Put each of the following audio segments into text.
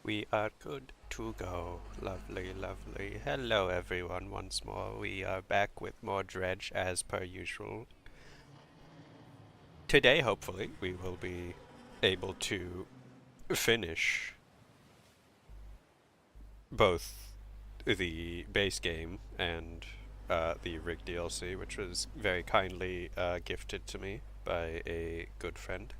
We are good to go. Lovely, lovely. Hello everyone once more. We are back with more Dredge as per usual. Today, hopefully, we will be able to finish both the base game and the rig DLC, which was very kindly gifted to me by a good friend.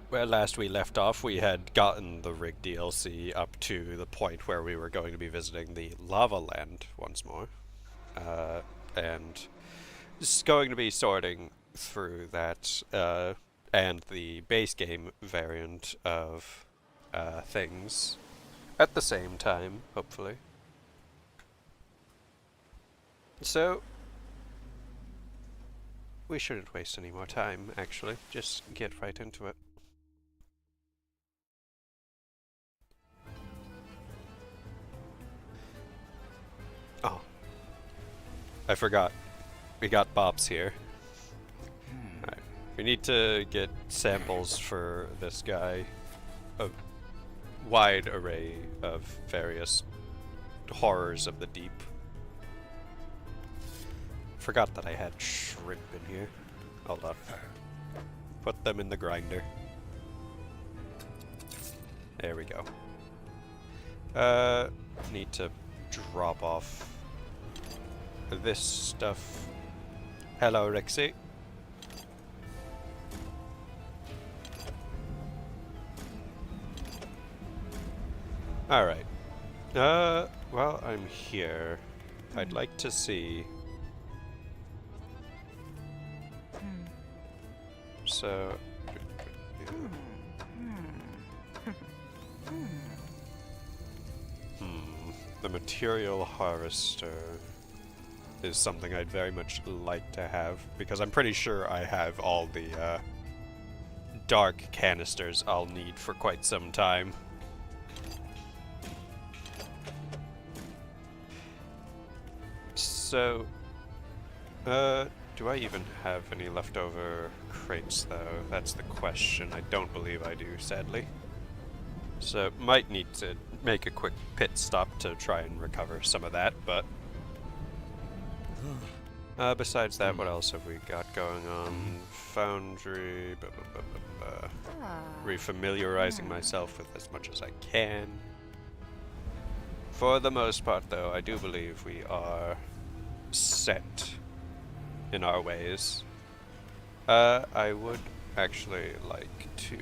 Where last we left off, we had gotten the rig DLC up to the point where we were going to be visiting the lava land once more. And just going to be sorting through that and the base game variant of things at the same time, hopefully. So, we shouldn't waste any more time, actually. Just get right into it. Oh, I forgot. We got Bops here. Alright. We need to get samples for this guy. A wide array of various horrors of the deep. Forgot that I had shrimp in here. Hold on. Put them in the grinder. There we go. Need to drop off this stuff. Hello, Rixie. Alright. Well, I'm here. I'd like to see. So. The material harvester is something I'd very much like to have, because I'm pretty sure I have all the dark canisters I'll need for quite some time. So, do I even have any leftover crates, though? That's the question. I don't believe I do, sadly. So, might need to make a quick pit stop to try and recover some of that, but... besides that, what else have we got going on? Foundry, refamiliarizing myself with as much as I can. For the most part, though, I do believe we are set in our ways. I would actually like to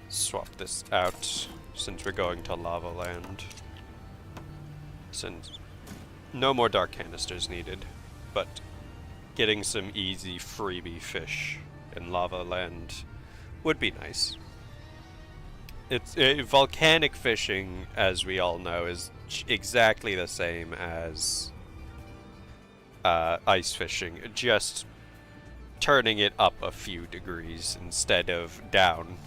swap this out since we're going to Lava Land. Since no more dark canisters needed, but getting some easy freebie fish in Lava Land would be nice. It's volcanic fishing, as we all know, is exactly the same as ice fishing, just turning it up a few degrees instead of down.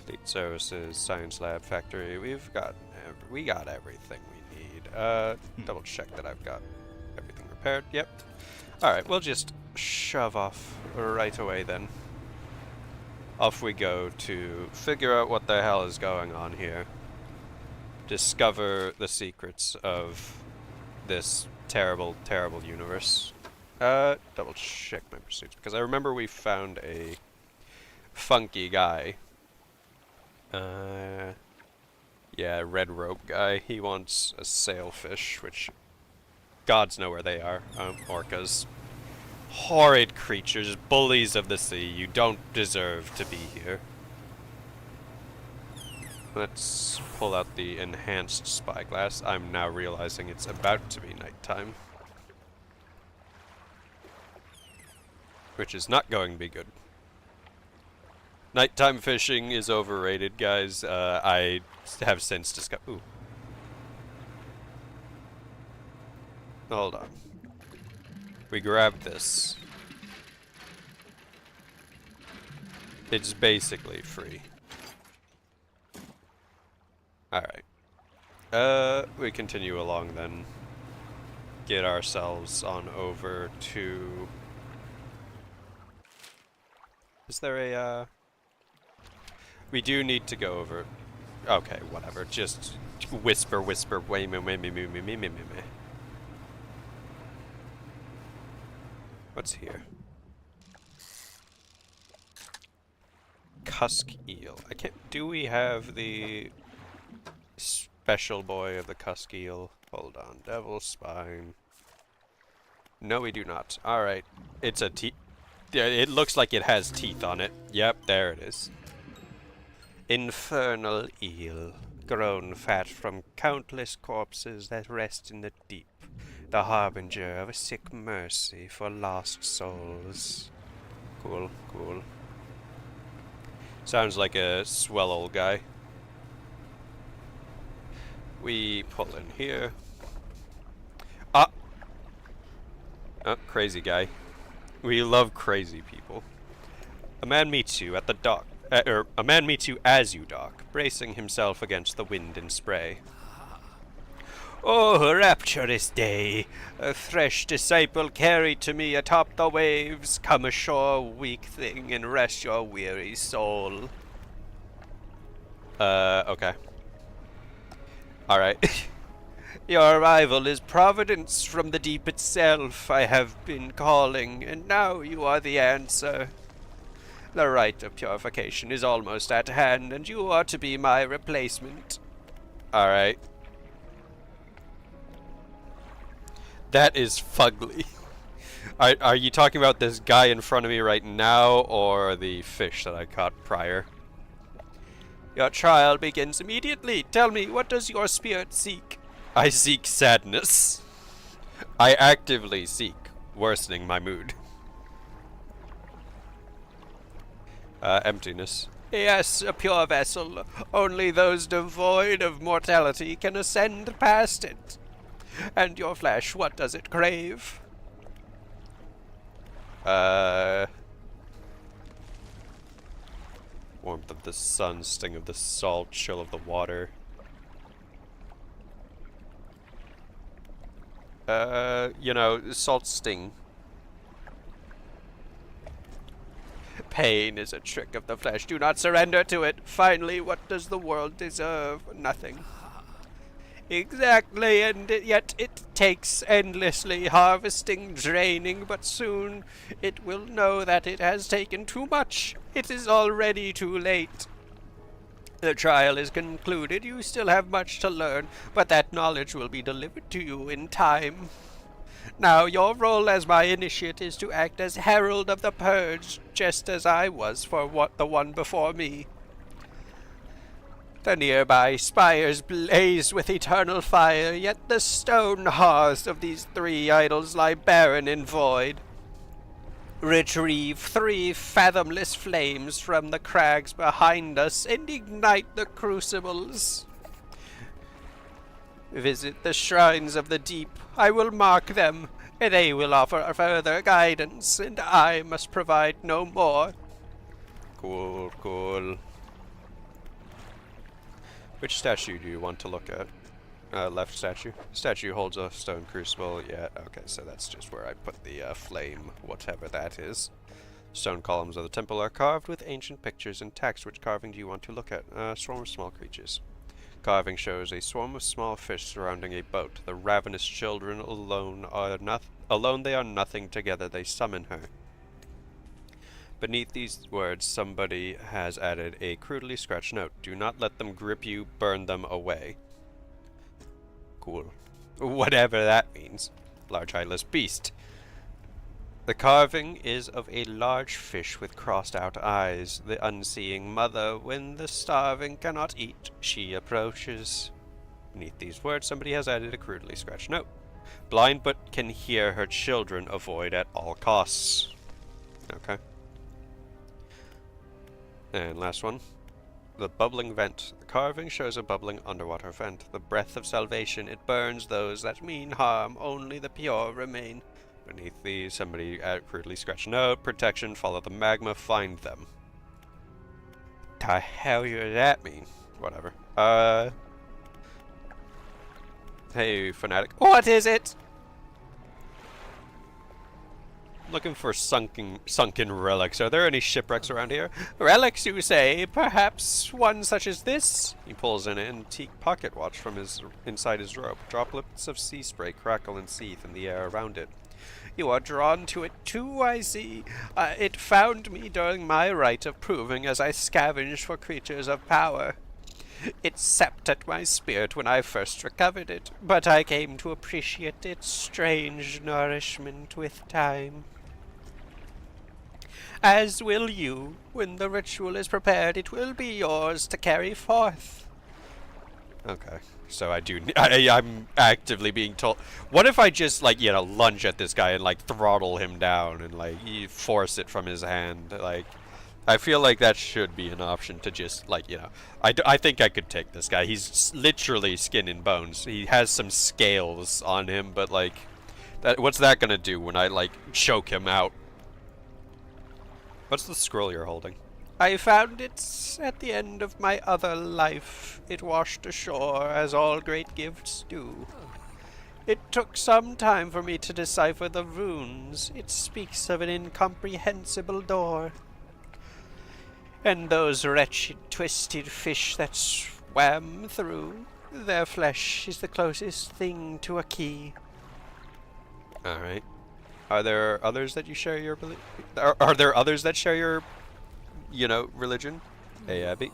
Fleet services, science lab, factory. We got everything we need. Double check that I've got everything repaired. Yep. All right, we'll just shove off right away then. Off we go to figure out what the hell is going on here. Discover the secrets of this terrible, terrible universe. Double check my pursuits, because I remember we found a funky guy. Yeah, red rope guy. He wants a sailfish, which gods know where they are. Orcas. Horrid creatures, bullies of the sea. You don't deserve to be here. Let's pull out the enhanced spyglass. I'm now realizing it's about to be nighttime. Which is not going to be good. Nighttime fishing is overrated, guys. I have since discovered... Ooh. Hold on. We grabbed this. It's basically free. Alright. We continue along then. Get ourselves on over to... Is there a, We do need to go over. Okay, whatever. Just whisper, whisper. Wait, me. What's here? Cusk eel. I can't. Do we have the special boy of the cusk eel? Hold on. Devil's spine. No, we do not. All right. It's a teeth. Yeah, it looks like it has teeth on it. Yep, there it is. Infernal eel, grown fat from countless corpses that rest in the deep, the harbinger of a sick mercy for lost souls. Cool, cool. Sounds like a swell old guy. We pull in here. Ah! Oh, crazy guy. We love crazy people. A man meets you at the dock. A man meets you as you dock, bracing himself against the wind and spray. Oh, rapturous day! A fresh disciple carried to me atop the waves. Come ashore, weak thing, and rest your weary soul. Okay. Alright. Your arrival is providence from the deep itself. I have been calling, and now you are the answer. The rite of purification is almost at hand, and you are to be my replacement. Alright. That is fugly. Are you talking about this guy in front of me right now, or the fish that I caught prior? Your trial begins immediately. Tell me, what does your spirit seek? I seek sadness. I actively seek worsening my mood. Emptiness. Yes, a pure vessel. Only those devoid of mortality can ascend past it. And your flesh, what does it crave? Warmth of the sun, sting of the salt, chill of the water. You know, salt sting. Pain is a trick of the flesh. Do not surrender to it. Finally, what does the world deserve? Nothing. Exactly, and yet it takes endlessly, harvesting, draining, but soon it will know that it has taken too much. It is already too late. The trial is concluded. You still have much to learn, but that knowledge will be delivered to you in time. Now, your role as my initiate is to act as herald of the purge, just as I was for the one before me. The nearby spires blaze with eternal fire, yet the stone hearths of these three idols lie barren and void. Retrieve 3 fathomless flames from the crags behind us and ignite the crucibles. Visit the shrines of the deep. I will mark them. They will offer further guidance, and I must provide no more. Cool, cool. Which statue do you want to look at? Left statue. Statue holds a stone crucible. Yeah, okay, so that's just where I put the flame, whatever that is. Stone columns of the temple are carved with ancient pictures and text. Which carving do you want to look at? Swarm of small creatures. Carving shows a swarm of small fish surrounding a boat. The ravenous children alone they are nothing. Together they summon her. Beneath these words, somebody has added a crudely scratched note. Do not let them grip you, burn them away. Cool. Whatever that means. Large eyeless beast. The carving is of a large fish with crossed out eyes. The unseeing mother, when the starving cannot eat, she approaches. Beneath these words, somebody has added a crudely scratched note. Blind but can hear her children, avoid at all costs. Okay. And last one. The bubbling vent. The carving shows a bubbling underwater vent. The breath of salvation, it burns those that mean harm. Only the pure remain. Beneath these, somebody crudely scratched note. Protection, follow the magma, find them. The hell does that mean? Whatever. Hey, fanatic. What is it? Looking for sunken relics. Are there any shipwrecks around here? Relics, you say? Perhaps one such as this? He pulls an antique pocket watch from inside his robe. Droplets of sea spray crackle and seethe in the air around it. You are drawn to it too, I see. It found me during my rite of proving as I scavenged for creatures of power. It sapped at my spirit when I first recovered it, but I came to appreciate its strange nourishment with time. As will you. When the ritual is prepared, it will be yours to carry forth. Okay, so I'm actively being told. What if I just, like, you know, lunge at this guy and, like, throttle him down and, like, force it from his hand? Like, I feel like that should be an option to just, like, you know. I think I could take this guy. He's literally skin and bones. He has some scales on him, but, like, what's that gonna do when I, like, choke him out? What's the scroll you're holding? I found it at the end of my other life. It washed ashore, as all great gifts do. It took some time for me to decipher the runes. It speaks of an incomprehensible door. And those wretched, twisted fish that swam through, their flesh is the closest thing to a key. Alright. Are there others that you share your belief? Are there others that share your, you know, religion? Hey, Abby.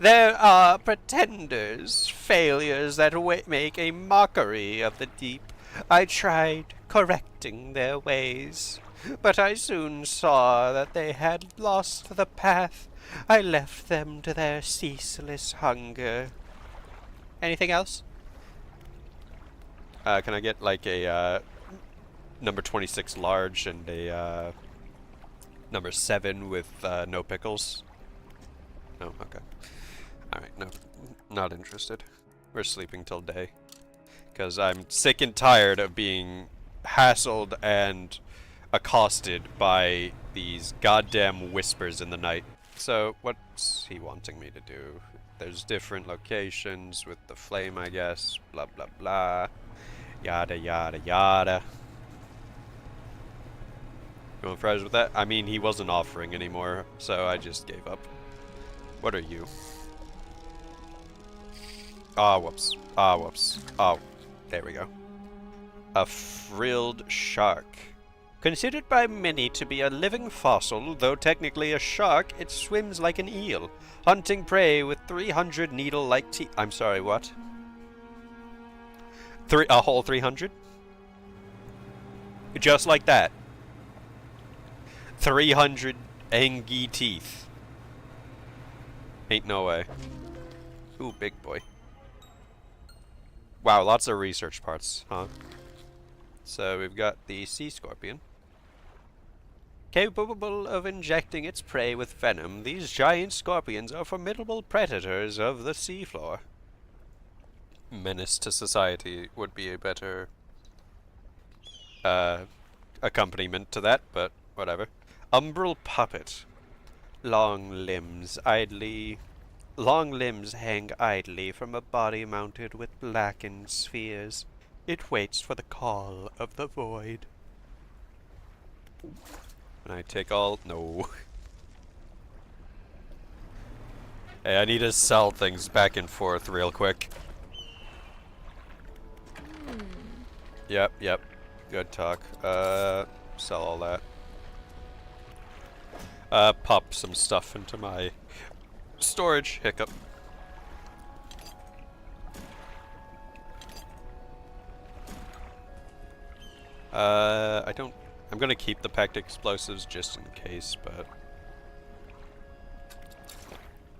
There are pretenders, failures that make a mockery of the deep. I tried correcting their ways, but I soon saw that they had lost the path. I left them to their ceaseless hunger. Anything else? Can I get, like, a, number 26 large and a number 7 with no pickles? No, okay. Alright, no, not interested. We're sleeping till day. Because I'm sick and tired of being hassled and accosted by these goddamn whispers in the night. So, what's he wanting me to do? There's different locations with the flame, I guess. Blah, blah, blah. Yada, yada, yada. Going fries with that? I mean, he wasn't offering anymore, so I just gave up. What are you? Ah, whoops. Ah, whoops. Oh, there we go. A frilled shark. Considered by many to be a living fossil, though technically a shark, it swims like an eel, hunting prey with 300 needle-like teeth. I'm sorry, what? A whole 300? Just like that. 300 angy teeth. Ain't no way. Ooh, big boy. Wow, lots of research parts, huh? So we've got the sea scorpion. Capable of injecting its prey with venom, these giant scorpions are formidable predators of the seafloor. Menace to society would be a better accompaniment to that, but whatever. Umbral puppet. Long limbs hang idly from a body mounted with blackened spheres. It waits for the call of the void. And I take all... No. Hey, I need to sell things back and forth real quick. Yep. Good talk. Sell all that. Pop some stuff into my storage. Hiccup. I'm gonna keep the packed explosives just in case, but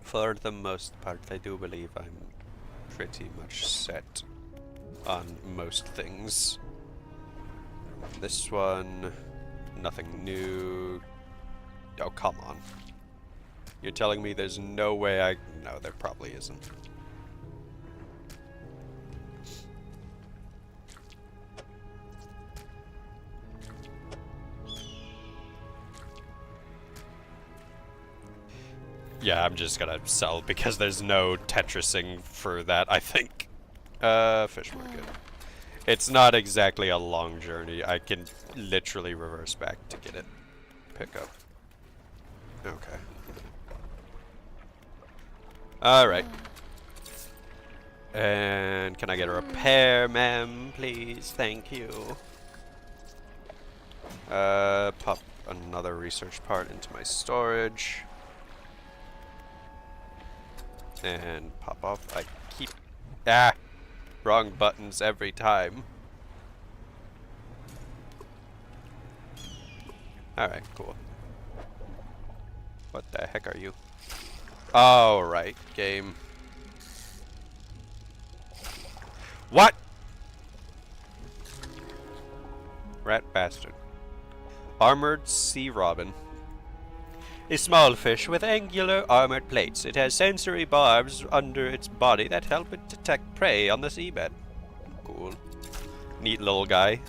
for the most part, I do believe I'm pretty much set on most things. This one, nothing new. Oh, come on. You're telling me there's no way I... No, there probably isn't. Yeah, I'm just gonna sell because there's no Tetrising for that, I think. Fish market. It's not exactly a long journey. I can literally reverse back to get it. Pick up. Okay. Alright. And can I get a repair, ma'am, please? Thank you. Pop another research part into my storage. And pop off. I keep... Ah! Wrong buttons every time. Alright, cool. What the heck are you? Oh, right, game. What? Rat bastard. Armored sea robin. A small fish with angular armored plates. It has sensory barbs under its body that help it detect prey on the seabed. Cool. Neat little guy.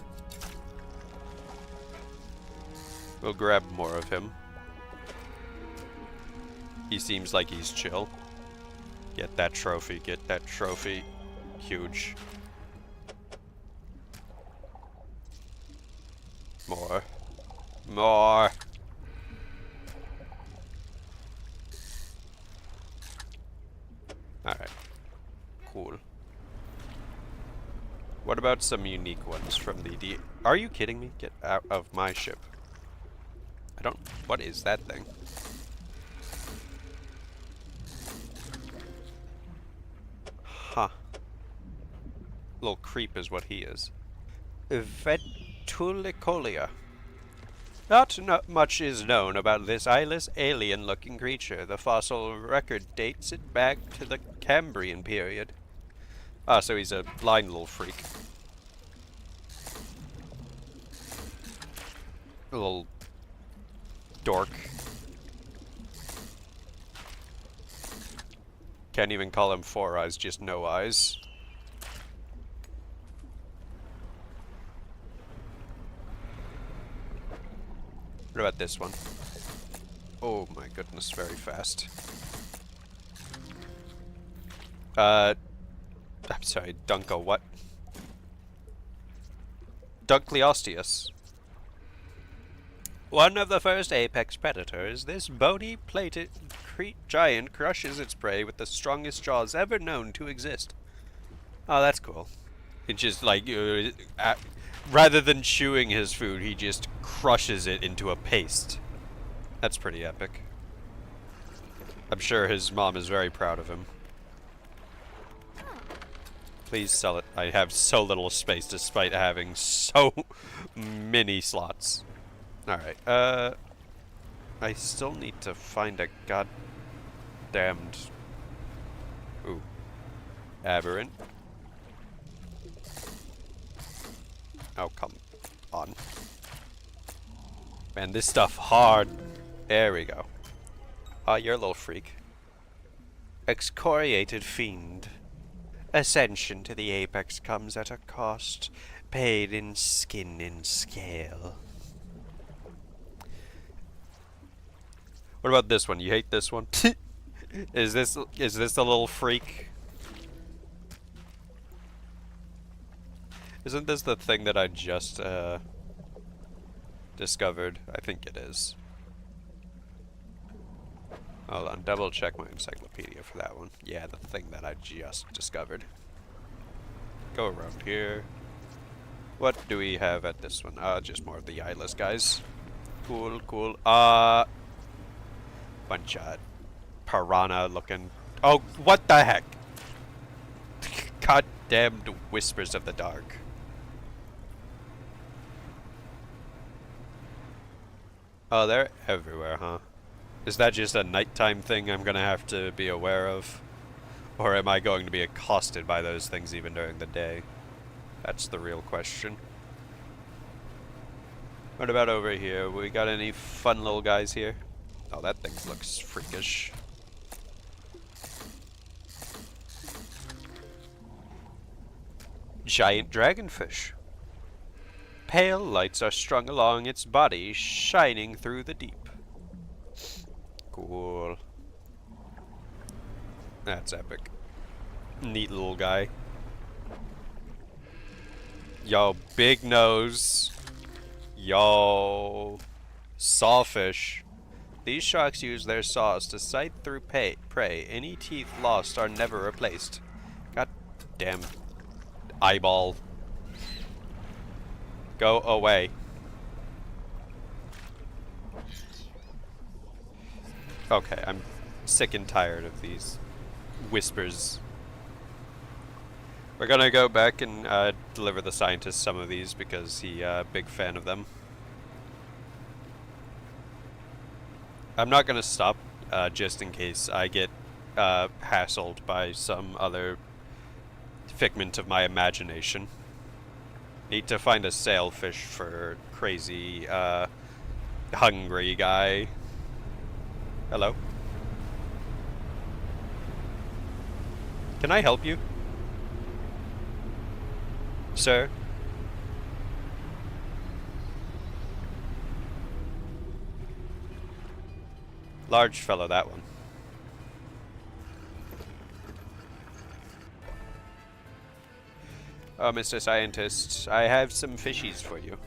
We'll grab more of him. He seems like he's chill. Get that trophy, get that trophy. Huge. More. More! Alright. Cool. What about some unique ones from the D... Are you kidding me? Get out of my ship. I don't... What is that thing? Huh. Little creep is what he is. Vetulicolia. Not much is known about this eyeless, alien-looking creature. The fossil record dates it back to the Cambrian period. Ah, so he's a blind little freak. A little dork. Can't even call him four eyes, just no eyes. What about this one? Oh my goodness, very fast. I'm sorry, Dunko, what? Dunkleosteus. One of the first apex predators, this bony-plated giant crushes its prey with the strongest jaws ever known to exist. Oh, that's cool. It just, like, rather than chewing his food, he just crushes it into a paste. That's pretty epic. I'm sure his mom is very proud of him. Please sell it. I have so little space despite having so many slots. Alright, I still need to find a goddamned... Ooh. Aberrant. Oh, come on. Man, this stuff hard. There we go. Ah, you're a little freak. Excoriated fiend. Ascension to the apex comes at a cost, paid in skin and scale. What about this one? You hate this one? Is this a little freak? Isn't this the thing that I just discovered? I think it is. Hold on, double check my encyclopedia for that one. Yeah, the thing that I just discovered. Go around here. What do we have at this one? Just more of the eyeless guys. Cool, cool. Bunch of piranha looking. Oh, what the heck? Goddamned whispers of the dark. Oh, they're everywhere, huh? Is that just a nighttime thing I'm gonna have to be aware of? Or am I going to be accosted by those things even during the day? That's the real question. What about over here? We got any fun little guys here? Oh, that thing looks freakish. Giant dragonfish. Pale lights are strung along its body, shining through the deep. Cool. That's epic. Neat little guy. Yo, big nose. Yo, sawfish. These sharks use their saws to sight through prey. Any teeth lost are never replaced. God damn eyeball. Go away. Okay, I'm sick and tired of these whispers. We're gonna go back and deliver the scientist some of these because he big fan of them. I'm not gonna stop just in case I get hassled by some other figment of my imagination. Need to find a sailfish for crazy hungry guy. Hello? Can I help you? Sir? Large fellow, that one. Oh, Mr. Scientist, I have some fishies for you.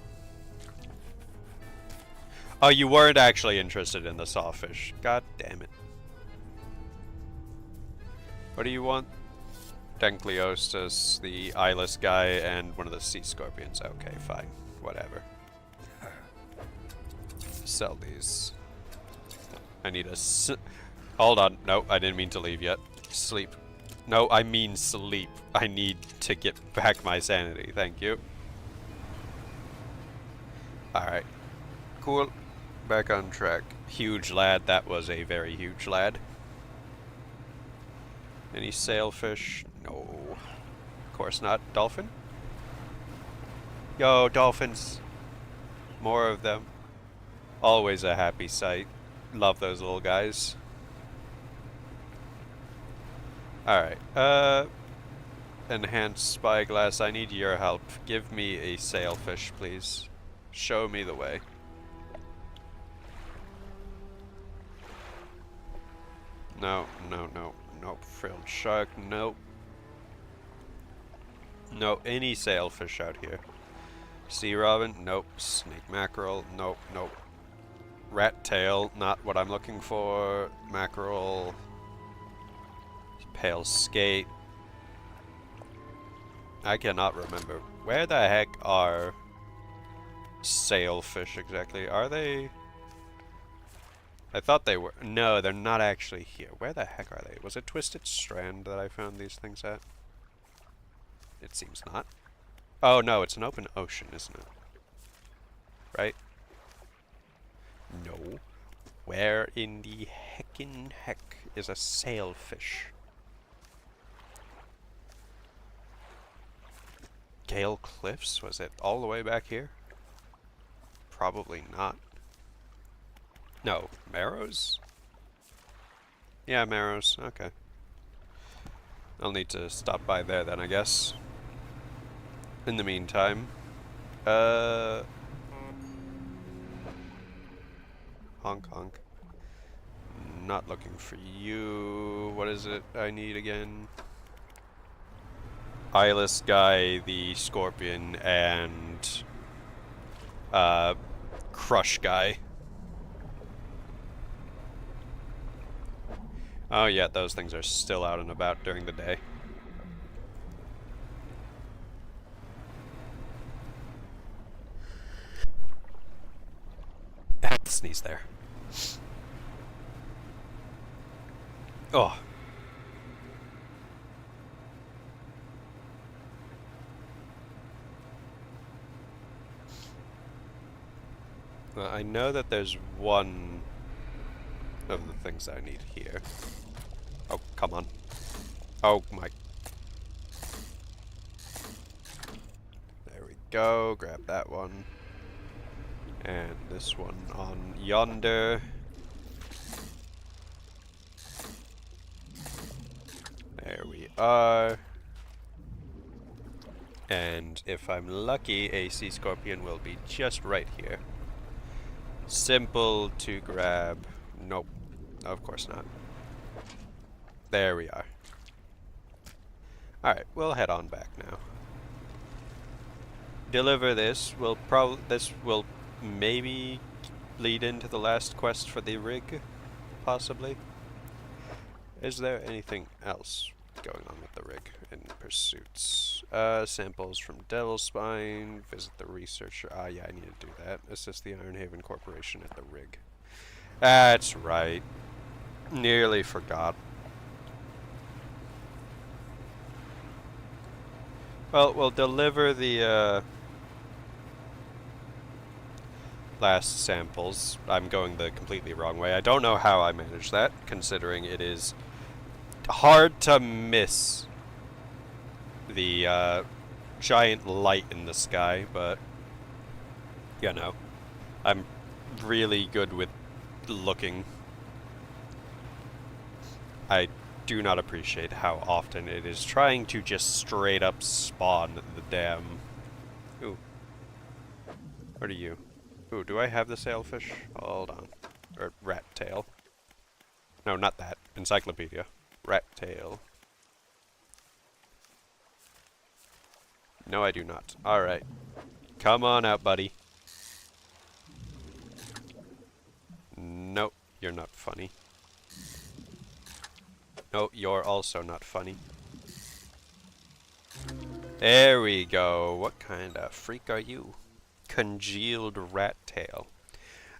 Oh, you weren't actually interested in the sawfish. God damn it. What do you want? Denkleostus, the eyeless guy, and one of the sea scorpions. Okay, fine. Whatever. Sell these. I need a hold on. No, I didn't mean to leave yet. Sleep. No, I mean sleep. I need to get back my sanity. Thank you. Alright. Cool. Back on track. Huge lad. That was a very huge lad. Any sailfish? No. Of course not. Dolphin? Yo, dolphins. More of them. Always a happy sight. Love those little guys. Alright. Enhanced spyglass. I need your help. Give me a sailfish, please. Show me the way. No, no, no. Nope. Frilled shark. Nope. No, any sailfish out here. Sea robin. Nope. Snake mackerel. Nope, nope. Rat tail. Not what I'm looking for. Mackerel. Pale skate. I cannot remember. Where the heck are sailfish exactly? Are they? I thought they were. No, they're not actually here. Where the heck are they? Was it Twisted Strand that I found these things at? It seems not. Oh no, it's an open ocean, isn't it? Right? No. Where in the heckin' heck is a sailfish? Gale Cliffs? Was it all the way back here? Probably not. No. Marrows? Yeah, Marrows. Okay. I'll need to stop by there then, I guess. In the meantime, honk honk. Not looking for you. What is it I need again? Eyeless guy, the scorpion, and crush guy. Oh yeah, those things are still out and about during the day. Sneeze there. Oh. Well, I know that there's one of the things I need here. Oh, come on. Oh my. There we go. Grab that one. And this one on yonder. There we are. And if I'm lucky, a sea scorpion will be just right here. Simple to grab. Nope. Of course not. There we are. Alright, we'll head on back now. deliver this. This will maybe lead into the last quest for the rig, possibly. Is there anything else going on with the rig in pursuits? Samples from Devil's Spine, visit the researcher. Ah, yeah, I need to do that. Assist the Ironhaven Corporation at the rig. That's right. Nearly forgot. Well, we'll deliver the, last samples. I'm going the completely wrong way. I don't know how I managed that, considering it is hard to miss the giant light in the sky, but you know, I'm really good with looking. I do not appreciate how often it is trying to just straight up spawn the damn... Ooh. What are you? Ooh, do I have the sailfish? Hold on. Or rat tail. No, not that. Encyclopedia. Rat tail. No, I do not. Alright. Come on out, buddy. Nope, you're not funny. No, you're also not funny. There we go. What kind of freak are you? Congealed rat tail.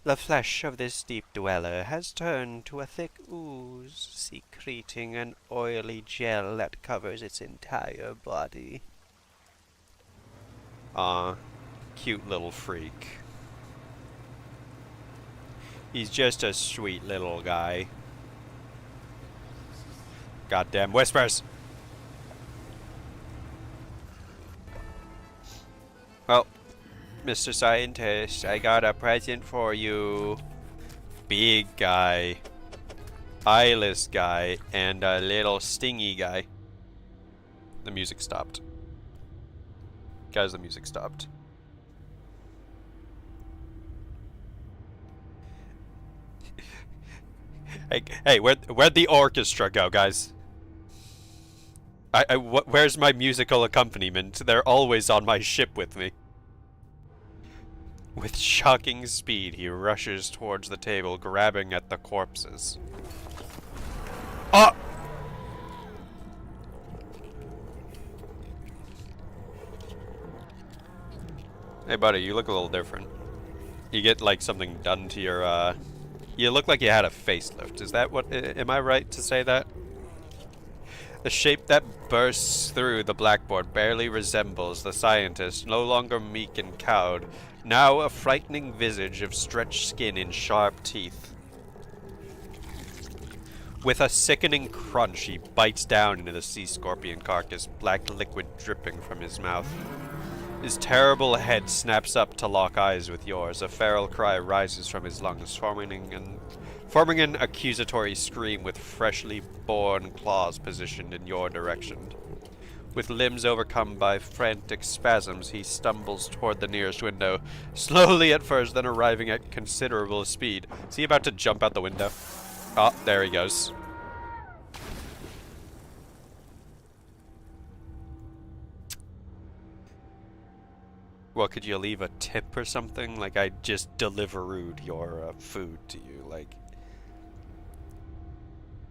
The flesh of this deep dweller has turned to a thick ooze, secreting an oily gel that covers its entire body. Aw, cute little freak. He's just a sweet little guy. Goddamn whispers! Well, Mr. Scientist, I got a present for you. Big guy, eyeless guy, and a little stingy guy. The music stopped. Guys, the music stopped. Hey, where'd the orchestra go, guys? Where's my musical accompaniment? They're always on my ship with me. With shocking speed, he rushes towards the table, grabbing at the corpses. Ah! Hey, buddy, you look a little different. You get, like, something done to your, You look like you had a facelift. Is that what... Am I right to say that? The shape that bursts through the blackboard barely resembles the scientist, no longer meek and cowed, now a frightening visage of stretched skin and sharp teeth. With a sickening crunch, he bites down into the sea scorpion carcass, black liquid dripping from his mouth. His terrible head snaps up to lock eyes with yours. A feral cry rises from his lungs, forming an accusatory scream with freshly born claws positioned in your direction. With limbs overcome by frantic spasms, he stumbles toward the nearest window, slowly at first, then arriving at considerable speed. Is he about to jump out the window? Oh, there he goes. Well, could you leave a tip or something? Like, I just delivered your food to you, like...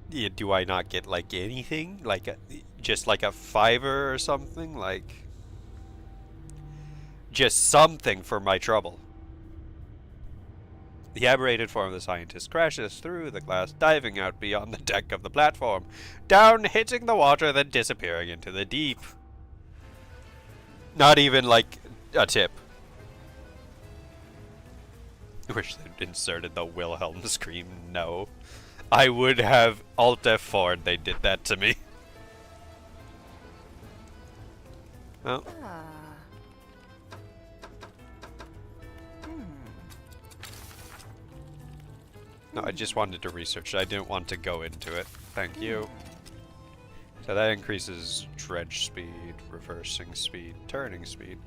Yeah, do I not get, like, anything? Like, just like a $5 or something? Like... Just something for my trouble. The aberrated form of the scientist crashes through the glass, diving out beyond the deck of the platform. Down, hitting the water, then disappearing into the deep. Not even, like... a tip. I wish they'd inserted the Wilhelm scream. No. I would have Alt F4'd they did that to me. Well. No, I just wanted to research it. I didn't want to go into it. Thank you. So that increases dredge speed, reversing speed, turning speed.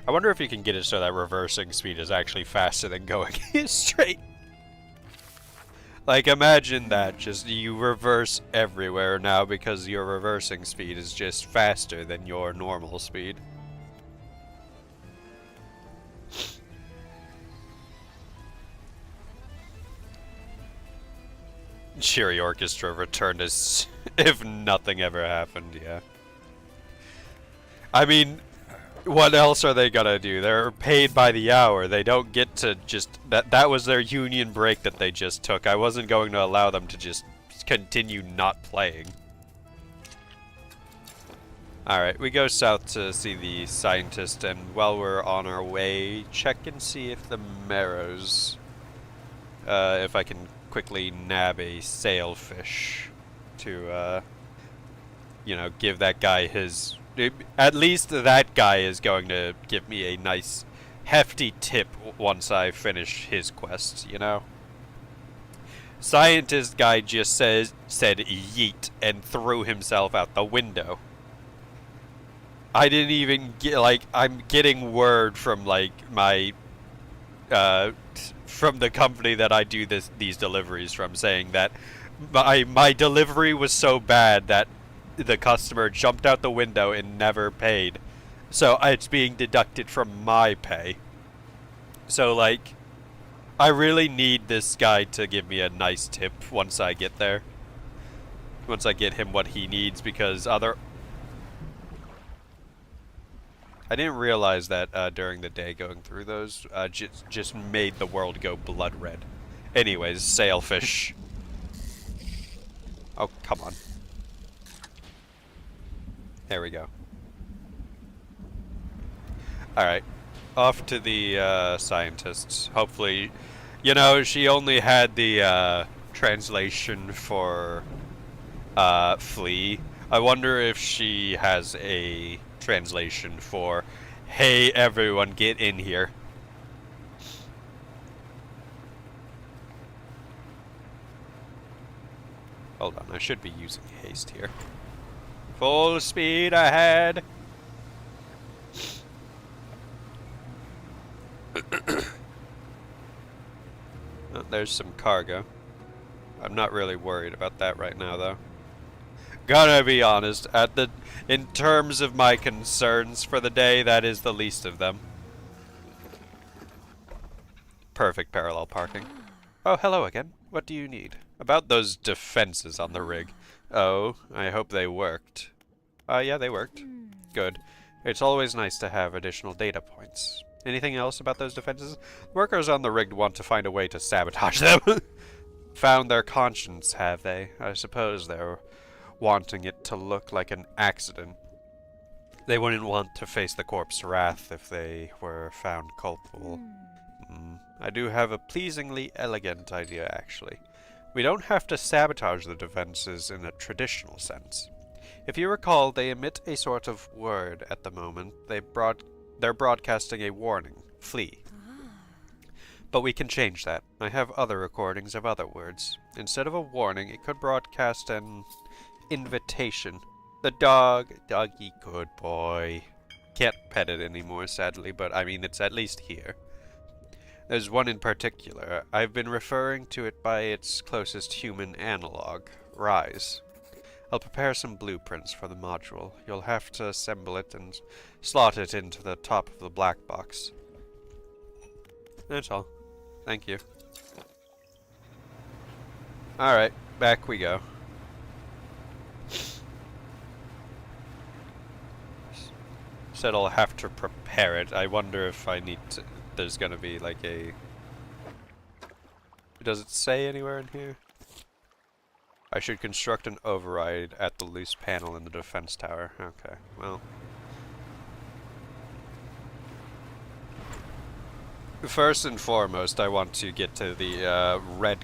I wonder if you can get it so that reversing speed is actually faster than going straight. Like, imagine that. Just you reverse everywhere now because your reversing speed is just faster than your normal speed. cheery orchestra returned as if nothing ever happened, yeah. I mean, what else are they gonna do? They're paid by the hour. They don't get to just... That was their union break that they just took. I wasn't going to allow them to just continue not playing. Alright, we go south to see the scientist, and while we're on our way, check and see if the marrows... if I can quickly nab a sailfish to, you know, give that guy his... At least that guy is going to give me a nice, hefty tip once I finish his quest, you know? Scientist guy just said yeet and threw himself out the window. I didn't even get, like, I'm getting word from, like, my, from the company that I do these deliveries from, saying that my delivery was so bad that the customer jumped out the window and never paid. So it's being deducted from my pay. So, like, I really need this guy to give me a nice tip once I get there. Once I get him what he needs, because I didn't realize that during the day going through those just made the world go blood red. Anyways, sailfish. Oh, come on. There we go. Alright. Off to the scientists. Hopefully, you know, she only had the translation for flee. I wonder if she has a translation for, hey everyone, get in here. Hold on, I should be using haste here. Full speed ahead! Oh, there's some cargo. I'm not really worried about that right now, though. Gotta be honest, in terms of my concerns for the day, that is the least of them. Perfect parallel parking. Oh, hello again. What do you need? About those defenses on the rig. Oh, I hope they worked. Yeah, they worked. Good. It's always nice to have additional data points. Anything else about those defenses? Workers on the rig want to find a way to sabotage them. Found their conscience, have they? I suppose they're wanting it to look like an accident. They wouldn't want to face the corpse wrath if they were found culpable. I do have a pleasingly elegant idea, actually. We don't have to sabotage the defenses in a traditional sense. If you recall, they emit a sort of word at the moment. They're broadcasting a warning. Flee. But we can change that. I have other recordings of other words. Instead of a warning, it could broadcast an invitation. The doggy good boy. Can't pet it anymore, sadly, but I mean, it's at least here. There's one in particular. I've been referring to it by its closest human analog, Rise. I'll prepare some blueprints for the module. You'll have to assemble it and slot it into the top of the black box. That's all. Thank you. Alright, back we go. Said I'll have to prepare it. I wonder if I need to... There's gonna be like a... Does it say anywhere in here? I should construct an override at the loose panel in the defense tower. Okay, well... First and foremost, I want to get to the red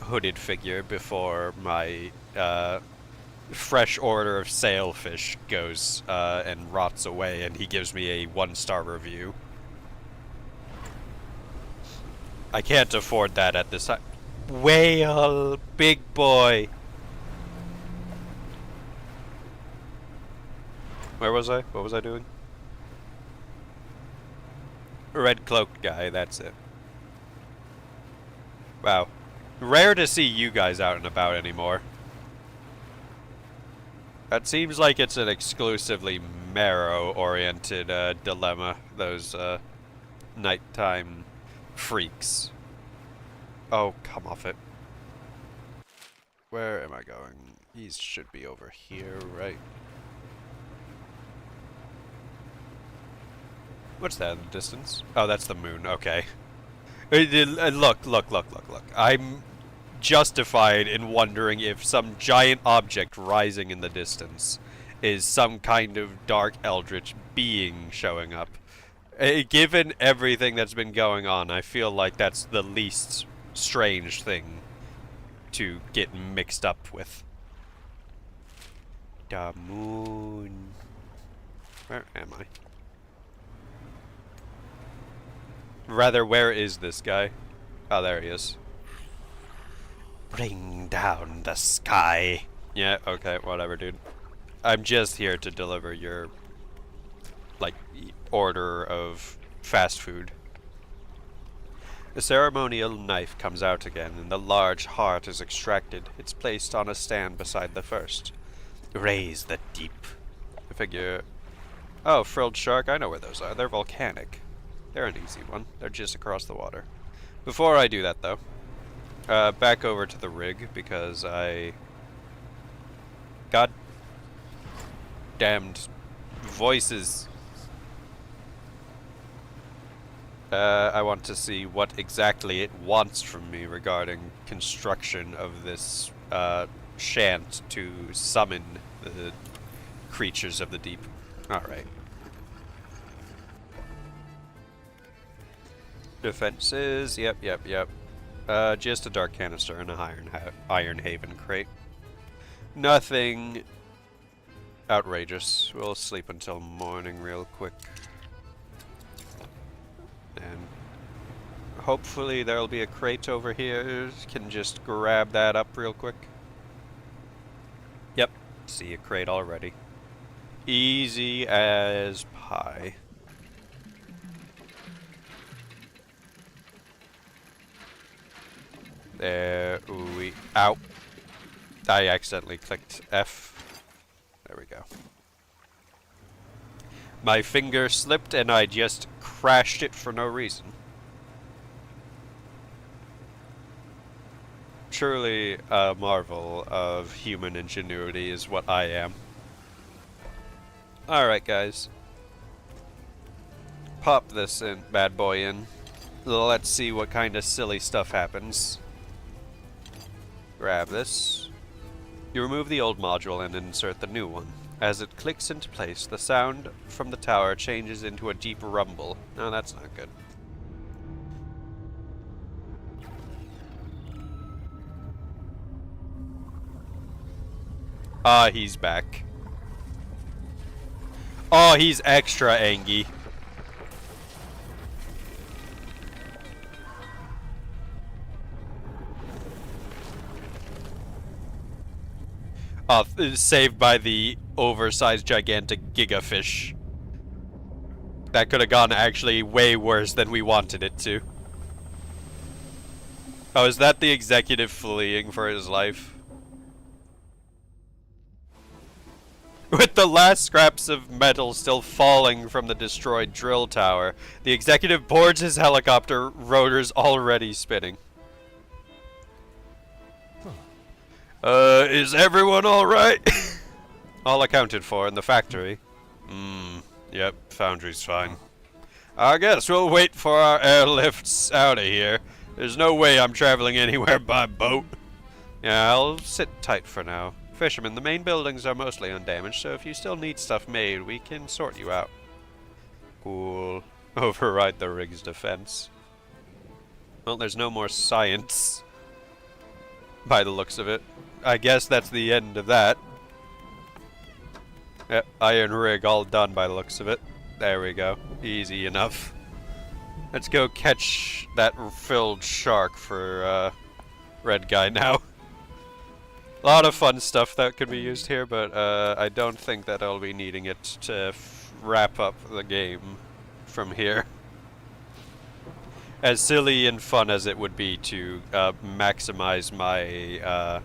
hooded figure before my fresh order of sailfish goes and rots away and he gives me a 1-star review. I can't afford that at this time. Whale! Big boy! Where was I? What was I doing? Red cloaked guy, that's it. Wow. Rare to see you guys out and about anymore. That seems like it's an exclusively Marrow-oriented dilemma, those nighttime freaks. Oh, come off it. Where am I going? He should be over here, right? What's that in the distance? Oh, that's the moon. Okay. Look. I'm justified in wondering if some giant object rising in the distance is some kind of dark eldritch being showing up. Given everything that's been going on, I feel like that's the least strange thing to get mixed up with. The moon. Where am I? Rather, where is this guy? Oh, there he is. Bring down the sky. Yeah, okay, whatever, dude. I'm just here to deliver your, like, order of fast food. The ceremonial knife comes out again, and the large heart is extracted. It's placed on a stand beside the first. Raise the deep. I figure... Oh, frilled shark, I know where those are. They're volcanic. They're an easy one. They're just across the water. Before I do that, though, back over to the rig, because God damned voices. I want to see what exactly it wants from me regarding construction of this shant to summon the creatures of the deep. Alright. Defenses, yep. Just a dark canister and a iron haven crate. Nothing outrageous. We'll sleep until morning real quick. And hopefully there'll be a crate over here. Can just grab that up real quick. Yep, see a crate already. Easy as pie. There we... Ow. I accidentally clicked F. There we go. My finger slipped and I just crashed it for no reason. Truly a marvel of human ingenuity is what I am. Alright, guys. Pop this bad boy in. Let's see what kind of silly stuff happens. Grab this. You remove the old module and insert the new one. As it clicks into place, the sound from the tower changes into a deep rumble. No, that's not good. Ah, he's back. Oh, he's extra angry. Saved by the oversized gigantic gigafish. That could have gone actually way worse than we wanted it to. Oh, is that the executive fleeing for his life? With the last scraps of metal still falling from the destroyed drill tower, the executive boards his helicopter, rotors already spinning. Is everyone alright? All accounted for in the factory. Yep, foundry's fine. I guess we'll wait for our airlifts out of here. There's no way I'm traveling anywhere by boat. Yeah, I'll sit tight for now. Fishermen, the main buildings are mostly undamaged, so if you still need stuff made, we can sort you out. Cool. Override the rig's defense. Well, there's no more science. By the looks of it. I guess that's the end of that. Yep, iron rig all done by the looks of it. There we go. Easy enough. Let's go catch that filled shark for red guy now. A lot of fun stuff that could be used here, but I don't think that I'll be needing it to wrap up the game from here. As silly and fun as it would be to maximize my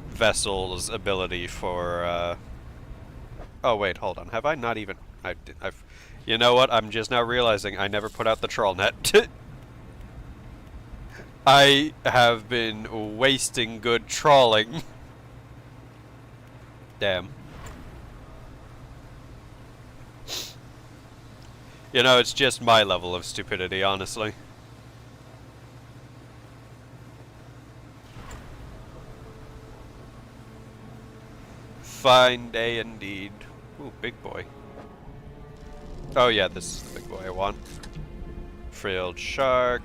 vessel's ability for... Oh wait, hold on. Have I not even... I've... You know what? I'm just now realizing I never put out the troll net. I have been wasting good trawling. Damn. You know, it's just my level of stupidity, honestly. Fine day indeed. Ooh, big boy. Oh yeah, this is the big boy I want. Frilled shark.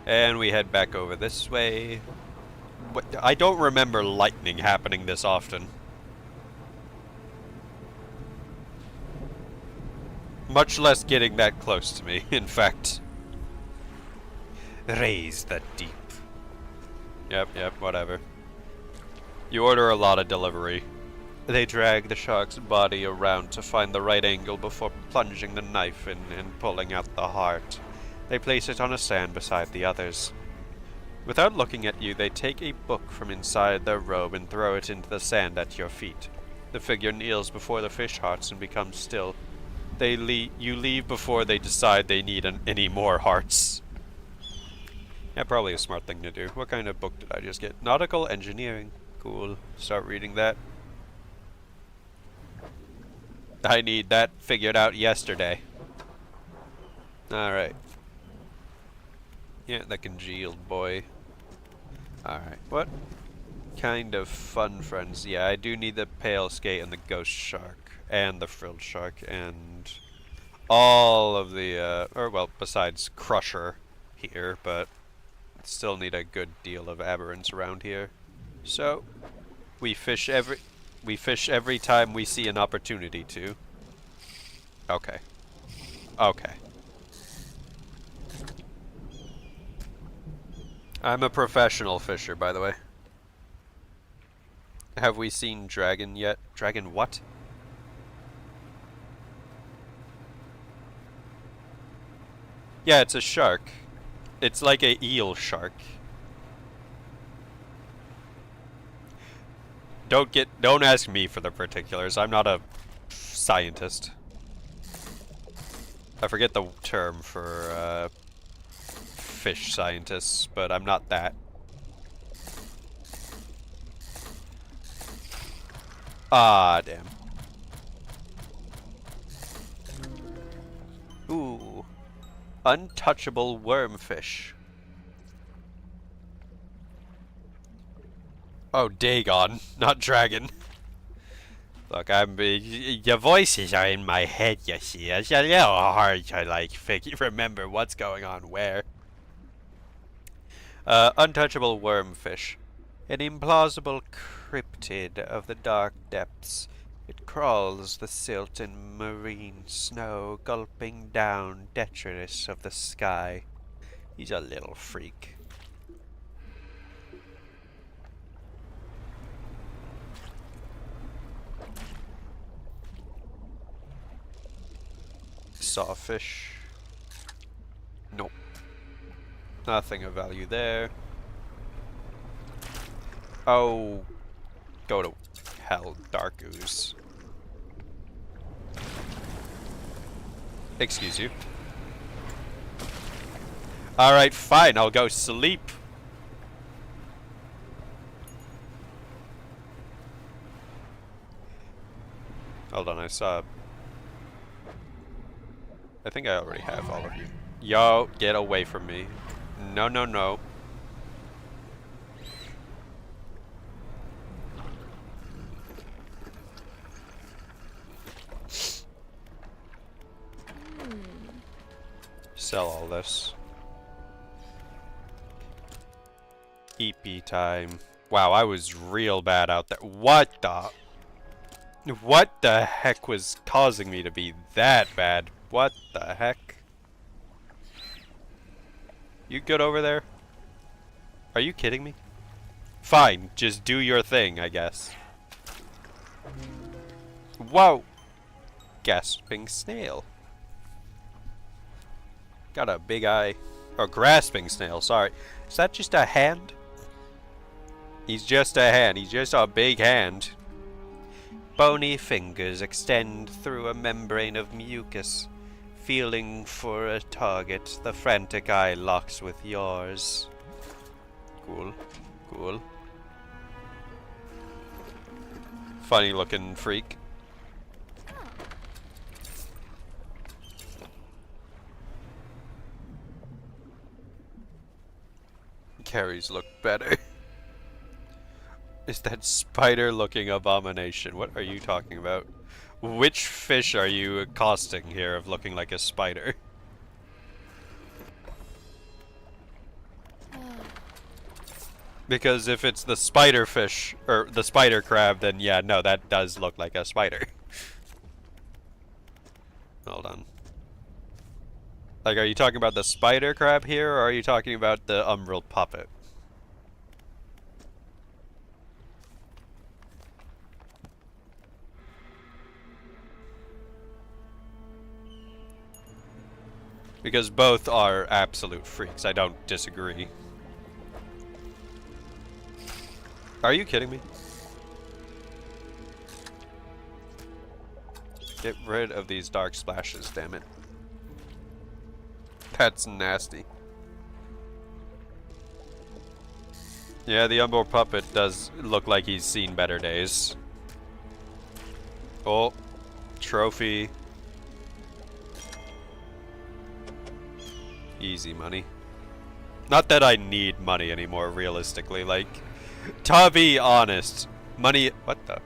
And we head back over this way. I don't remember lightning happening this often. Much less getting that close to me, in fact. Raise the deep. Yep, whatever. You order a lot of delivery. They drag the shark's body around to find the right angle before plunging the knife in and pulling out the heart. They place it on a stand beside the others. Without looking at you, they take a book from inside their robe and throw it into the sand at your feet. The figure kneels before the fish hearts and becomes still. You leave before they decide they need any more hearts. Yeah, probably a smart thing to do. What kind of book did I just get? Nautical engineering. Cool. Start reading that. I need that figured out yesterday. Alright. Yeah, the congealed boy. Alright, what kind of fun friends? Yeah, I do need the pale skate and the ghost shark. And the frilled shark and all of the, or well, besides Crusher here, but still need a good deal of aberrants around here. So, we fish every time we see an opportunity to. Okay. Okay. I'm a professional fisher, by the way. Have we seen dragon yet? Dragon what? Yeah, it's a shark. It's like a eel shark. Don't ask me for the particulars. I'm not a scientist. I forget the term for fish scientists, but I'm not that. Ah, damn. Ooh. Untouchable wormfish. Oh, Dagon, not dragon. Look, your voices are in my head, you see. It's a little hard to, remember what's going on where. Untouchable wormfish. An implausible cryptid of the dark depths. It crawls the silt and marine snow, gulping down detritus of the sky. He's a little freak. Sawfish. Nope. Nothing of value there. Oh, go to hell, dark ooze. Excuse you. Alright, fine, I'll go sleep. Hold on, I think I already have all of you. Yo, get away from me. No, no, no. Sell all this. EP time. Wow, I was real bad out there. What the heck was causing me to be that bad? What the heck? You good over there? Are you kidding me? Fine, just do your thing, I guess. Whoa! Gasping snail. Got a big eye. Or grasping snail, sorry. Is that just a hand? He's just a hand. He's just a big hand. Bony fingers extend through a membrane of mucus. feeling for a target. The frantic eye locks with yours. Cool. Cool. Funny looking freak. Carries look better. Is that spider looking abomination? What are you talking about? Which fish are you accosting here of looking like a spider? Because if it's the spider fish, or the spider crab, then yeah, no, that does look like a spider. Hold on. Like, are you talking about the spider crab here, or are you talking about the umbral puppet? Because both are absolute freaks, I don't disagree. Are you kidding me? Get rid of these dark splashes, damn it. That's nasty. Yeah, the umbral puppet does look like he's seen better days. Oh, trophy. Easy money. Not that I need money anymore, realistically. Like, to be honest, money... What the?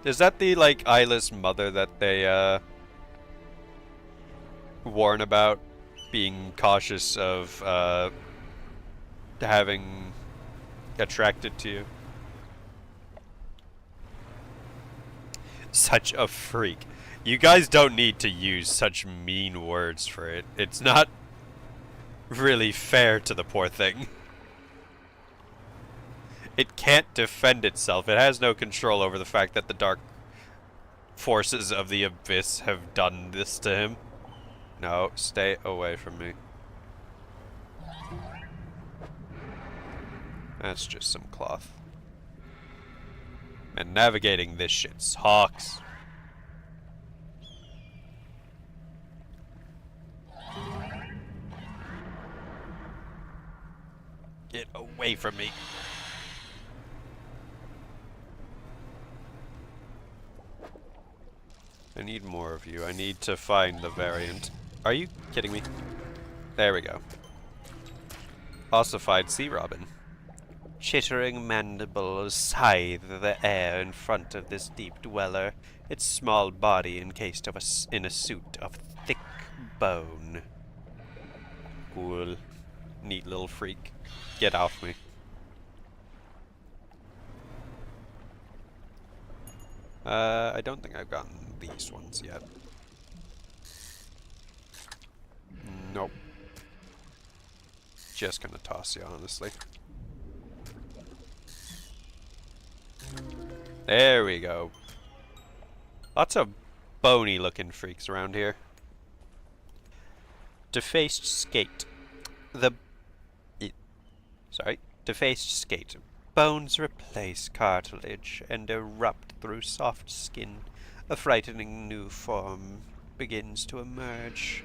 Is that the, like, eyeless mother that they, warn about? Being cautious of, having attracted to you? Such a freak. You guys don't need to use such mean words for it. It's not really fair to the poor thing. It can't defend itself. It has no control over the fact that the dark forces of the abyss have done this to him. No, stay away from me. That's just some cloth. And navigating this shit sucks. Get away from me. I need more of you. I need to find the variant. Are you kidding me? There we go. Ossified sea robin. Chittering mandibles scythe the air in front of this deep dweller, its small body encased in a suit of thick bone. Cool. Neat little freak. Get off me. I don't think I've gotten these ones yet. Nope. Just gonna toss you, honestly. There we go. Lots of bony looking freaks around here. Defaced skate. Defaced skate. Bones replace cartilage and erupt through soft skin. A frightening new form begins to emerge.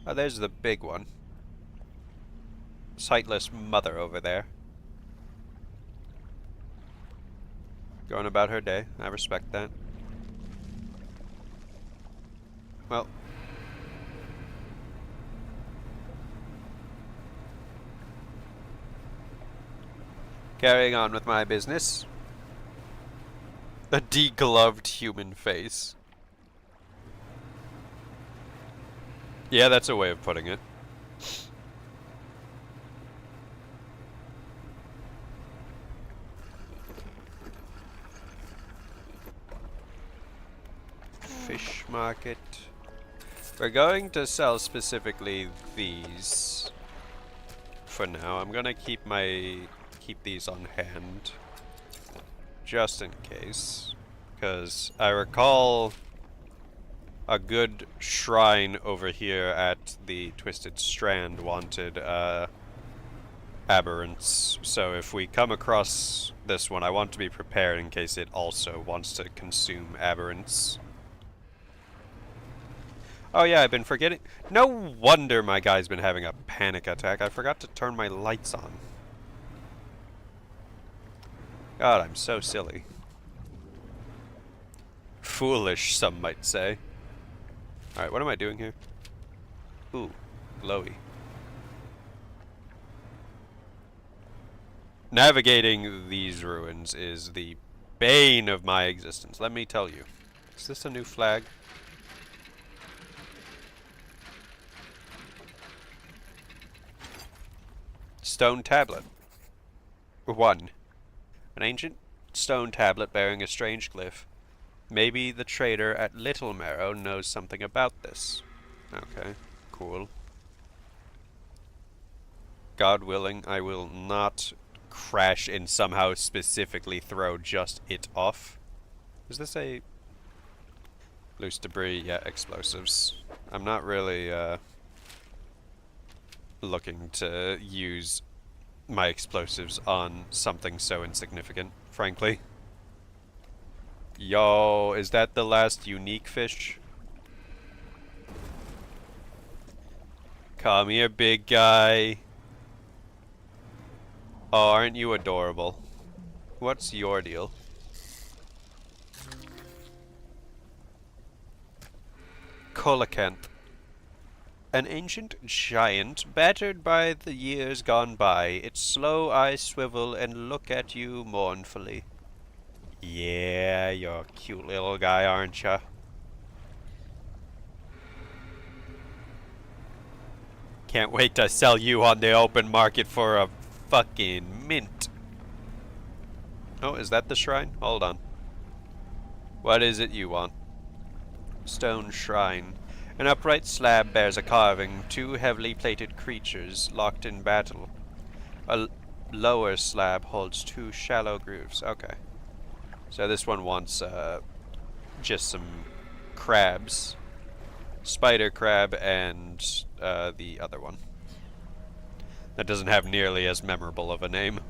Oh, there's the big one. Sightless mother over there. Going about her day. I respect that. Well. Carrying on with my business. A degloved human face. Yeah, that's a way of putting it. Fish market. We're going to sell specifically these for now. I'm gonna keep these on hand just in case, because I recall a good shrine over here at the Twisted Strand wanted aberrants. So if we come across this one, I want to be prepared in case it also wants to consume aberrants. Oh yeah, I've been forgetting. No wonder my guy's been having a panic attack. I forgot to turn my lights on. God, I'm so silly. Foolish, some might say. Alright, what am I doing here? Ooh, glowy. Navigating these ruins is the bane of my existence, let me tell you. Is this a new flag? Stone tablet. 1. An ancient stone tablet bearing a strange glyph. Maybe the trader at Little Marrow knows something about this. Okay, cool. God willing, I will not crash and somehow specifically throw just it off. Is this a loose debris? Yeah, explosives. I'm not really looking to use my explosives on something so insignificant, frankly. Yo, is that the last unique fish? Come here, big guy. Oh, aren't you adorable? What's your deal? Coelacanth. An ancient giant, battered by the years gone by, its slow eyes swivel and look at you mournfully. Yeah, you're a cute little guy, aren't ya? Can't wait to sell you on the open market for a fucking mint. Oh, is that the shrine? Hold on. What is it you want? Stone shrine. An upright slab bears a carving, 2 heavily plated creatures locked in battle. A lower slab holds 2 shallow grooves. Okay. So this one wants just some crabs. Spider crab and the other one. That doesn't have nearly as memorable of a name.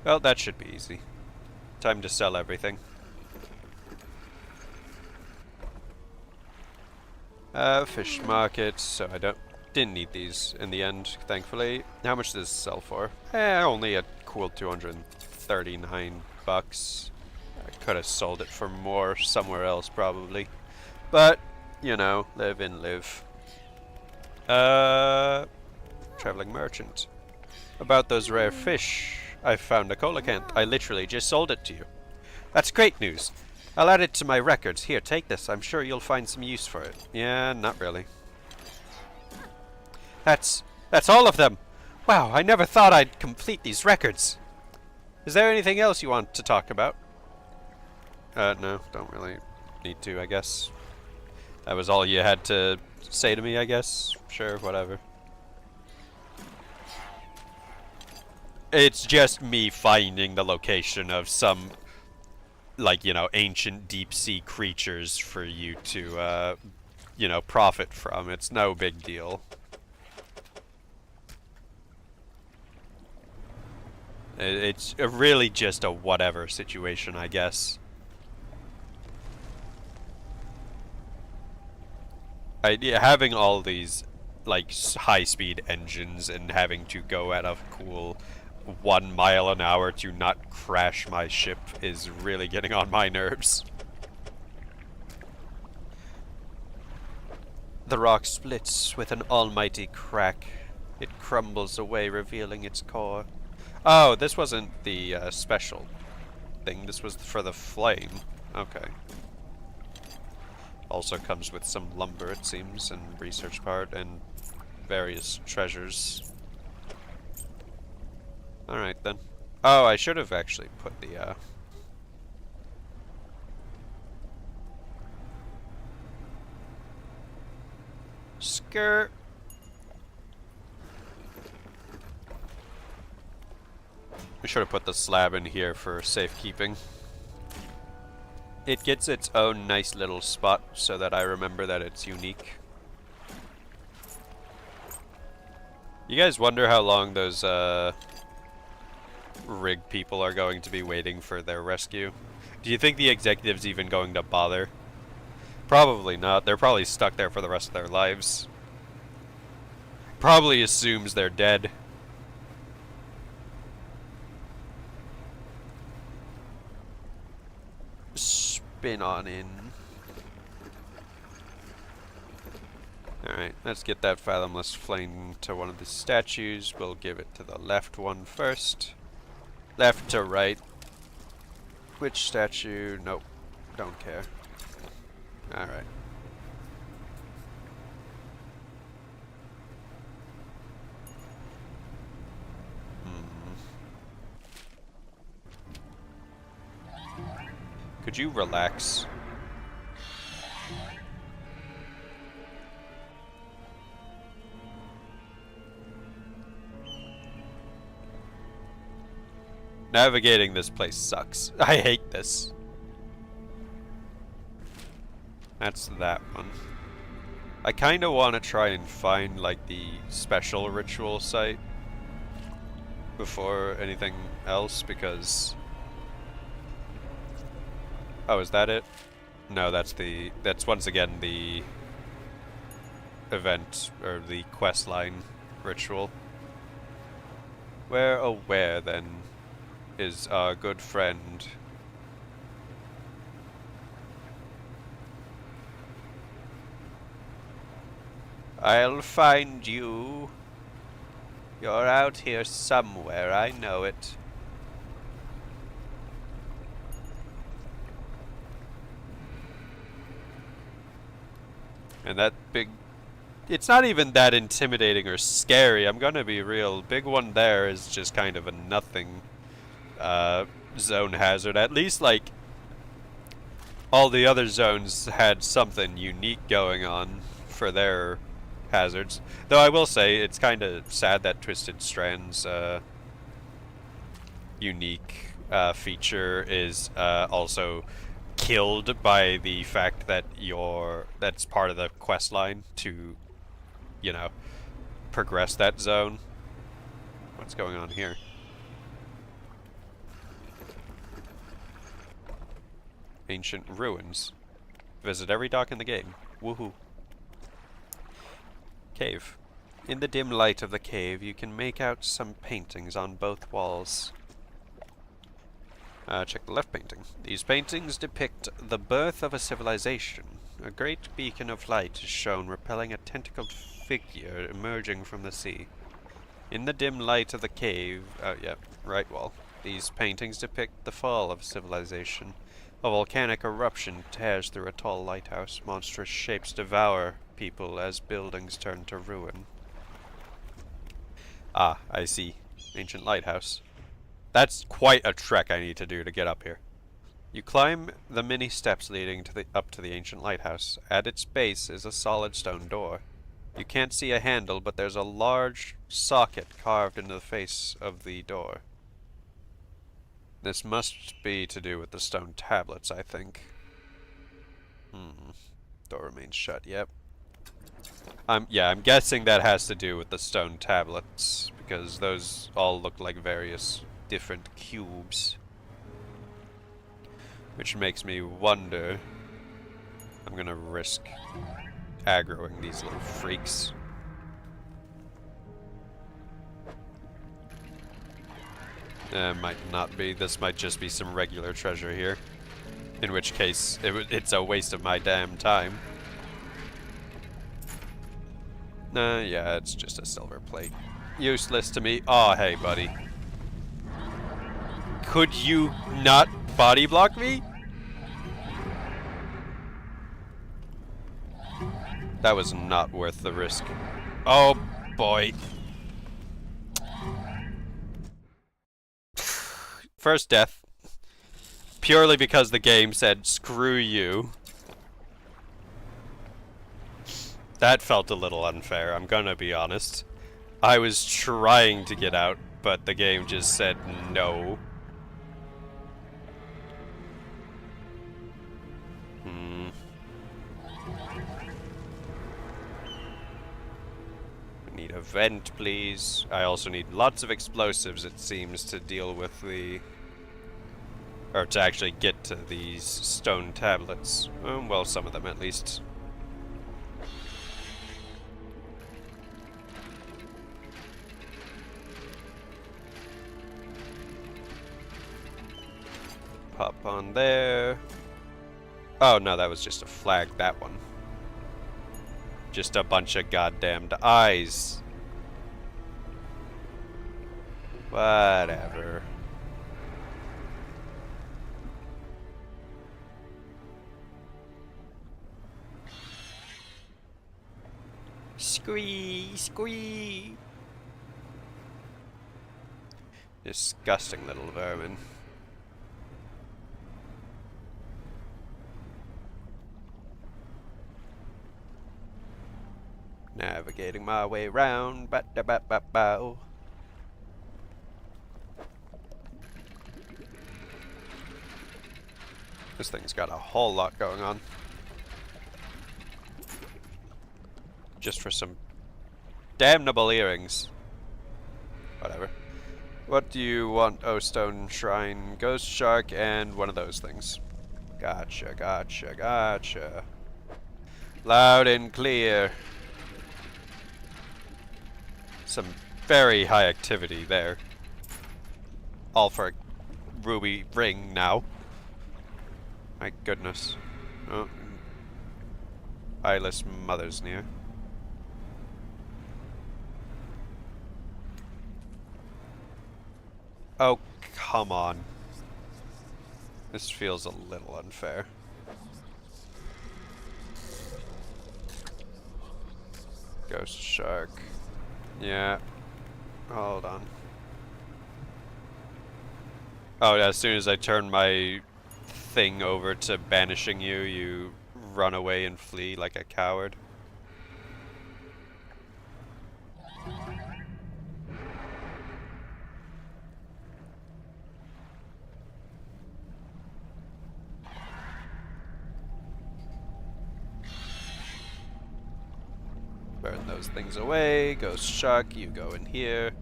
Well, that should be easy. Time to sell everything. Fish market, so I didn't need these in the end, thankfully. How much does this sell for? Only a cool 239 bucks. I could have sold it for more somewhere else, probably. But, you know, live and live. Traveling merchant. About those rare fish, I found a coelacanth. I literally just sold it to you. That's great news. I'll add it to my records. Here, take this. I'm sure you'll find some use for it. Yeah, not really. That's all of them! Wow, I never thought I'd complete these records. Is there anything else you want to talk about? No, don't really need to, I guess. That was all you had to say to me, I guess. Sure, whatever. It's just me finding the location of some, like, you know, ancient deep sea creatures for you to, you know, profit from. It's no big deal. It's really just a whatever situation, I guess. Having all these, like, high-speed engines and having to go at a cool 1 mile an hour to not crash my ship is really getting on my nerves. The rock splits with an almighty crack. It crumbles away, revealing its core. Oh, this wasn't the special thing. This was for the flame. Okay. Also comes with some lumber, it seems, and research part, and various treasures. Alright then. Oh, I should have actually put the, skirt. We should have put the slab in here for safekeeping. It gets its own nice little spot so that I remember that it's unique. You guys wonder how long those rig people are going to be waiting for their rescue? Do you think the executive's even going to bother? Probably not. They're probably stuck there for the rest of their lives. Probably assumes they're dead. Spin on in. Alright, let's get that fathomless flame to one of the statues. We'll give it to the left one first. Left to right. Which statue? Nope. Don't care. Alright. Could you relax? Navigating this place sucks. I hate this. That's that one. I kind of want to try and find like the special ritual site before anything else because... Oh, is that it? No, that's once again the event or the quest line ritual. Where, oh where then is our good friend? I'll find you. You're out here somewhere, I know it. And that big... It's not even that intimidating or scary, I'm gonna be real. Big one there is just kind of a nothing zone hazard. At least, like, all the other zones had something unique going on for their hazards. Though I will say, it's kind of sad that Twisted Strand's unique feature is also killed by the fact that that's part of the quest line to, you know, progress that zone. What's going on here? Ancient ruins. Visit every dock in the game. Woohoo. Cave. In the dim light of the cave, you can make out some paintings on both walls. Check the left painting. These paintings depict the birth of a civilization. A great beacon of light is shown repelling a tentacled figure emerging from the sea. In the dim light of the cave, right wall. These paintings depict the fall of civilization. A volcanic eruption tears through a tall lighthouse. Monstrous shapes devour people as buildings turn to ruin. Ah, I see. Ancient lighthouse. That's quite a trek I need to do to get up here. You climb the many steps leading up to the ancient lighthouse. At its base is a solid stone door. You can't see a handle, but there's a large socket carved into the face of the door. This must be to do with the stone tablets, I think. Door remains shut, yep. I'm guessing that has to do with the stone tablets, because those all look like various different cubes. Which makes me wonder... I'm gonna risk aggroing these little freaks. Might not be. This might just be some regular treasure here. In which case, it's a waste of my damn time. Yeah, it's just a silver plate. Useless to me. Aw, hey, buddy. Could you not body block me? That was not worth the risk. Oh, boy. First death. Purely because the game said, screw you. That felt a little unfair, I'm gonna be honest. I was trying to get out, but the game just said no. Need a vent, please. I also need lots of explosives, it seems, to deal with the... or to actually get to these stone tablets. Well, some of them at least. Pop on there. Oh no, that was just a flag, that one. Just a bunch of goddamned eyes. Whatever. Squee, squee. Disgusting little vermin. Navigating my way around. Ba-da-ba-ba-bow. This thing's got a whole lot going on. Just for some damnable earrings. Whatever. What do you want? Oh, stone shrine, ghost shark, and one of those things. Gotcha, gotcha, gotcha. Loud and clear. Some very high activity there. All for a ruby ring now. My goodness. Oh. Eyeless mother's near. Oh, come on. This feels a little unfair. Ghost shark. Yeah. Hold on. Oh, as soon as I turn my thing over to banishing you, you run away and flee like a coward. Burn those things away. Ghost shark, you go in here.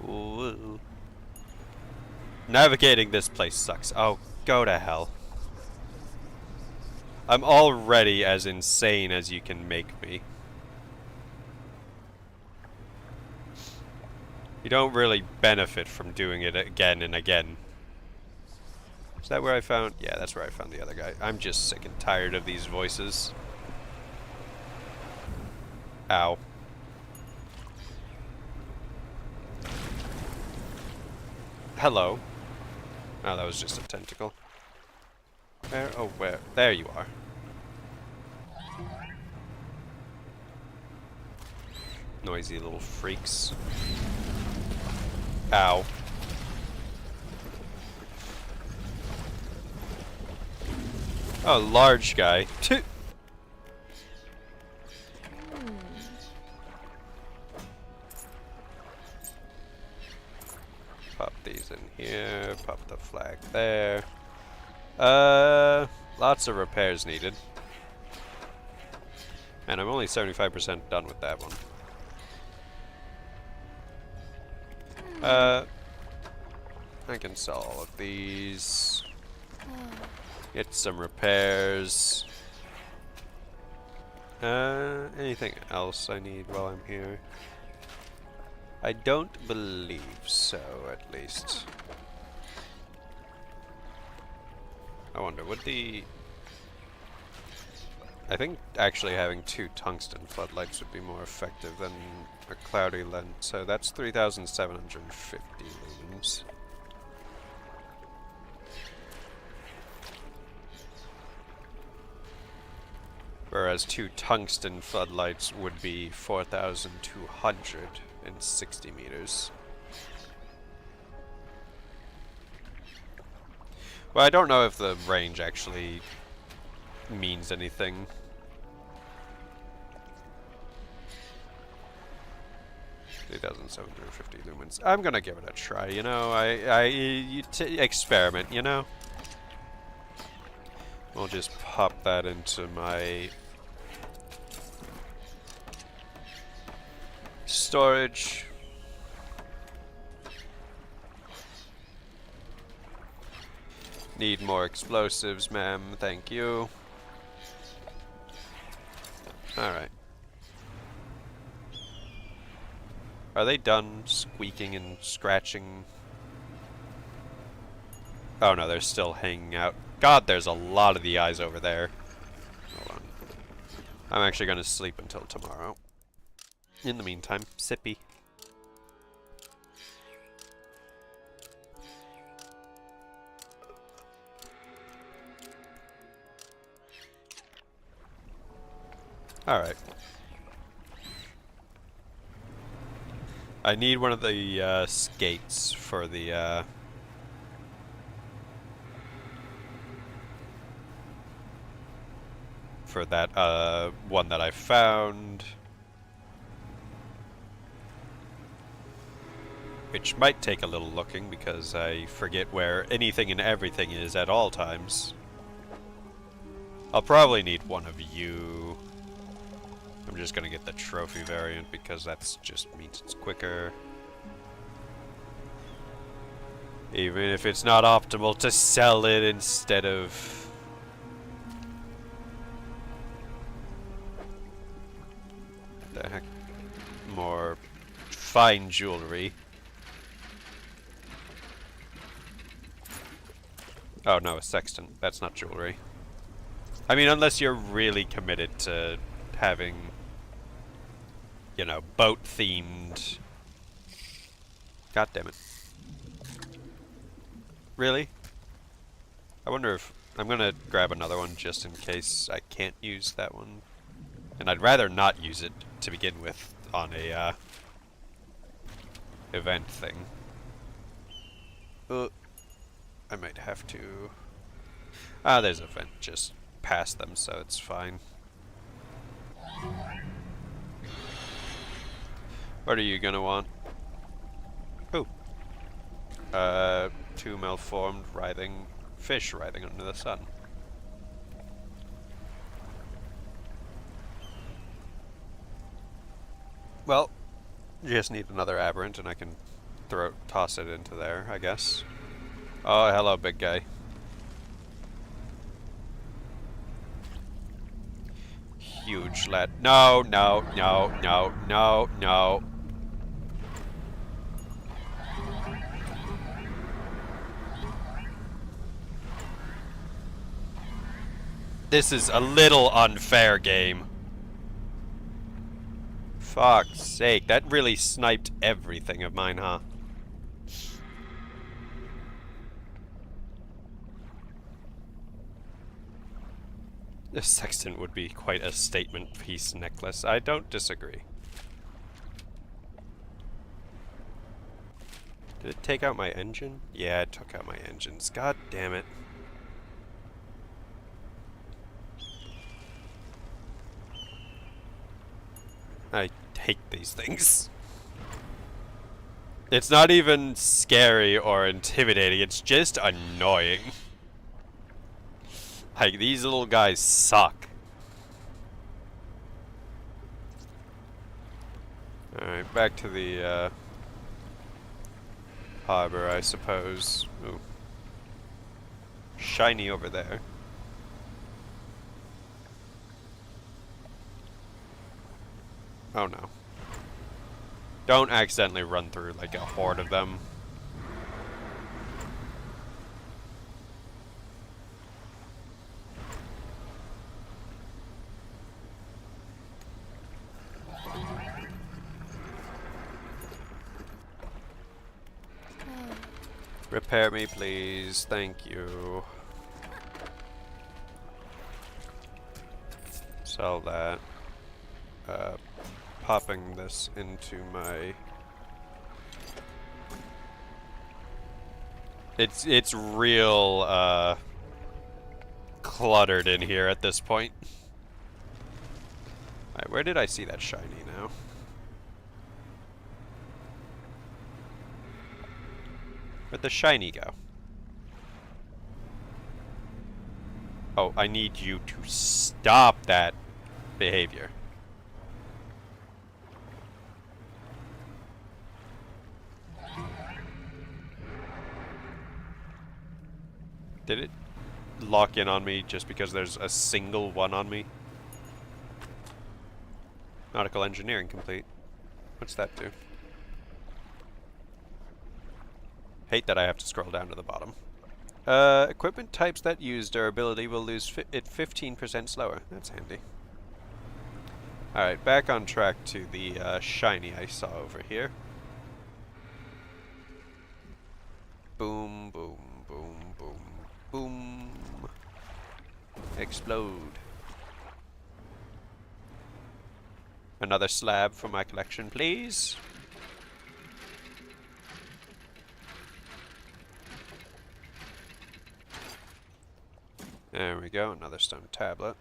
Ooh. Navigating this place sucks. Oh, go to hell. I'm already as insane as you can make me. You don't really benefit from doing it again and again. Is that where I found? Yeah, that's where I found the other guy. I'm just sick and tired of these voices. Ow. Hello. Oh, that was just a tentacle. Where? Oh, where? There you are. Noisy little freaks. Ow. Oh, large guy. Pop these in here. Pop the flag there. Lots of repairs needed. And I'm only 75% done with that one. I can sell all of these. Get some repairs. Anything else I need while I'm here? I don't believe so, at least. I wonder, would the... I think actually having 2 tungsten floodlights would be more effective than a cloudy lens. So that's 3,750 lumens. Whereas 2 tungsten floodlights would be 4,260 meters. Well, I don't know if the range actually means anything. 3,750 lumens. I'm gonna give it a try, you know. Experiment, you know. We'll just pop that into my storage. Need more explosives, ma'am. Thank you. Alright. Are they done squeaking and scratching? Oh no, they're still hanging out. God, there's a lot of the eyes over there. Hold on. I'm actually gonna sleep until tomorrow. In the meantime, sippy. Alright. I need one of the skates for the for that one that I found, which might take a little looking because I forget where anything and everything is at all times. I'll probably need one of you. I'm just gonna get the trophy variant because that's just means it's quicker. Even if it's not optimal to sell it instead of... the heck? More fine jewelry. Oh no, a sextant. That's not jewelry. I mean, unless you're really committed to having, you know, boat-themed... God damn it. Really? I wonder if... I'm gonna grab another one just in case I can't use that one. And I'd rather not use it to begin with on a, event thing. I might have to... Ah, there's a vent just past them, so it's fine. What are you gonna want? Ooh. Two malformed writhing fish writhing under the sun. Well, just need another aberrant and I can toss it into there, I guess. Oh, hello, big guy. Huge lad. No, no, no, no, no, no. This is a little unfair, game. Fuck's sake, that really sniped everything of mine, huh? The sextant would be quite a statement piece necklace. I don't disagree. Did it take out my engine? Yeah, it took out my engines. God damn it. I hate these things. It's not even scary or intimidating, it's just annoying. Like, these little guys suck. Alright, back to the, harbor, I suppose. Ooh. Shiny over there. Oh no. Don't accidentally run through like a horde of them. Repair me, please. Thank you. Sell that. Popping this into my... It's real, cluttered in here at this point. Alright, where did I see that shiny now? Where'd the shiny go? Oh, I need you to stop that behavior. Did it lock in on me just because there's a single one on me? Nautical engineering complete. What's that do? Hate that I have to scroll down to the bottom. Equipment types that use durability will lose it 15% slower. That's handy. Alright, back on track to the shiny I saw over here. Boom, boom, boom, boom, boom. Explode. Another slab for my collection, please. There we go, another stone tablet.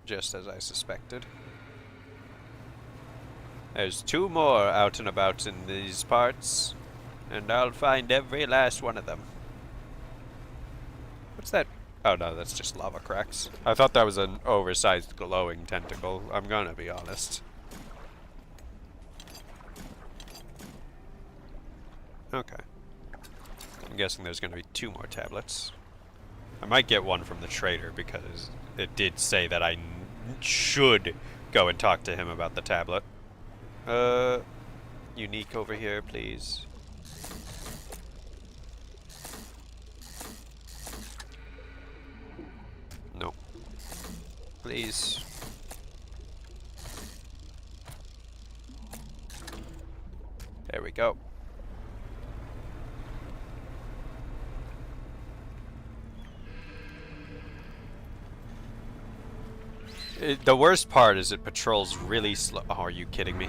Just as I suspected. There's 2 more out and about in these parts, and I'll find every last one of them. What's that? Oh no, that's just lava cracks. I thought that was an oversized glowing tentacle, I'm gonna be honest. Okay. I'm guessing there's gonna be 2 more tablets. I might get one from the trader because it did say that I should go and talk to him about the tablet. Unique over here, please. No. Please. There we go. The worst part is it patrols really slow. Oh, are you kidding me?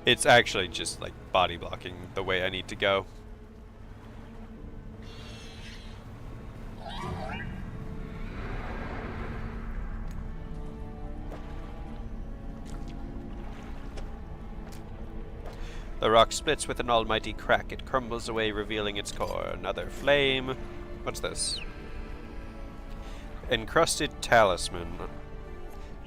It's actually just like body blocking the way I need to go. The rock splits with an almighty crack. It crumbles away, revealing its core. Another flame. What's this? Encrusted talisman.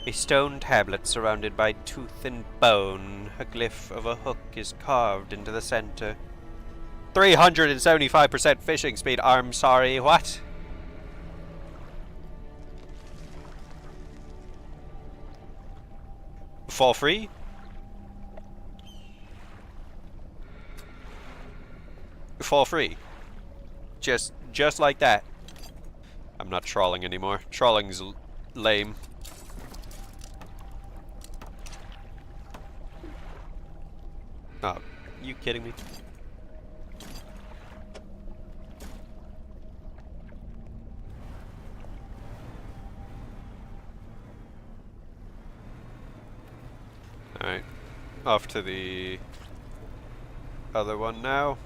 A stone tablet surrounded by tooth and bone. A glyph of a hook is carved into the center. 375% fishing speed. I'm sorry, what? For free? For free. Just like that. I'm not trawling anymore. Trawling's lame. Oh, you kidding me? Alright. Off to the other one now.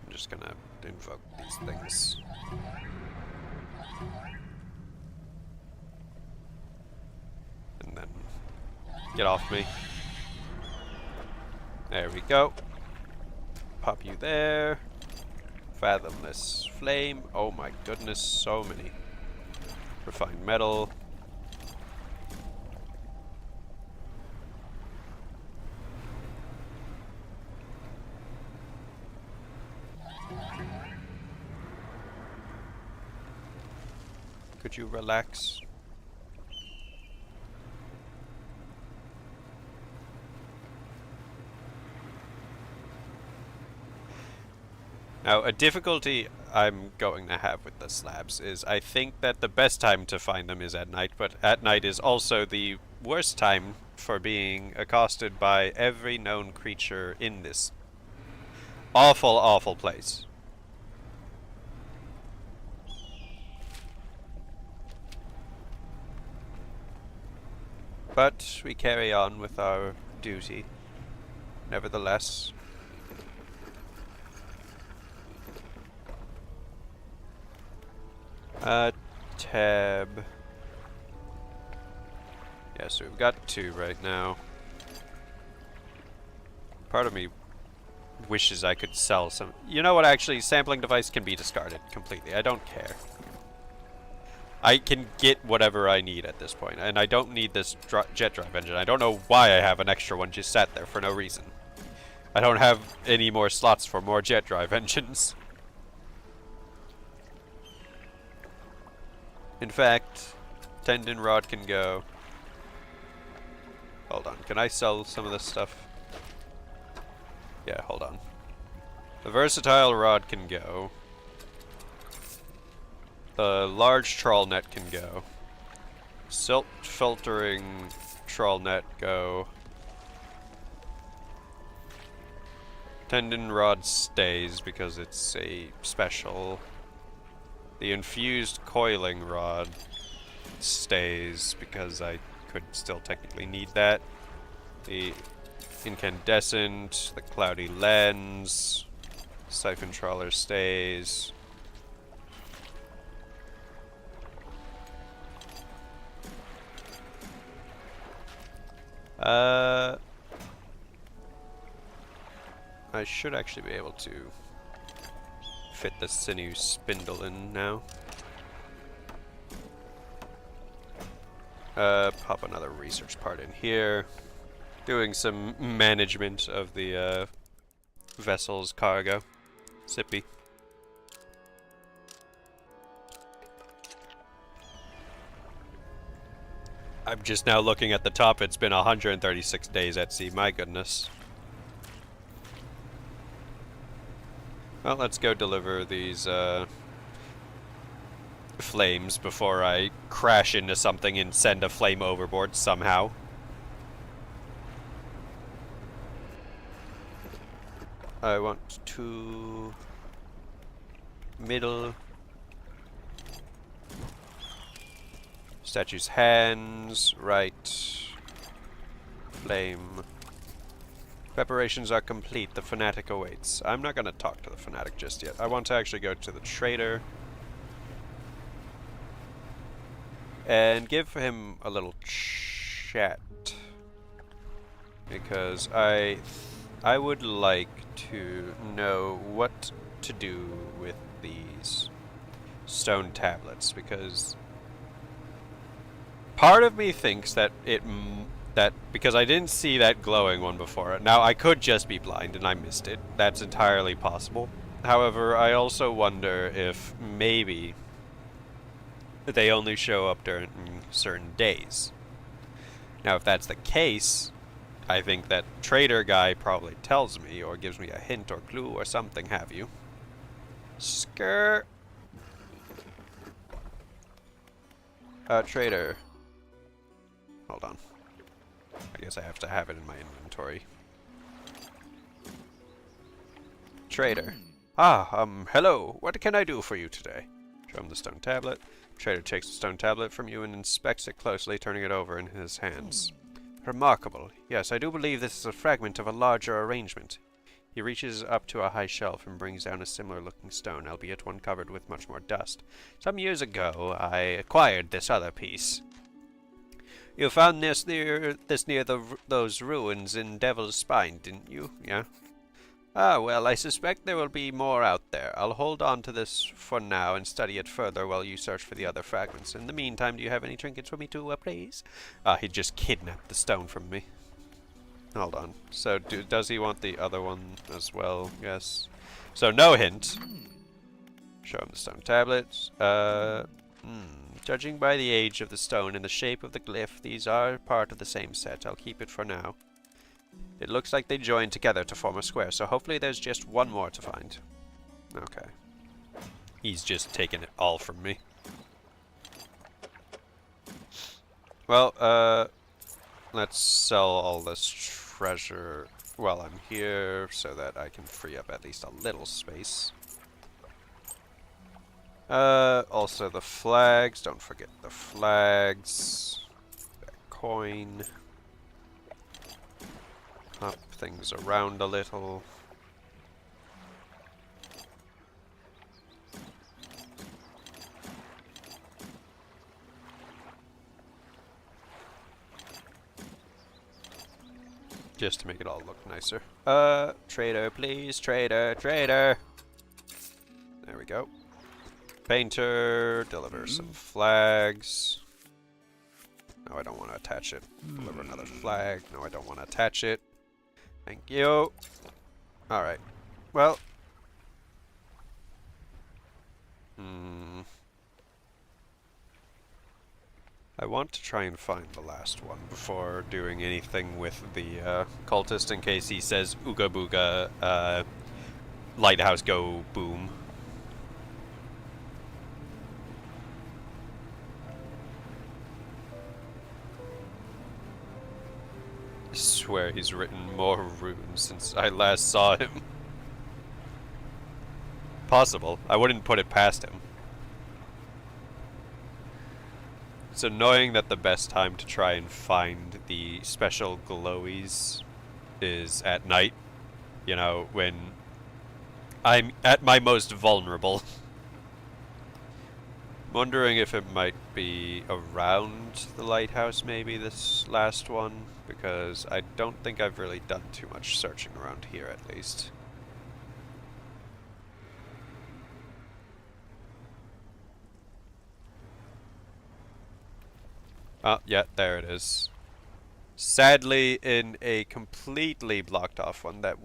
I'm just gonna invoke these things. And then get off me. There we go. Pop you there. Fathomless flame. Oh my goodness, so many. Refined metal. Could you relax? Now, a difficulty I'm going to have with the slabs is I think that the best time to find them is at night, but at night is also the worst time for being accosted by every known creature in this awful, awful place. But we carry on with our duty, nevertheless. Tab. Yeah, so we've got 2 right now. Part of me wishes I could sell some. You know what, actually, sampling device can be discarded completely. I don't care. I can get whatever I need at this point, and I don't need this jet drive engine. I don't know why I have an extra one just sat there for no reason. I don't have any more slots for more jet drive engines. In fact, tendon rod can go. Hold on, can I sell some of this stuff? Yeah, hold on. The versatile rod can go. The large trawl net can go. Silt filtering trawl net go. Tendon rod stays because it's a special. The infused coiling rod stays because I could still technically need that. The incandescent, the cloudy lens, siphon trawler stays. I should actually be able to fit the sinew spindle in now. Pop another research part in here. Doing some management of the vessel's cargo. Sippy. I'm just now looking at the top. It's been 136 days at sea. My goodness. Well, let's go deliver these flames before I crash into something and send a flame overboard somehow. I want to middle. Statue's hands, right. Flame. Preparations are complete. The fanatic awaits. I'm not going to talk to the fanatic just yet. I want to actually go to the trader and give him a little chat, because I would like to know what to do with these stone tablets, because part of me thinks that because I didn't see that glowing one before. Now, I could just be blind and I missed it. That's entirely possible. However, I also wonder if maybe they only show up during certain days. Now, if that's the case, I think that trader guy probably tells me or gives me a hint or clue or something have you. Skirt. Trader. Hold on. I guess I have to have it in my inventory. Trader. Hello. What can I do for you today? Show him the stone tablet. Trader takes the stone tablet from you and inspects it closely, turning it over in his hands. Remarkable. Yes, I do believe this is a fragment of a larger arrangement. He reaches up to a high shelf and brings down a similar-looking stone, albeit one covered with much more dust. Some years ago, I acquired this other piece. You found this near those ruins in Devil's Spine, didn't you? Yeah? Ah, well, I suspect there will be more out there. I'll hold on to this for now and study it further while you search for the other fragments. In the meantime, do you have any trinkets for me to appraise? He just kidnapped the stone from me. Hold on. So, does he want the other one as well? Yes. So, no hint. Show him the stone tablets. Judging by the age of the stone and the shape of the glyph, these are part of the same set. I'll keep it for now. It looks like they join together to form a square, so hopefully there's just one more to find. Okay. He's just taking it all from me. Well, let's sell all this treasure while I'm here so that I can free up at least a little space. Also the flags. Don't forget the flags. That coin. Hop things around a little. Just to make it all look nicer. Trader, please. Trader, trader. There we go. Painter, deliver some flags. No, I don't want to attach it. Deliver another flag. No, I don't want to attach it. Thank you. Alright. Well. I want to try and find the last one before doing anything with the cultist in case he says ooga booga, lighthouse go boom. I swear he's written more runes since I last saw him. Possible. I wouldn't put it past him. It's annoying that the best time to try and find the special glowies is at night. You know, when I'm at my most vulnerable. I'm wondering if it might be around the lighthouse, maybe, this last one, because I don't think I've really done too much searching around here, at least. Oh, yeah, there it is. Sadly, in a completely blocked off one that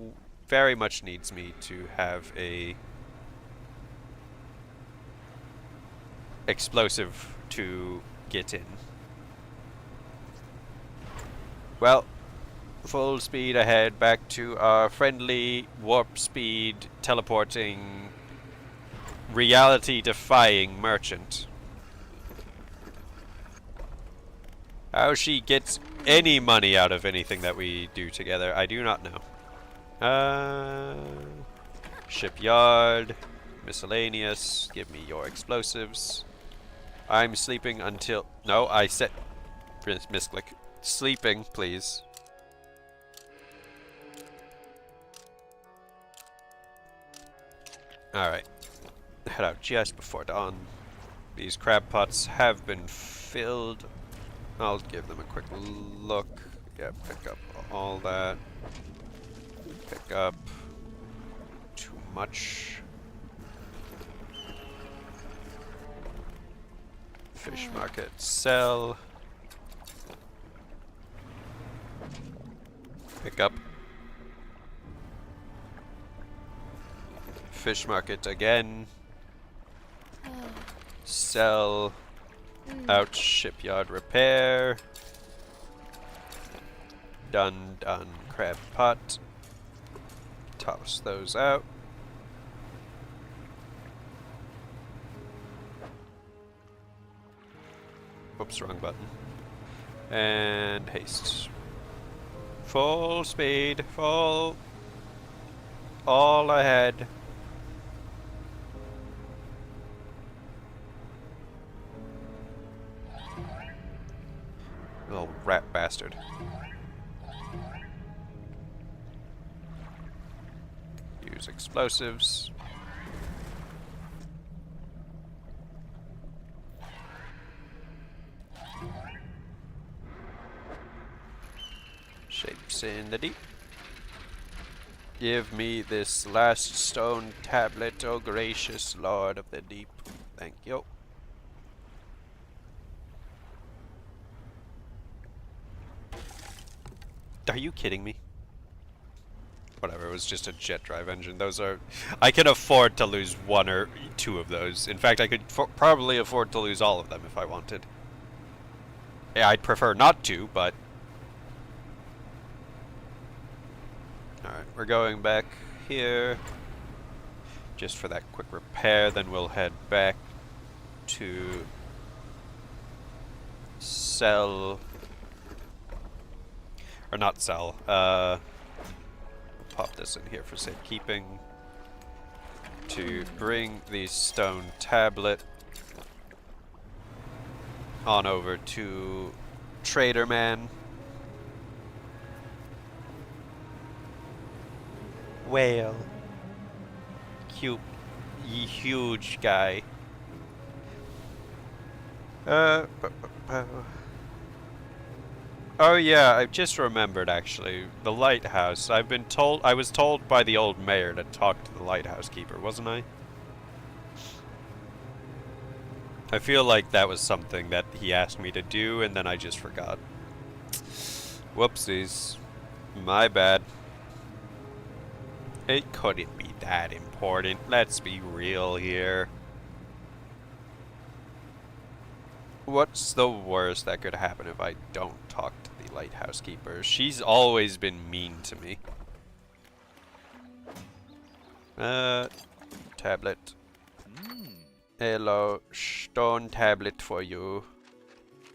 very much needs me to have a explosive to get in. Well, full speed ahead back to our friendly warp speed teleporting reality defying merchant. How she gets any money out of anything that we do together, I do not know. Shipyard, miscellaneous, give me your explosives. I'm sleeping until... No, I said... Misclick. Sleeping, please. Alright. Head out just before dawn. These crab pots have been filled. I'll give them a quick look. Yeah, pick up all that. Pick up too much. Fish market, sell. Pick up. Fish market again. Sell. Out shipyard repair. Done, done. Crab pot. Toss those out. Oops, wrong button. And haste. Full speed, full. All ahead. Little rat bastard. Use explosives. Shapes in the deep. Give me this last stone tablet, oh gracious Lord of the deep. Thank you. Are you kidding me? Whatever, it was just a jet drive engine. Those are... I can afford to lose one or two of those. In fact, I could probably afford to lose all of them if I wanted. Yeah, I'd prefer not to, but... Alright, we're going back here. Just for that quick repair, then we'll head back to... sell... Or not sell, pop this in here for safekeeping. To bring the stone tablet on over to Trader Man. Whale. Cute, huge guy. Oh yeah, I just remembered actually. The lighthouse. I was told by the old mayor to talk to the lighthouse keeper, wasn't I? I feel like that was something that he asked me to do and then I just forgot. Whoopsies. My bad. It couldn't be that important. Let's be real here. What's the worst that could happen if I don't talk to the lighthouse keeper? She's always been mean to me. Tablet. Hello, stone tablet for you.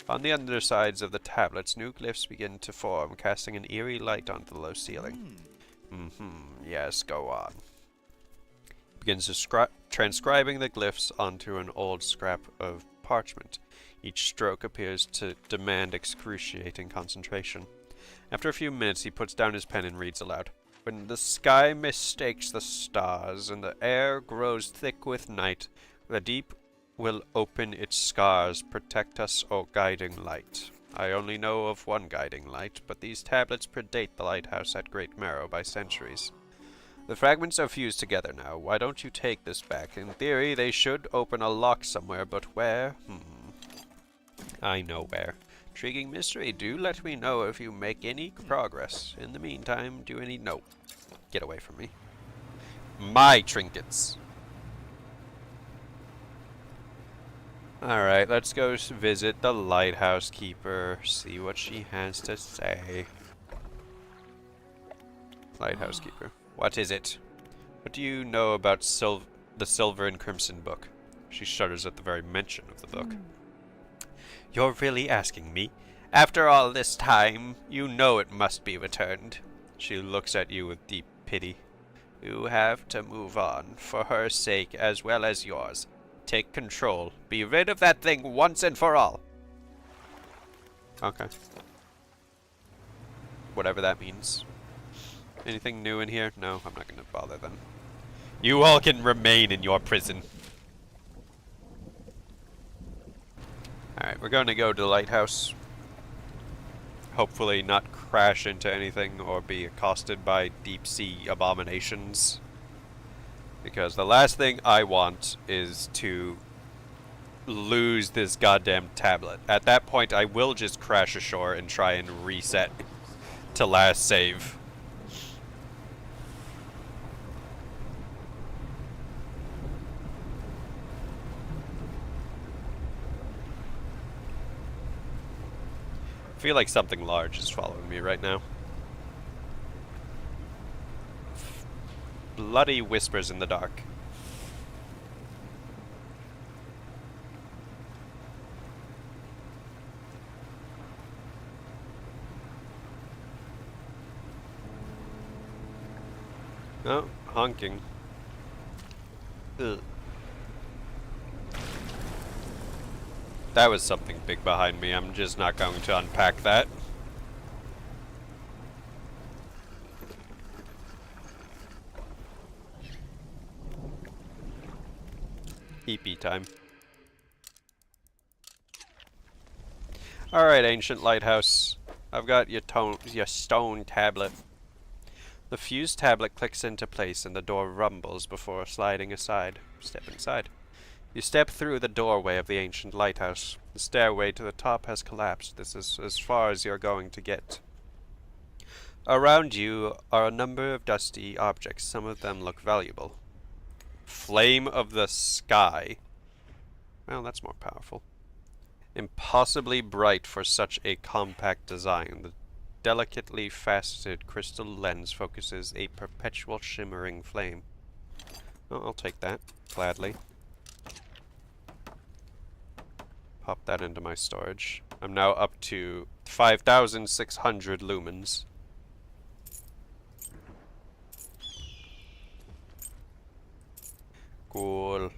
On the undersides of the tablets, new glyphs begin to form, casting an eerie light onto the low ceiling. Yes, go on. Begins transcribing the glyphs onto an old scrap of parchment. Each stroke appears to demand excruciating concentration. After a few minutes, he puts down his pen and reads aloud. When the sky mistakes the stars, and the air grows thick with night, the deep will open its scars, protect us, O guiding light. I only know of one guiding light, but these tablets predate the lighthouse at Great Marrow by centuries. The fragments are fused together now. Why don't you take this back? In theory, they should open a lock somewhere, but where? I know where. Intriguing mystery. Do let me know if you make any progress. In the meantime, do any... No. Get away from me. My trinkets. Alright, let's go visit the lighthouse keeper. See what she has to say. Lighthouse keeper. What is it? What do you know about the Silver and Crimson book? She shudders at the very mention of the book. You're really asking me? After all this time, you know it must be returned. She looks at you with deep pity. You have to move on, for her sake as well as yours. Take control. Be rid of that thing once and for all. Okay. Whatever that means. Anything new in here? No, I'm not going to bother then. You all can remain in your prison. Alright, we're going to go to the lighthouse. Hopefully not crash into anything or be accosted by deep sea abominations. Because the last thing I want is to lose this goddamn tablet. At that point, I will just crash ashore and try and reset to last save. I feel like something large is following me right now. Bloody whispers in the dark. Oh, honking. Ugh. That was something big behind me. I'm just not going to unpack that. EP time. Alright, ancient lighthouse. I've got your stone tablet. The fused tablet clicks into place and the door rumbles before sliding aside. Step inside. You step through the doorway of the ancient lighthouse. The stairway to the top has collapsed. This is as far as you're going to get. Around you are a number of dusty objects. Some of them look valuable. Flame of the sky. Well, that's more powerful. Impossibly bright for such a compact design. The delicately faceted crystal lens focuses a perpetual shimmering flame. Oh, I'll take that, gladly. Pop that into my storage. I'm now up to 5,600 lumens. Cool.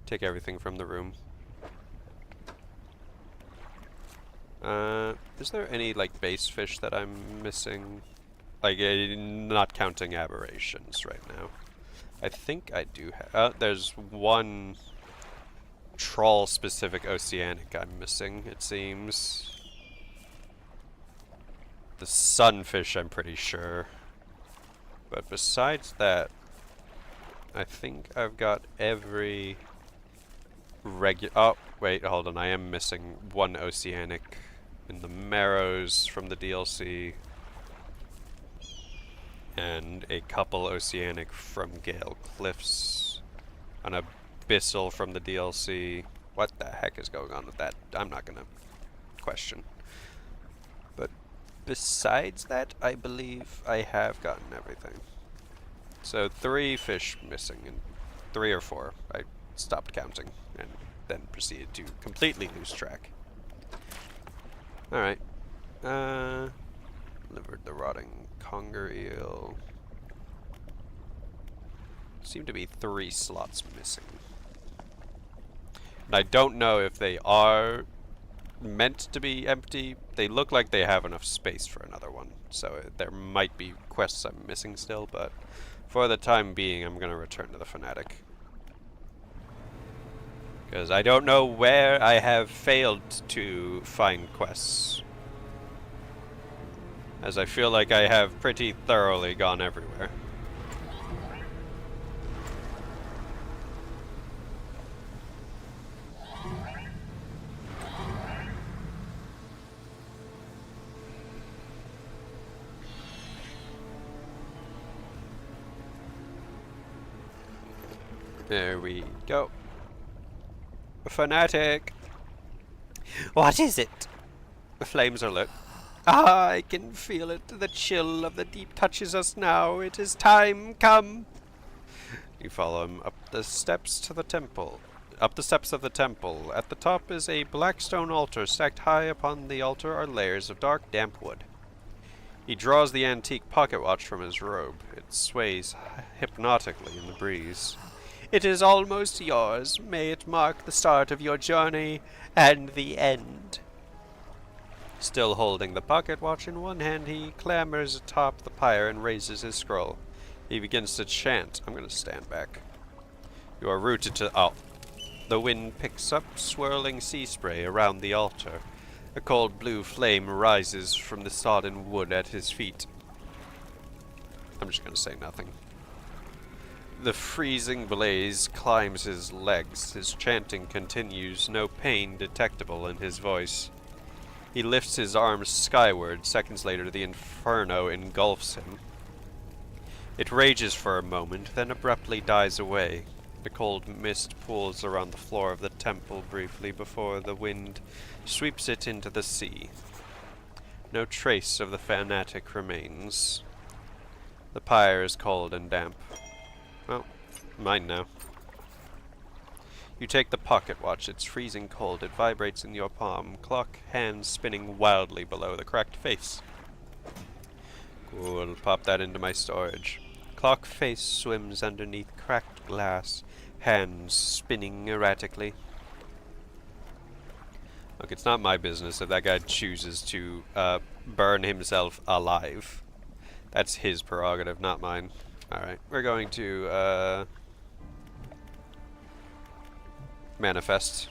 Take everything from the room. Is there any, like, base fish that I'm missing? Like, not counting aberrations right now. I think I do have... there's one troll-specific oceanic I'm missing, it seems. The sunfish, I'm pretty sure. But besides that, I think I've got every oh, wait, hold on. I am missing one oceanic in the Marrows from the DLC. And a couple oceanic from Gale Cliffs. An abyssal from the DLC. What the heck is going on with that? I'm not gonna question. But besides that, I believe I have gotten everything. So 3 fish missing, and 3 or 4. I stopped counting and then proceeded to completely lose track. Alright. Delivered the rotting conger eel. Seem to be 3 slots missing. And I don't know if they are meant to be empty. They look like they have enough space for another one. So there might be quests I'm missing still, but for the time being, I'm going to return to the Fanatic. Because I don't know where I have failed to find quests. As I feel like I have pretty thoroughly gone everywhere. There we go. A Fanatic! What is it? The flames are lit. Ah, I can feel it. The chill of the deep touches us now. It is time come. You follow him up the steps to the temple. Up the steps of the temple. At the top is a black stone altar. Stacked high upon the altar are layers of dark, damp wood. He draws the antique pocket watch from his robe. It sways hypnotically in the breeze. It is almost yours. May it mark the start of your journey and the end. Still holding the pocket watch in one hand, he clambers atop the pyre and raises his scroll. He begins to chant. I'm going to stand back. You are rooted to... Oh. The wind picks up swirling sea spray around the altar. A cold blue flame rises from the sodden wood at his feet. I'm just going to say nothing. The freezing blaze climbs his legs. His chanting continues, no pain detectable in his voice. He lifts his arms skyward. Seconds later, the inferno engulfs him. It rages for a moment, then abruptly dies away. The cold mist pools around the floor of the temple briefly before the wind sweeps it into the sea. No trace of the Fanatic remains. The pyre is cold and damp. Well, mine now. You take the pocket watch. It's freezing cold. It vibrates in your palm. Clock hands spinning wildly below the cracked face. Cool. Pop that into my storage. Clock face swims underneath cracked glass. Hands spinning erratically. Look, it's not my business if that guy chooses to burn himself alive. That's his prerogative, not mine. Alright, we're going to manifest.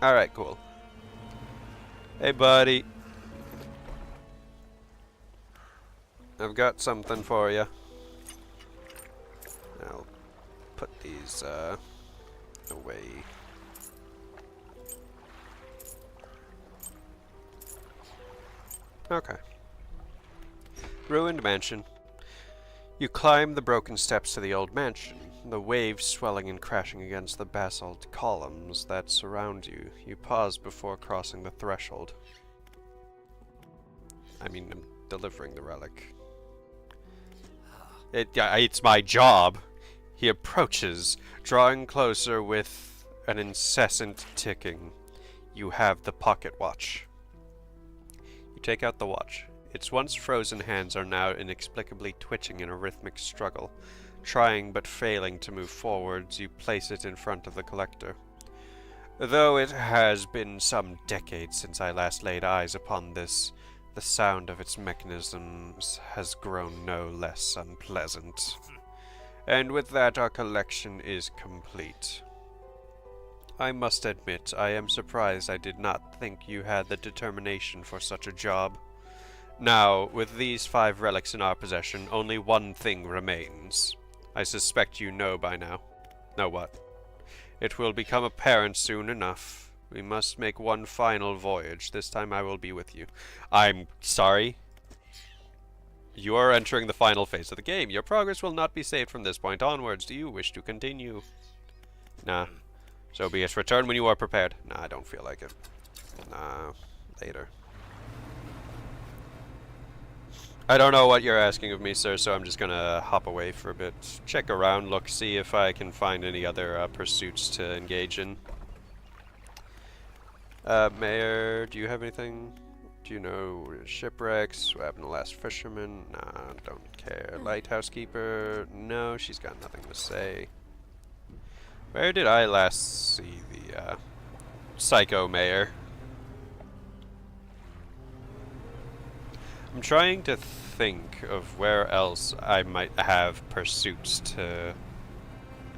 Alright, cool. Hey, buddy. I've got something for you. I'll put these away. Okay. Ruined mansion. You climb the broken steps to the old mansion, the waves swelling and crashing against the basalt columns that surround you. You pause before crossing the threshold. I mean, I'm delivering the relic. It's my job. He approaches, drawing closer with an incessant ticking. You have the pocket watch. You take out the watch. Its once frozen hands are now inexplicably twitching in a rhythmic struggle. Trying but failing to move forwards, you place it in front of the collector. Though it has been some decades since I last laid eyes upon this, the sound of its mechanisms has grown no less unpleasant. And with that, our collection is complete. I must admit, I am surprised. I did not think you had the determination for such a job. Now, with these 5 relics in our possession, only one thing remains. I suspect you know by now. Know what? It will become apparent soon enough. We must make one final voyage. This time I will be with you. I'm sorry. You are entering the final phase of the game. Your progress will not be saved from this point onwards. Do you wish to continue? Nah. So be it. Return when you are prepared. Nah, I don't feel like it. Nah. Later. I don't know what you're asking of me, sir, so I'm just gonna hop away for a bit. Check around, look, see if I can find any other pursuits to engage in. Mayor, do you have anything? Do you know shipwrecks? What happened to the last fisherman? Nah, don't care. Lighthouse keeper? No, she's got nothing to say. Where did I last see the psycho mayor? I'm trying to think of where else I might have pursuits to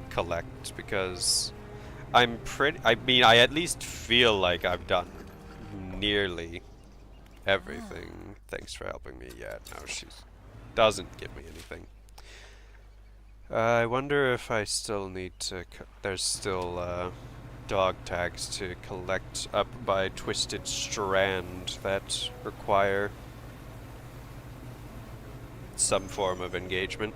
collect, because I mean, I at least feel like I've done nearly everything. Thanks for helping me. Yeah, no, she doesn't give me anything. I wonder if I still need to... There's still dog tags to collect up by Twisted Strand that require some form of engagement.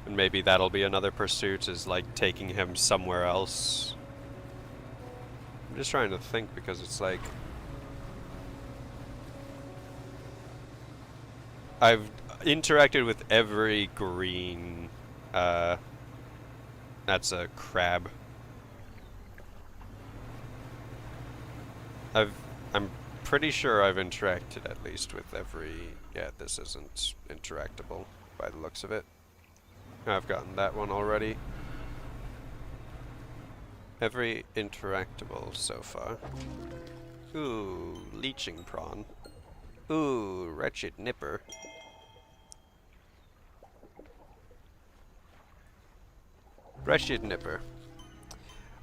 And maybe that'll be another pursuit, is like taking him somewhere else. I'm just trying to think, because it's like... I've interacted with every green... that's a crab. I'm pretty sure I've interacted at least with every... Yeah, this isn't interactable by the looks of it. I've gotten that one already. Every interactable so far. Ooh, leeching prawn. Ooh, wretched nipper. Wretched nipper.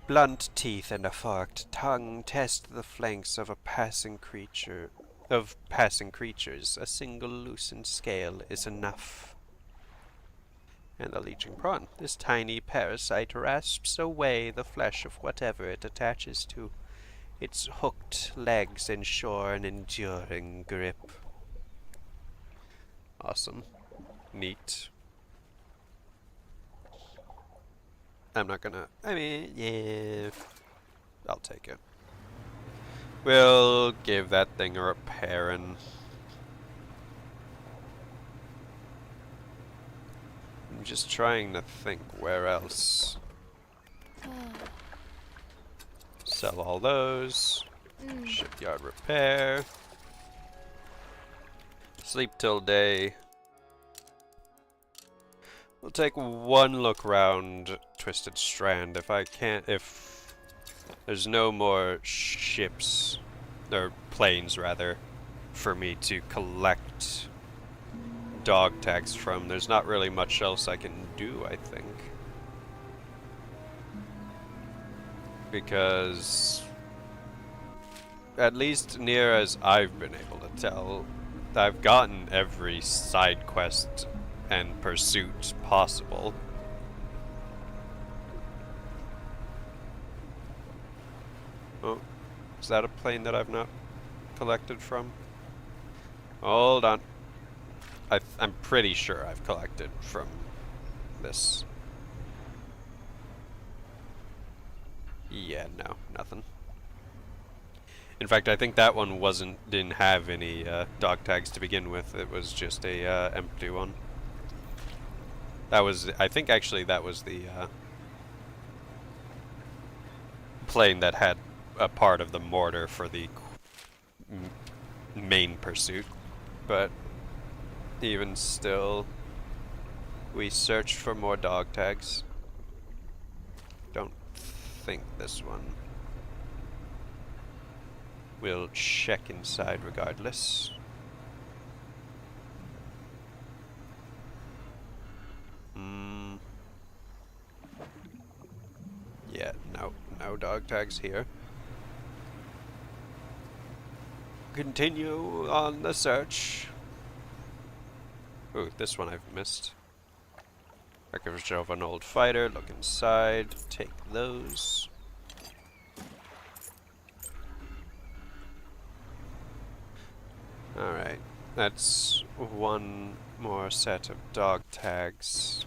Blunt teeth and a forked tongue test the flanks of passing creatures. A single loosened scale is enough. And a leeching prawn. This tiny parasite rasps away the flesh of whatever it attaches to. Its hooked legs ensure an enduring grip. Awesome. Neat. I'm not gonna... I mean, yeah... I'll take it. We'll give that thing a repair and... I'm just trying to think where else. Sell all those. Shipyard repair. Sleep till day. We'll take one look round Twisted Strand. If there's no more ships, or planes rather, for me to collect dog tags from, there's not really much else I can do, I think. Because, at least near as I've been able to tell, I've gotten every side quest and pursuit possible. Oh, is that a plane that I've not collected from? Hold on. I'm pretty sure I've collected from this. Yeah, no, nothing. In fact, I think that one didn't have any dog tags to begin with. It was just a empty one. I think actually that was the plane that had a part of the mortar for the main pursuit. But even still, we searched for more dog tags. Don't think this one. We'll check inside regardless. Yeah, no dog tags here. Continue on the search. Ooh, this one I've missed. Records of an old fighter. Look inside. Take those. Alright. That's one more set of dog tags.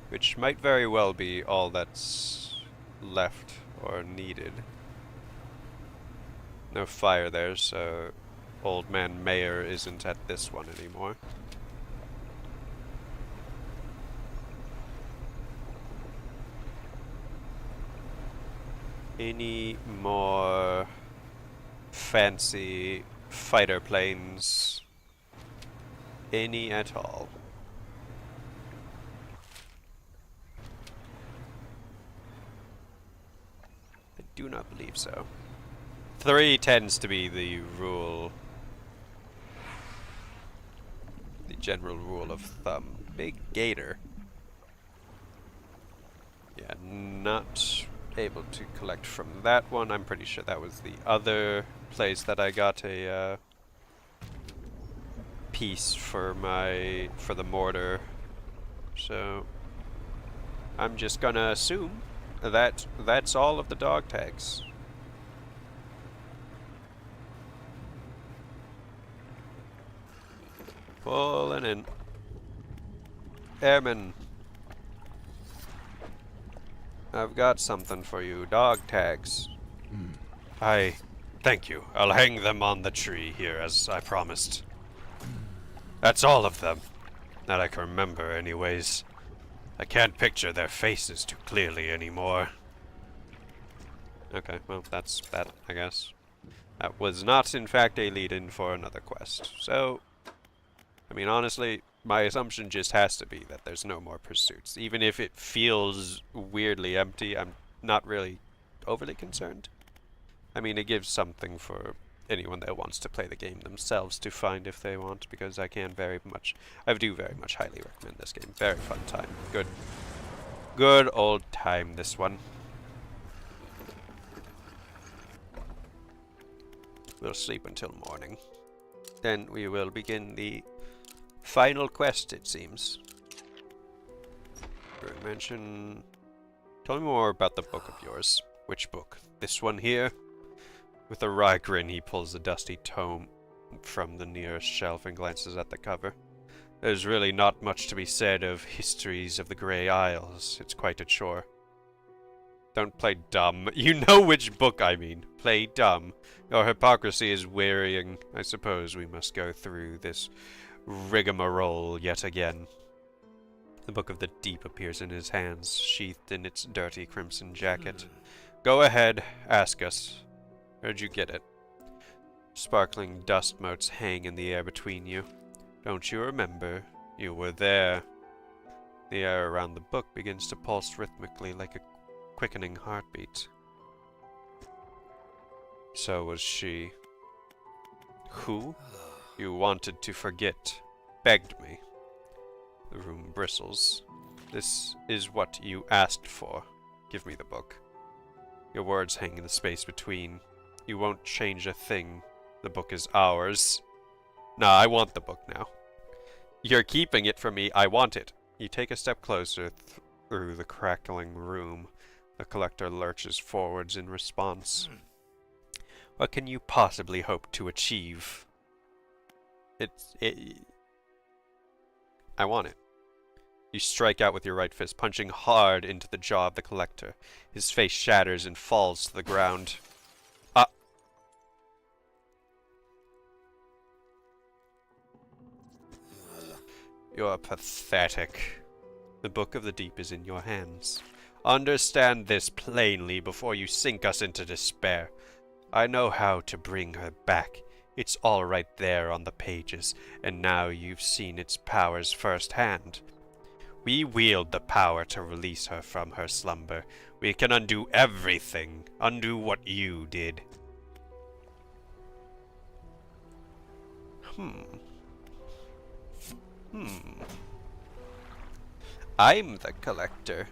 Which might very well be all that's left or needed. No fire there, so Old Man Mayor isn't at this one anymore. Any more fancy fighter planes? Any at all? I do not believe so. 3 tends to be the rule. The general rule of thumb. Big gator. Yeah, not able to collect from that one. I'm pretty sure that was the other place that I got a piece for the mortar. So I'm just gonna assume that that's all of the dog tags. Pulling in. Airman. I've got something for you. Dog tags. Thank you. I'll hang them on the tree here as I promised. That's all of them. That I can remember anyways. I can't picture their faces too clearly anymore. Okay, well, that's that, I guess. That was not, in fact, a lead-in for another quest. So, I mean, honestly, my assumption just has to be that there's no more pursuits. Even if it feels weirdly empty, I'm not really overly concerned. I mean, it gives something for anyone that wants to play the game themselves to find if they want, because I do very much highly recommend this game. Very fun time. Good old time, this one. We'll sleep until morning. Then we will begin the final quest, it seems. Tell me more about the book of yours. Which book? This one here? With a wry grin, he pulls a dusty tome from the nearest shelf and glances at the cover. There's really not much to be said of Histories of the Grey Isles. It's quite a chore. Don't play dumb. You know which book I mean. Play dumb. Your hypocrisy is wearying. I suppose we must go through this rigmarole yet again. The Book of the Deep appears in his hands, sheathed in its dirty crimson jacket. Go ahead, ask us. Where'd you get it? Sparkling dust motes hang in the air between you. Don't you remember? You were there. The air around the book begins to pulse rhythmically like a quickening heartbeat. So was she. Who? You wanted to forget. Begged me. The room bristles. This is what you asked for. Give me the book. Your words hang in the space between. You won't change a thing. The book is ours. Nah, I want the book now. You're keeping it from me. I want it. You take a step closer through the crackling room. The collector lurches forwards in response. What can you possibly hope to achieve? I want it. You strike out with your right fist, punching hard into the jaw of the collector. His face shatters and falls to the ground. You're pathetic. The Book of the Deep is in your hands. Understand this plainly before you sink us into despair. I know how to bring her back. It's all right there on the pages, and now you've seen its powers firsthand. We wield the power to release her from her slumber. We can undo everything. Undo what you did. I'm the collector.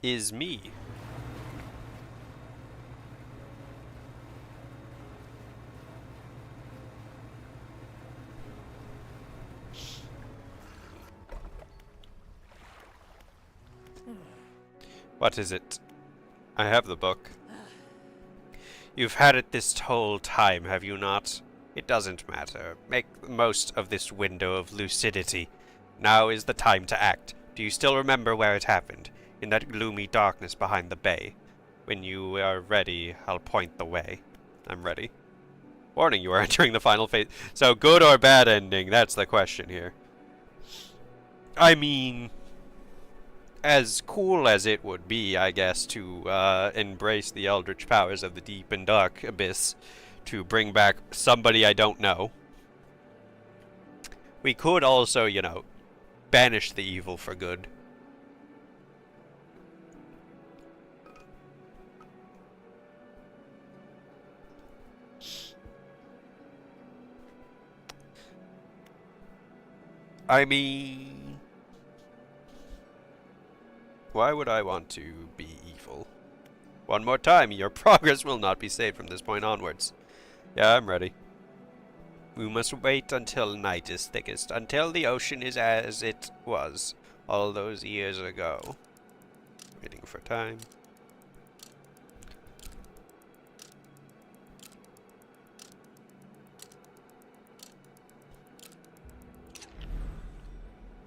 is me. What is it? I have the book. You've had it this whole time, have you not? It doesn't matter. Make the most of this window of lucidity. Now is the time to act. Do you still remember where it happened? In that gloomy darkness behind the bay. When you are ready, I'll point the way. I'm ready. Warning, you are entering the final phase. So, good or bad ending? That's the question here. I mean, as cool as it would be, I guess, to embrace the eldritch powers of the deep and dark abyss to bring back somebody I don't know. We could also, you know, banish the evil for good. I mean, why would I want to be evil? One more time, your progress will not be saved from this point onwards. Yeah, I'm ready. We must wait until night is thickest, until the ocean is as it was all those years ago. Waiting for time.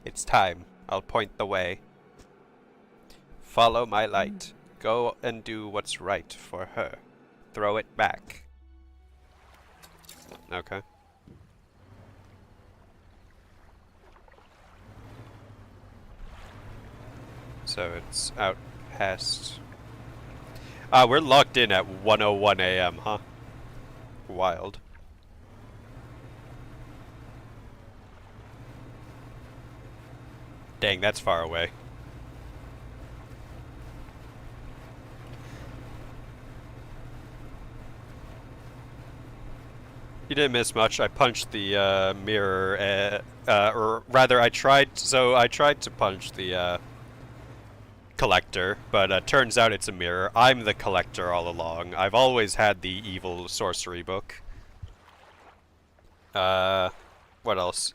It's time. I'll point the way. Follow my light. Go and do what's right for her. Throw it back. Okay. So it's out past... we're locked in at 1:01 a.m., huh? Wild. Dang, that's far away. You didn't miss much. I punched the mirror, or rather, I tried to punch the collector, but turns out it's a mirror. I'm the collector all along. I've always had the evil sorcery book. What else?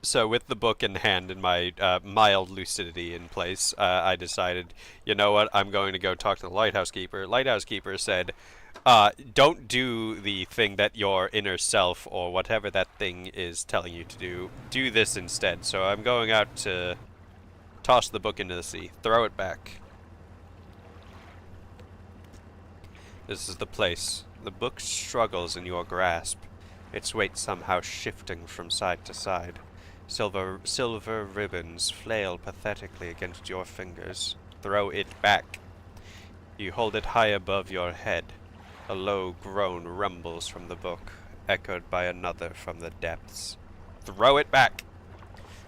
So with the book in hand and my mild lucidity in place, I decided, you know what, I'm going to go talk to the lighthouse keeper. Lighthouse keeper said, don't do the thing that your inner self or whatever that thing is telling you to do. Do this instead. So I'm going out to toss the book into the sea. Throw it back. This is the place. The book struggles in your grasp, its weight somehow shifting from side to side. Silver ribbons flail pathetically against your fingers. Throw it back. You hold it high above your head. A low groan rumbles from the book, echoed by another from the depths. Throw it back!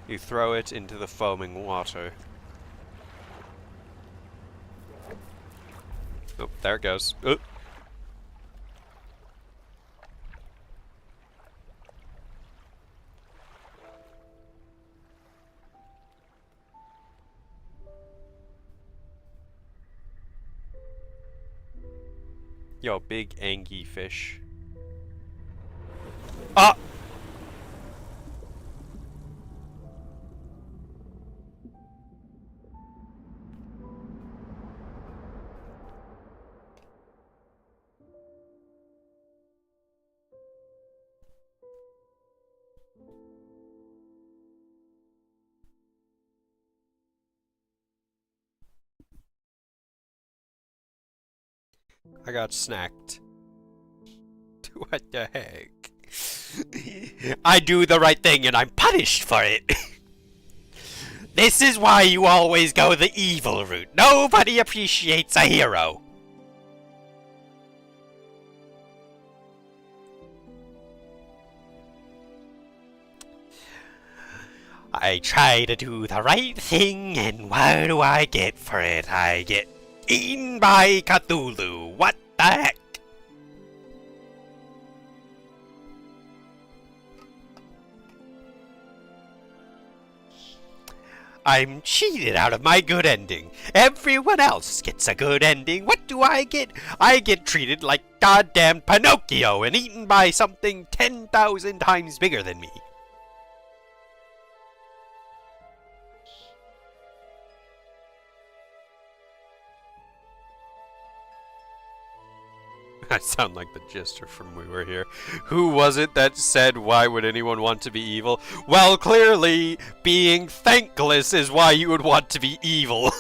You throw it into the foaming water. Oh, there it goes. Oh. Yo, big angy fish. Ah! I got snacked. What the heck? I do the right thing and I'm punished for it. This is why you always go the evil route. Nobody appreciates a hero. I try to do the right thing, and what do I get for it? I get eaten by Cthulhu. What the heck? I'm cheated out of my good ending. Everyone else gets a good ending. What do I get? I get treated like goddamn Pinocchio and eaten by something 10,000 times bigger than me. I sound like the Jester from We Were Here. Who was it that said, why would anyone want to be evil? Well, clearly, being thankless is why you would want to be evil.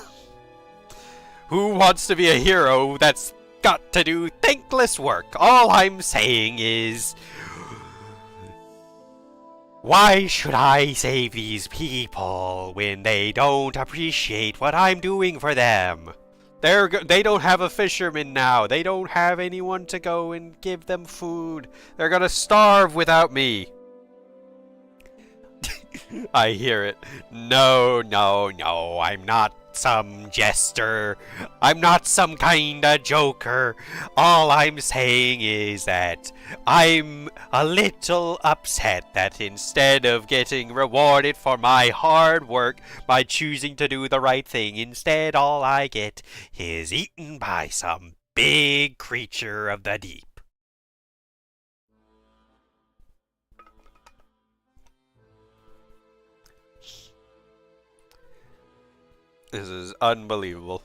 Who wants to be a hero that's got to do thankless work? All I'm saying is, why should I save these people when they don't appreciate what I'm doing for them? They don't have a fisherman now. They don't have anyone to go and give them food. They're gonna starve without me. I hear it. No, no, no. I'm not some jester. I'm not some kinda joker. All I'm saying is that I'm a little upset that instead of getting rewarded for my hard work by choosing to do the right thing, instead all I get is eaten by some big creature of the deep. This is unbelievable.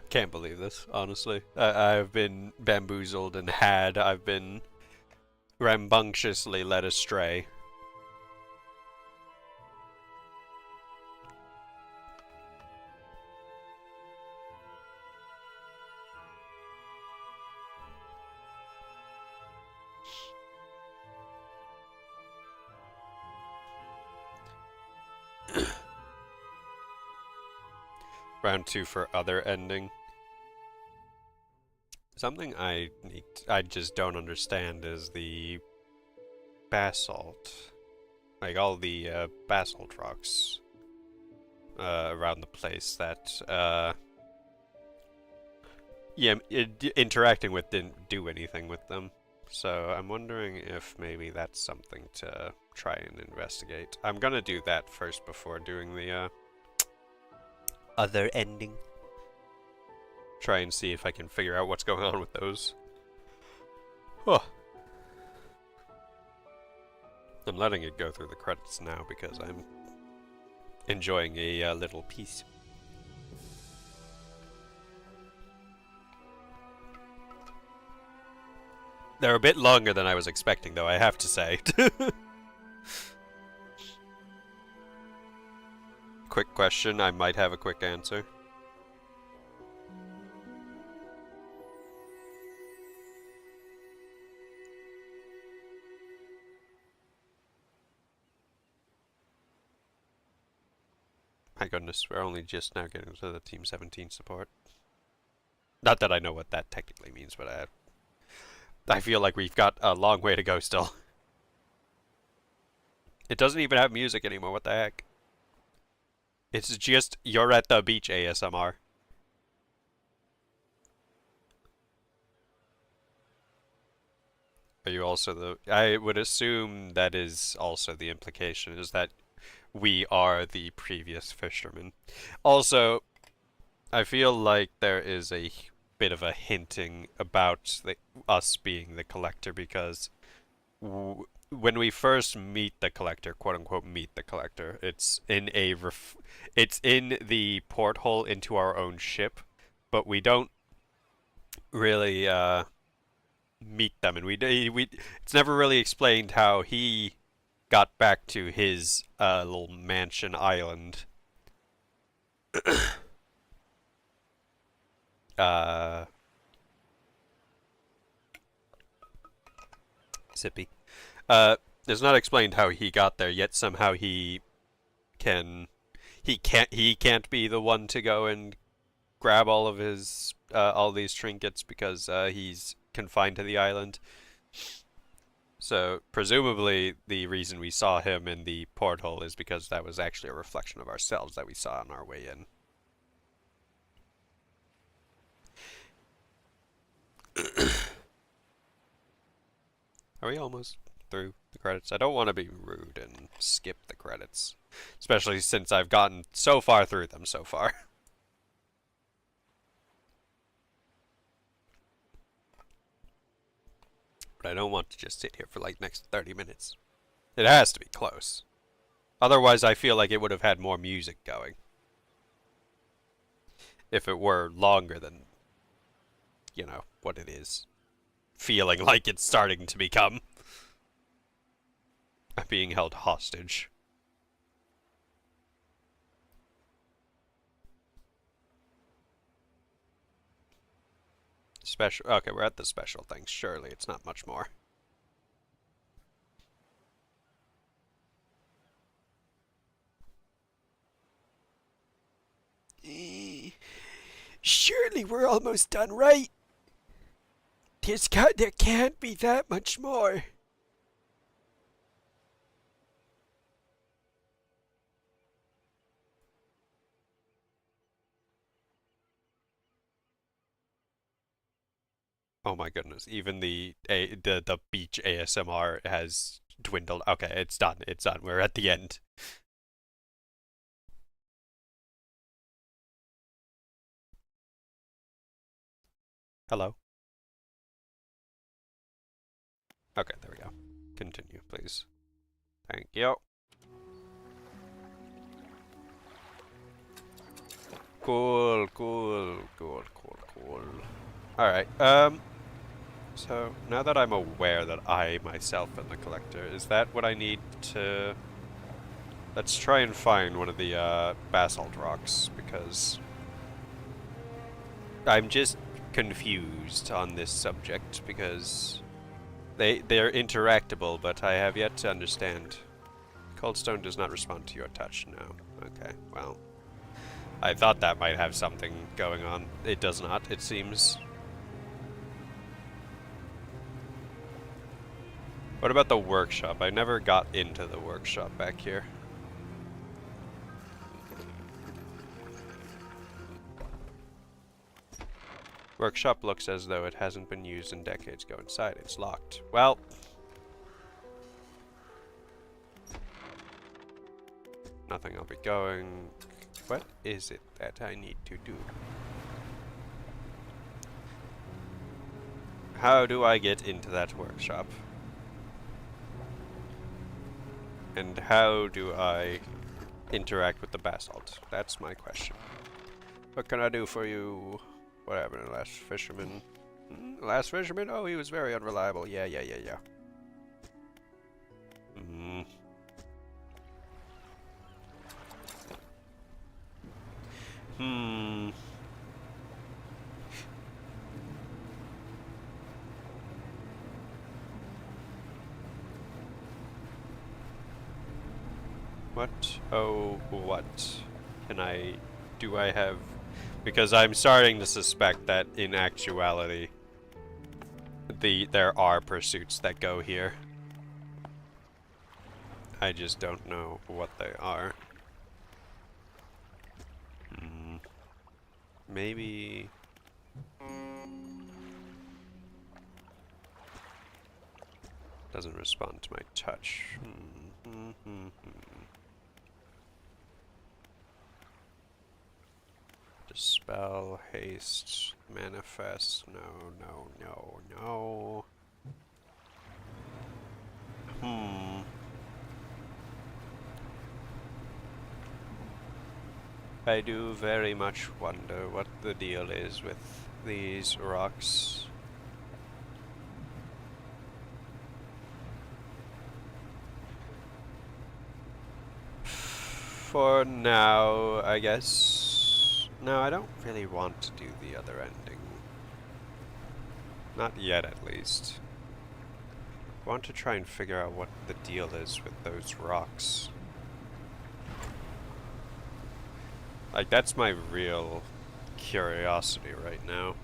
Can't believe this, honestly. I've been bamboozled and I've been rambunctiously led astray. Round 2 for other ending. Something I just don't understand is the basalt. Like all the basalt rocks around the place that interacting with didn't do anything with them. So I'm wondering if maybe that's something to try and investigate. I'm gonna do that first before doing the other ending. Try and see if I can figure out what's going on with those. Huh. I'm letting it go through the credits now because I'm enjoying a little piece. They're a bit longer than I was expecting, though, I have to say. Quick question, I might have a quick answer. My goodness, we're only just now getting to the Team 17 support. Not that I know what that technically means, but I feel like we've got a long way to go still. It doesn't even have music anymore, what the heck? It's just, you're at the beach ASMR. Are you also the... I would assume that is also the implication, is that we are the previous fishermen. Also, I feel like there is a bit of a hinting about us being the collector, because when we first meet the collector, quote unquote meet the collector, it's in the porthole into our own ship, but we don't really meet them, and it's never really explained how he got back to his little mansion island. Sippy. It's not explained how he got there, yet somehow he can't be the one to go and grab all of his all these trinkets because he's confined to the island. So presumably the reason we saw him in the porthole is because that was actually a reflection of ourselves that we saw on our way in. Are we almost through the credits? I don't want to be rude and skip the credits, especially since I've gotten so far through them so far. But I don't want to just sit here for like next 30 minutes. It has to be close. Otherwise, I feel like it would have had more music going. If it were longer than, you know, what it is. Feeling like it's starting to become. I'm being held hostage. Special. Okay, we're at the special things. Surely it's not much more. Surely we're almost done, right? There can't be that much more. Oh my goodness! Even the beach ASMR has dwindled. Okay, it's done. It's done. We're at the end. Hello. Okay, there we go. Continue, please. Thank you. Cool, cool, cool, cool, cool. Alright, so now that I'm aware that I myself am the collector, is that what I need to... Let's try and find one of the, basalt rocks, because I'm just confused on this subject, because they're interactable, but I have yet to understand. Cold stone does not respond to your touch, no. Okay, well... I thought that might have something going on. It does not, it seems. What about the workshop? I never got into the workshop back here. Workshop looks as though it hasn't been used in decades. Go inside, it's locked. Well... Nothing, I'll be going... What is it that I need to do? How do I get into that workshop? And how do I interact with the basalt? That's my question. What can I do for you? What happened to the last fisherman? Last fisherman? Oh, he was very unreliable. Yeah. What? Oh, what? Do I have... Because I'm starting to suspect that in actuality, there are pursuits that go here. I just don't know what they are. Maybe... Doesn't respond to my touch. Dispel, haste, manifest, no. I do very much wonder what the deal is with these rocks. For now, I guess. No, I don't really want to do the other ending. Not yet, at least. I want to try and figure out what the deal is with those rocks. Like, that's my real curiosity right now.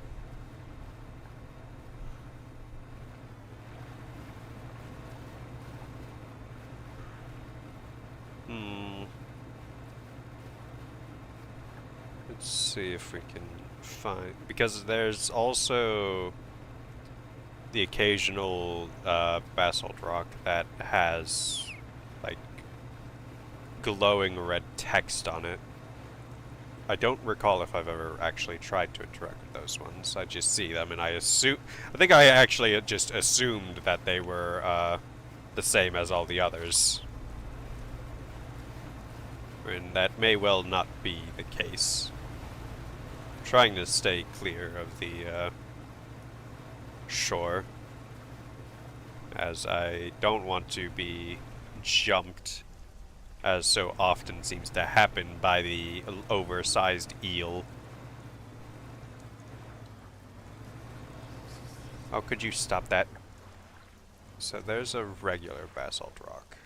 Let's see if we can find... Because there's also the occasional basalt rock that has like glowing red text on it. I don't recall if I've ever actually tried to interact with those ones. I just see them and I think I actually just assumed that they were the same as all the others. And that may well not be the case. I'm trying to stay clear of the shore, as I don't want to be jumped, as so often seems to happen, by the oversized eel. How could you stop that? So there's a regular basalt rock.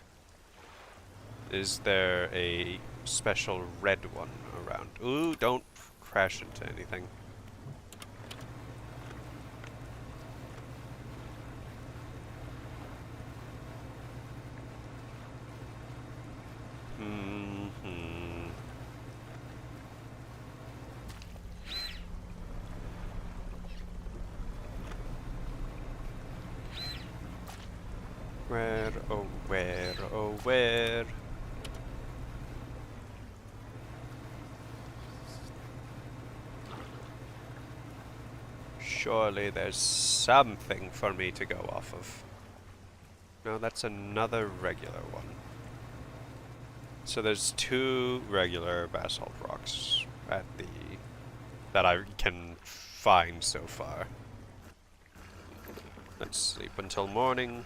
Is there a special red one around? Ooh, don't crash into anything. Where, oh where, oh where? Surely there's something for me to go off of. No, that's another regular one. So there's 2 regular basalt rocks at the that I can find so far. Let's sleep until morning.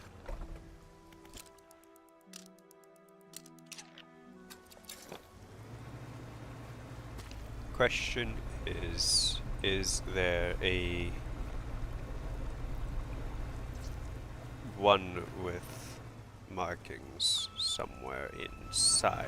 Question is there a one with markings somewhere inside?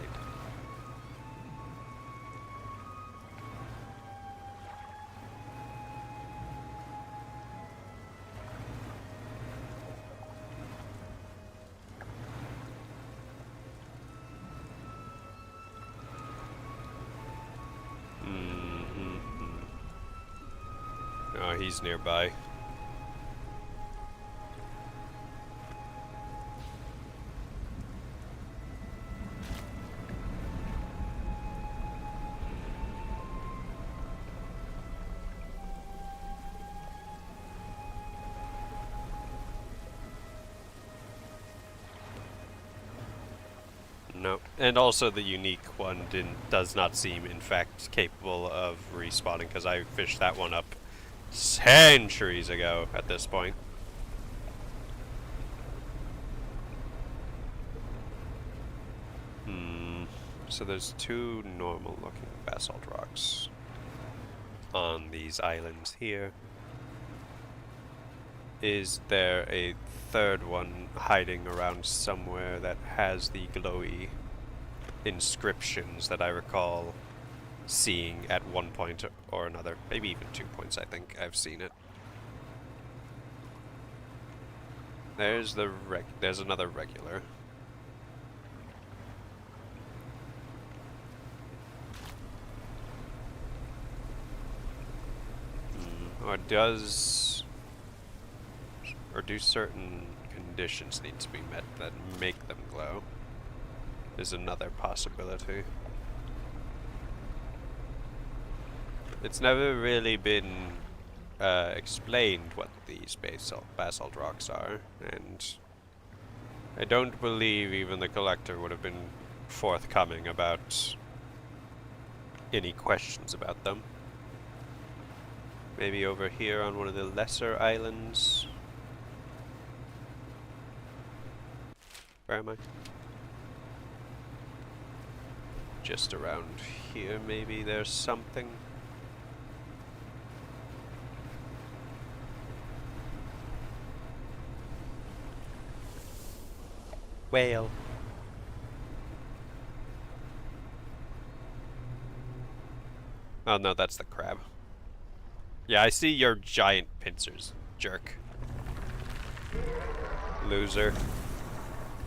Oh, he's nearby. No, and also the unique one does not seem, in fact, capable of respawning, because I fished that one up centuries ago at this point. So there's 2 normal-looking basalt rocks on these islands here. Is there a 3rd one hiding around somewhere that has the glowy inscriptions that I recall seeing at one point or another? Maybe even 2 points, I think I've seen it. There's another regular. Or do certain conditions need to be met that make them glow? Is another possibility. It's never really been explained what these basalt rocks are, and I don't believe even the collector would have been forthcoming about any questions about them. Maybe over here on one of the lesser islands. Where am I? Just around here, maybe there's something. Whale. Oh no, that's the crab. Yeah, I see your giant pincers, jerk. Loser.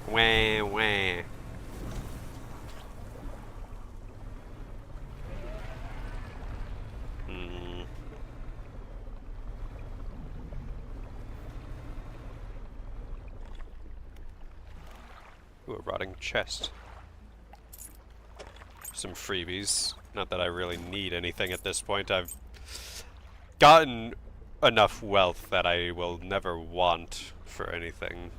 Wah, wah. Ooh, a rotting chest. Some freebies. Not that I really need anything at this point. I've gotten enough wealth that I will never want for anything.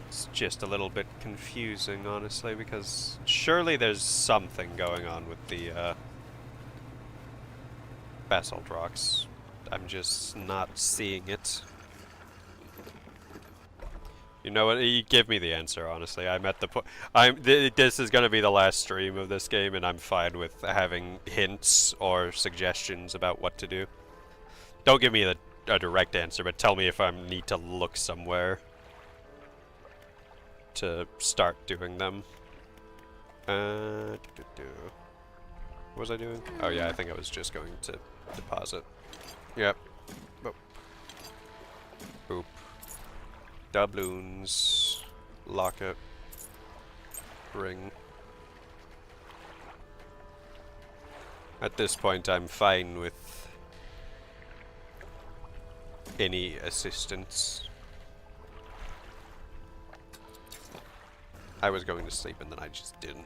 It's just a little bit confusing, honestly, because surely there's something going on with the basalt rocks. I'm just not seeing it. You know what? You give me the answer, honestly. I'm at the point. This is going to be the last stream of this game, and I'm fine with having hints or suggestions about what to do. Don't give me a direct answer, but tell me if I need to look somewhere to start doing them. What was I doing? Oh yeah, I think I was just going to deposit. Yep. Boop. Boop. Doubloons. Locket. Ring. At this point, I'm fine with any assistance. I was going to sleep and then I just didn't.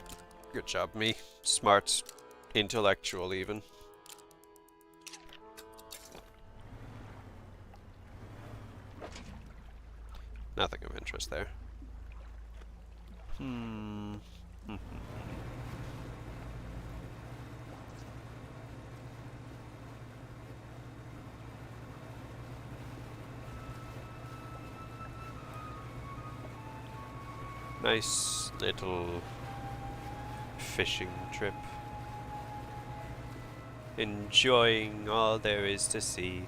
Good job, me. Smart. Intellectual, even. Nothing of interest there. Nice little fishing trip. Enjoying all there is to see.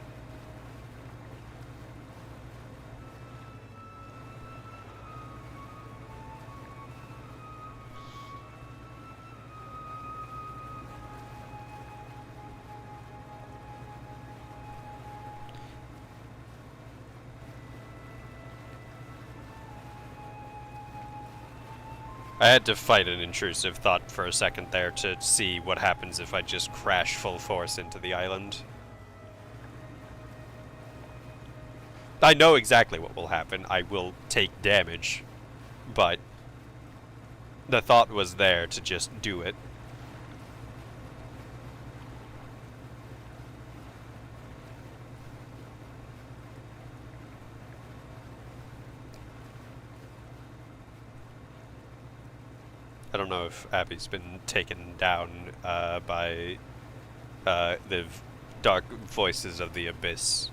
I had to fight an intrusive thought for a second there to see what happens if I just crash full force into the island. I know exactly what will happen. I will take damage, but the thought was there to just do it. I don't know if Abby's been taken down by the dark voices of the abyss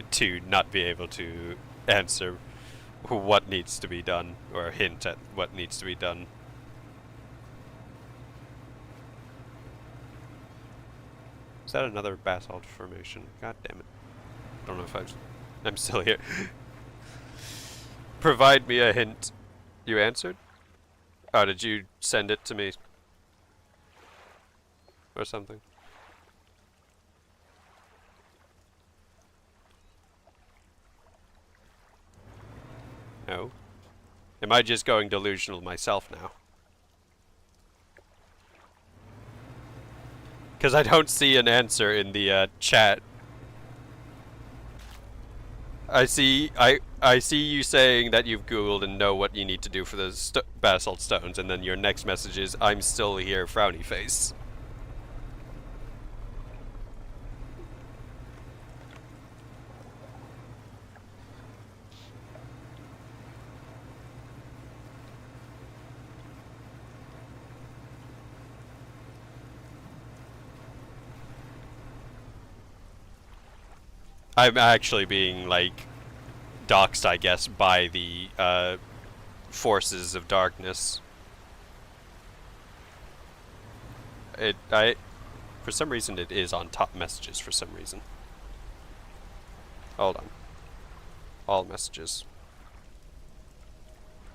to not be able to answer what needs to be done, or hint at what needs to be done. Is that another basalt formation? God damn it. I don't know if I'm still here. Provide me a hint. You answered? Oh, did you send it to me? Or something? No. Am I just going delusional myself now? Because I don't see an answer in the chat. I see you saying that you've Googled and know what you need to do for the basalt stones, and then your next message is, I'm still here, frowny face. I'm actually being, like, doxed, I guess, by the forces of darkness. For some reason it is on top messages for some reason. Hold on. All messages.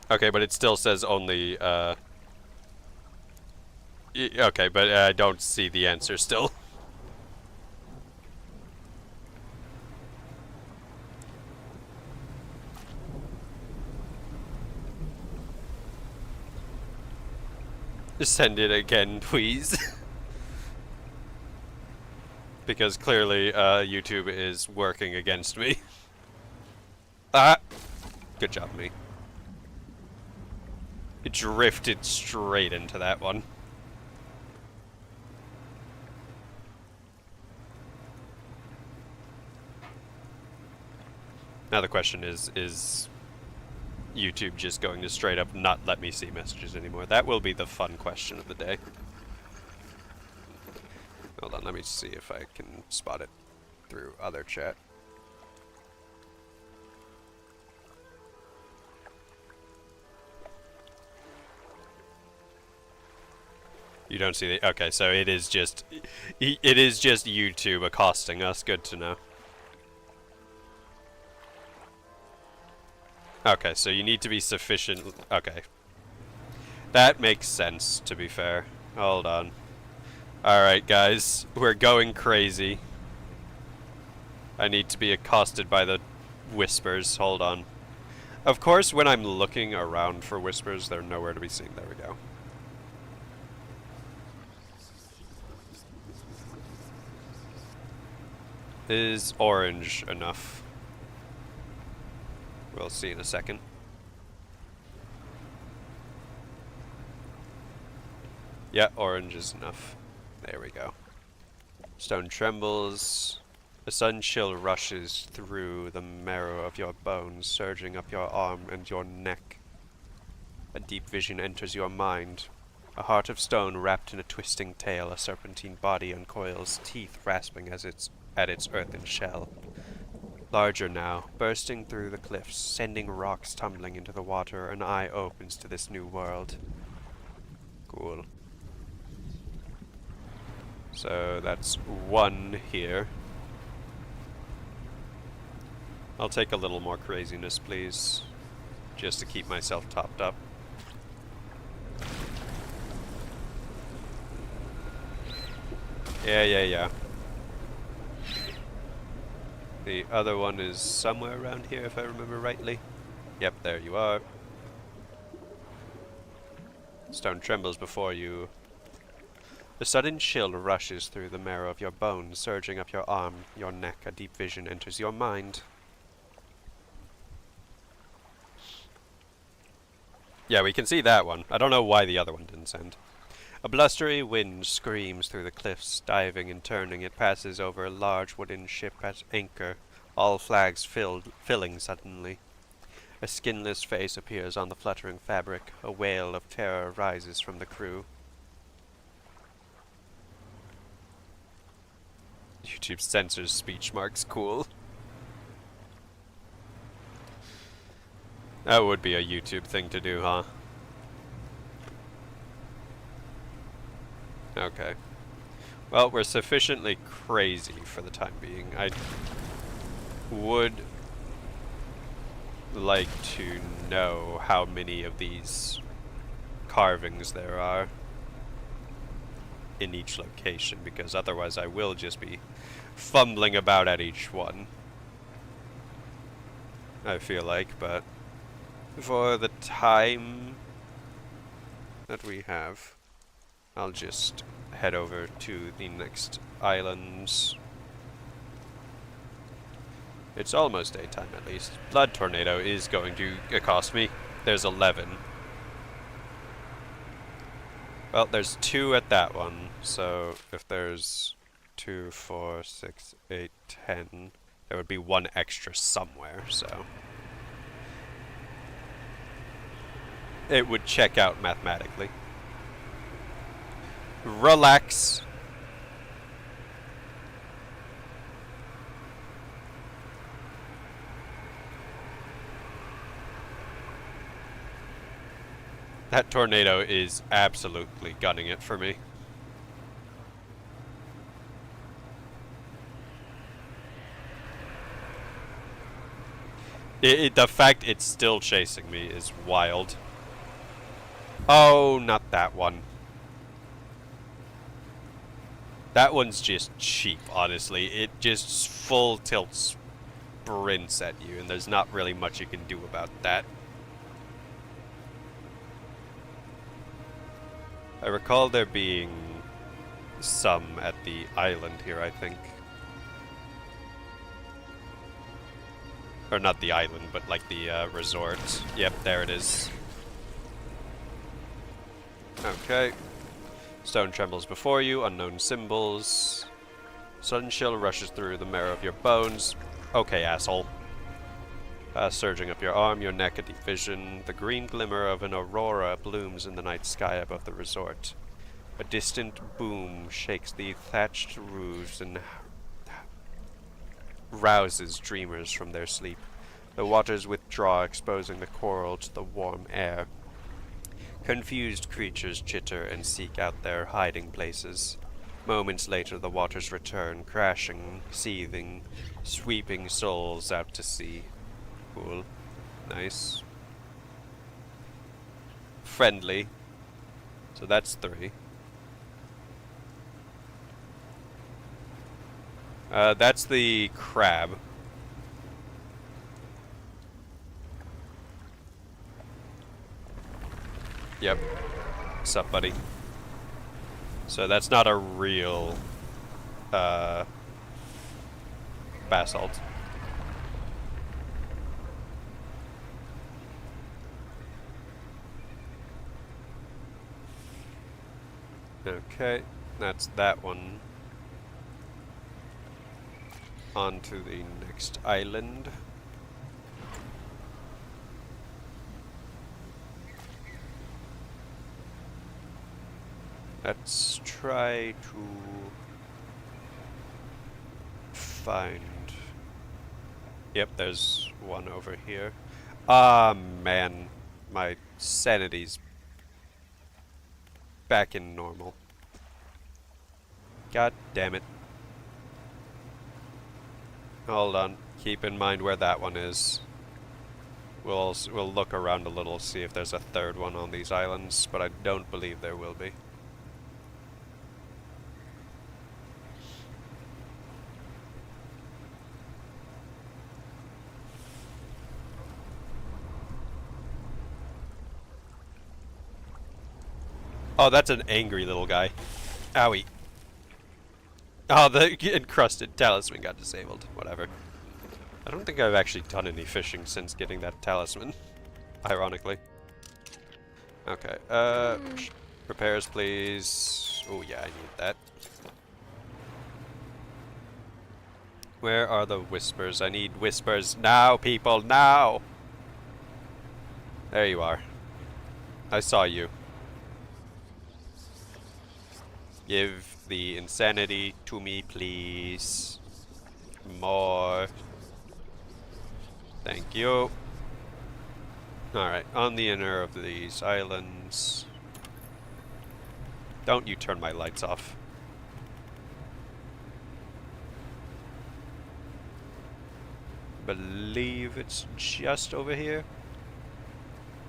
Okay, but it still says only, okay, but I don't see the answer still. Send it again, please. Because clearly, YouTube is working against me. Ah! Good job, me. It drifted straight into that one. Now the question is YouTube just going to straight up not let me see messages anymore? That will be the fun question of the day. Hold on, let me see if I can spot it through other chat. You don't see the... Okay, so it is just YouTube accosting us. Good to know. Okay, so you need to be sufficient... Okay. That makes sense, to be fair. Hold on. Alright, guys. We're going crazy. I need to be accosted by the whispers. Hold on. Of course, when I'm looking around for whispers, they're nowhere to be seen. There we go. Is orange enough? We'll see in a second. Yeah, orange is enough. There we go. Stone trembles. A sudden chill rushes through the marrow of your bones, surging up your arm and your neck. A deep vision enters your mind. A heart of stone wrapped in a twisting tail, a serpentine body uncoils, teeth rasping as at its earthen shell. Larger now, bursting through the cliffs, sending rocks tumbling into the water, an eye opens to this new world. Cool. So that's one here. I'll take a little more craziness, please. Just to keep myself topped up. Yeah. The other one is somewhere around here, if I remember rightly. Yep, there you are. Stone trembles before you. A sudden chill rushes through the marrow of your bones, surging up your arm, your neck. A deep vision enters your mind. Yeah, we can see that one. I don't know why the other one didn't send. A blustery wind screams through the cliffs, diving and turning. It passes over a large wooden ship at anchor, all flags filling suddenly. A skinless face appears on the fluttering fabric. A wail of terror rises from the crew. YouTube censors speech marks. Cool. That would be a YouTube thing to do, huh? Okay. Well, we're sufficiently crazy for the time being. I would like to know how many of these carvings there are in each location, because otherwise I will just be fumbling about at each one. I feel like, but for the time that we have, I'll just head over to the next islands. It's almost daytime at least. Blood Tornado is going to accost me. There's 11. Well, there's 2 at that one, so if there's 2, 4, 6, 8, 10, there would be 1 extra somewhere, so it would check out mathematically. Relax. That tornado is absolutely gunning it for me. The fact it's still chasing me is wild. Oh, not that one. That one's just cheap, honestly. It just full tilt sprints at you, and there's not really much you can do about that. I recall there being some at the island here, I think. Or not the island, but like the resort. Yep, there it is. Okay. Stone trembles before you, unknown symbols. Sudden chill rushes through the marrow of your bones. Okay, asshole. Surging up your arm, your neck, a deep vision. The green glimmer of an aurora blooms in the night sky above the resort. A distant boom shakes the thatched roofs and rouses dreamers from their sleep. The waters withdraw, exposing the coral to the warm air. Confused creatures chitter and seek out their hiding places. Moments later, the waters return, crashing, seething, sweeping souls out to sea. Cool. Nice. Friendly. So that's 3. That's the crab. Yep. What's up, buddy? So that's not a real, basalt. Okay, that's that one. On to the next island. Let's try to find... Yep, there's one over here. Ah, man. My sanity's back in normal. God damn it. Hold on. Keep in mind where that one is. We'll look around a little, see if there's a third one on these islands, but I don't believe there will be. Oh, that's an angry little guy. Owie. Oh, the encrusted talisman got disabled. Whatever. I don't think I've actually done any fishing since getting that talisman. Ironically. Okay, repairs please. Oh yeah, I need that. Where are the whispers? I need whispers now, people, now! There you are. I saw you. Give the insanity to me, please. More. Thank you. Alright, on the inner of these islands. Don't you turn my lights off. Believe it's just over here.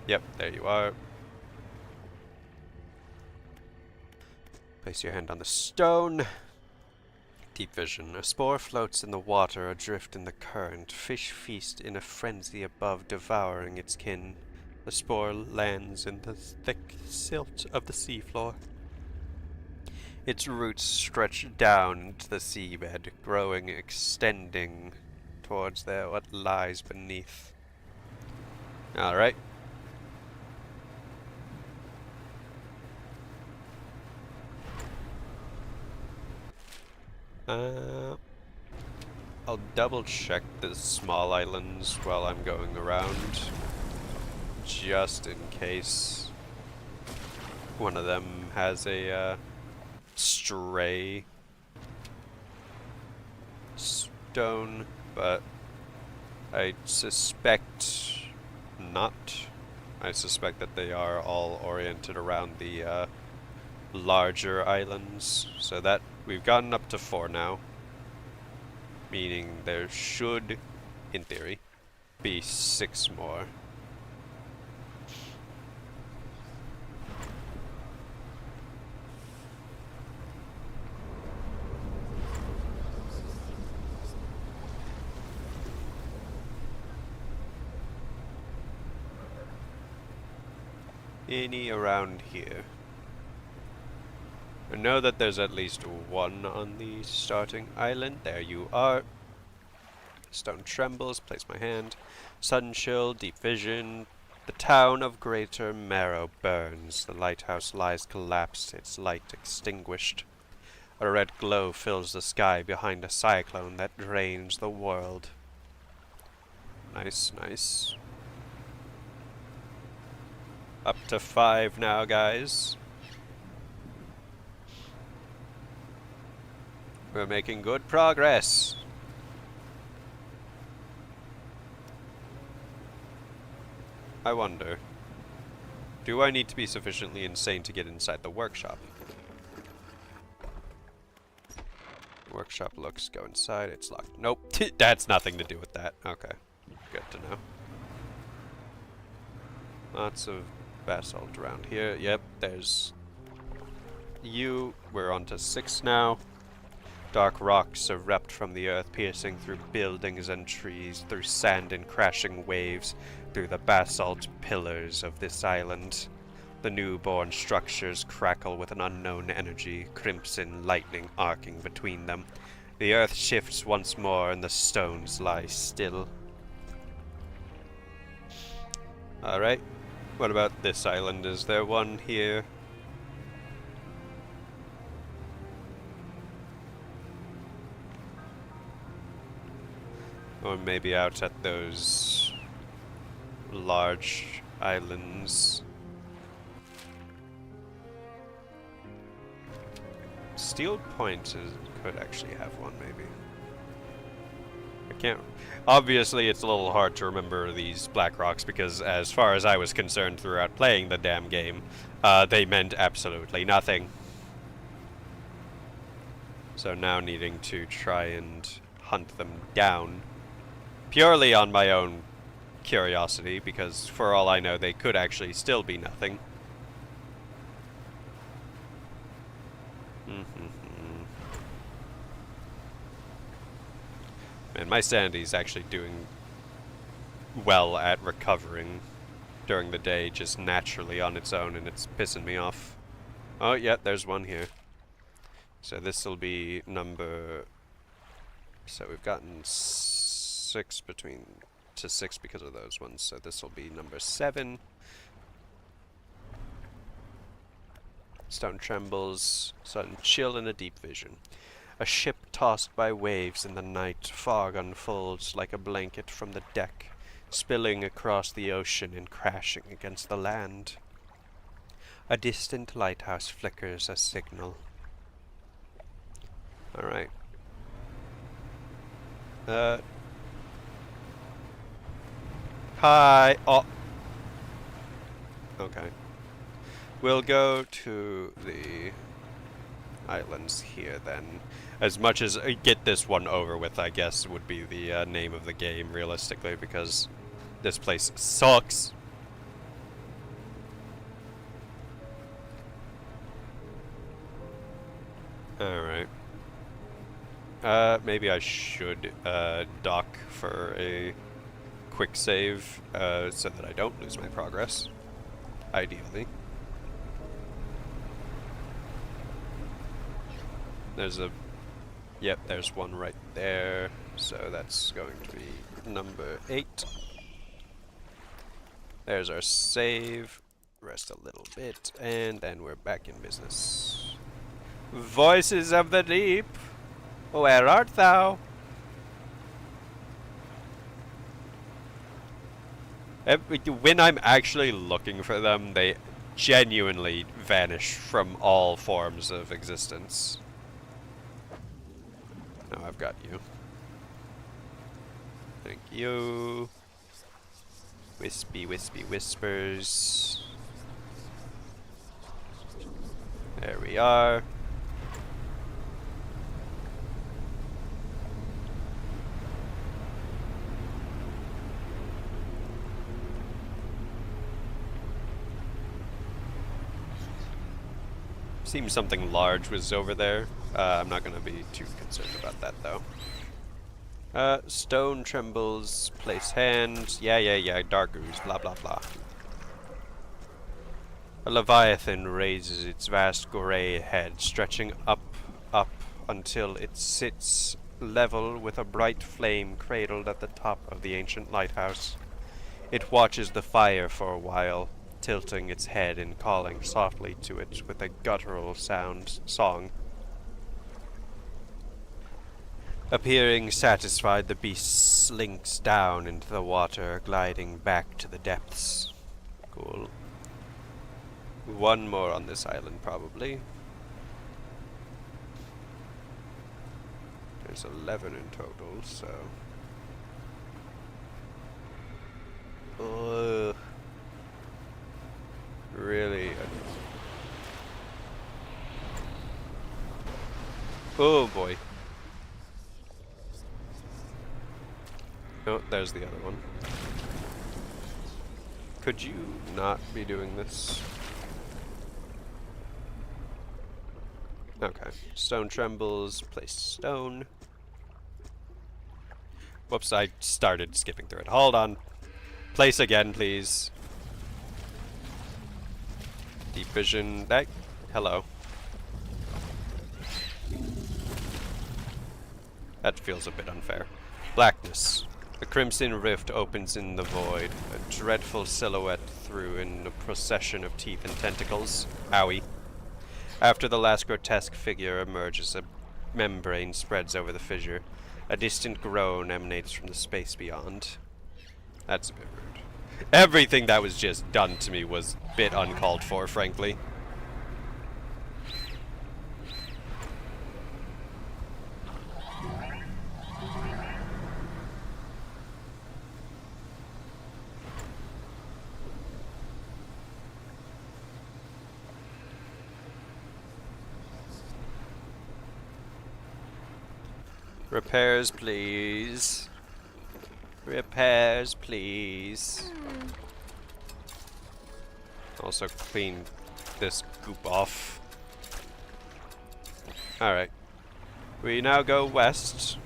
Yep, there you are. Place your hand on the stone. Deep vision. A spore floats in the water, adrift in the current. Fish feast in a frenzy above, devouring its kin. The spore lands in the thick silt of the seafloor. Its roots stretch down into the seabed, growing, extending towards what lies beneath. Alright. I'll double check the small islands while I'm going around, just in case one of them has a stray stone, but I suspect not. I suspect that they are all oriented around the larger islands, so that we've gotten up to 4 now, meaning there should, in theory, be 6 more. Any around here? I know that there's at least one on the starting island. There you are. Stone trembles, place my hand. Sudden chill, deep vision. The town of Greater Marrow burns. The lighthouse lies collapsed, its light extinguished. A red glow fills the sky behind a cyclone that drains the world. Nice, nice. Up to 5 now, guys. We're making good progress. I wonder, do I need to be sufficiently insane to get inside the workshop? Workshop looks, go inside, it's locked. Nope, that's nothing to do with that. Okay, good to know. Lots of basalt around here. Yep, there's you. We're on to 6 now. Dark rocks erupt from the earth, piercing through buildings and trees, through sand and crashing waves, through the basalt pillars of this island. The newborn structures crackle with an unknown energy, crimson lightning arcing between them. The earth shifts once more and the stones lie still. Alright, what about this island? Is there one here? Or maybe out at those large islands. Steel Point could actually have one, maybe. I can't... Obviously, it's a little hard to remember these black rocks because, as far as I was concerned throughout playing the damn game, they meant absolutely nothing. So now needing to try and hunt them down. Purely on my own curiosity, because for all I know, they could actually still be nothing. Man, my sanity's actually doing well at recovering during the day, just naturally on its own, and it's pissing me off. Oh, yeah, there's one here. So this'll be number... So we've gotten 6 to 6 because of those ones, so this'll be number 7. Stone trembles, sudden chill and a deep vision. A ship tossed by waves in the night, fog unfolds like a blanket from the deck, spilling across the ocean and crashing against the land. A distant lighthouse flickers a signal. Alright. Hi! Oh! Okay. We'll go to the islands here then. As much as get this one over with, I guess, would be the name of the game, realistically, because this place sucks. Alright. Maybe I should dock for a quick save so that I don't lose my progress. Ideally. There's a... Yep, there's one right there. So that's going to be number 8. There's our save. Rest a little bit, and then we're back in business. Voices of the deep! Where art thou? When I'm actually looking for them, they genuinely vanish from all forms of existence. Oh, I've got you. Thank you. Wispy, wispy whispers. There we are. Seems something large was over there. I'm not gonna be too concerned about that though. Stone trembles, place hand. Yeah, dark ooze, blah blah blah. A leviathan raises its vast grey head, stretching up until it sits level with a bright flame cradled at the top of the ancient lighthouse. It watches the fire for a while, tilting its head and calling softly to it with a guttural song. Appearing satisfied, the beast slinks down into the water, gliding back to the depths. Cool. One more on this island, probably. There's 11 in total, so... Really? Oh boy. Oh, there's the other one. Could you not be doing this? Okay. Stone trembles, place stone. Whoops, I started skipping through it. Hold on. Place again, please. Deep vision. Hey, hello. That feels a bit unfair. Blackness. A crimson rift opens in the void, a dreadful silhouette through in a procession of teeth and tentacles. Owie. After the last grotesque figure emerges, a membrane spreads over the fissure. A distant groan emanates from the space beyond. That's a bit rude. Everything that was just done to me was a bit uncalled for, frankly. Repairs, please. Repairs, please. Also clean this goop off. Alright. We now go west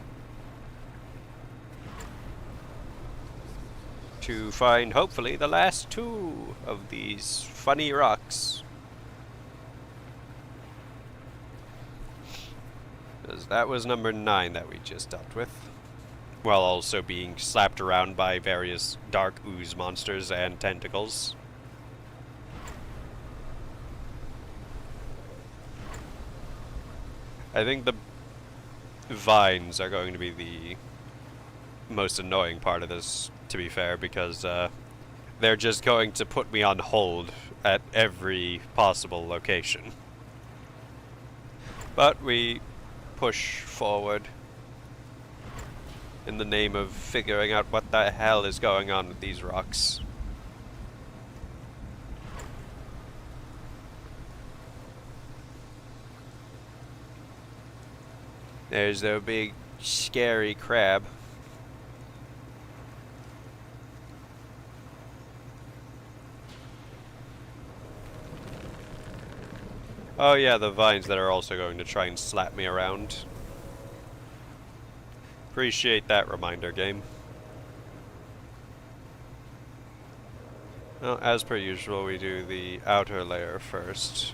to find, hopefully, the last two of these funny rocks. Because that was number 9 that we just dealt with. While also being slapped around by various dark ooze monsters and tentacles. I think the vines are going to be the most annoying part of this, to be fair, because they're just going to put me on hold at every possible location. But we push forward in the name of figuring out what the hell is going on with these rocks. There's a big scary crab. Oh yeah, the vines that are also going to try and slap me around. Appreciate that reminder, game. Well, as per usual, we do the outer layer first.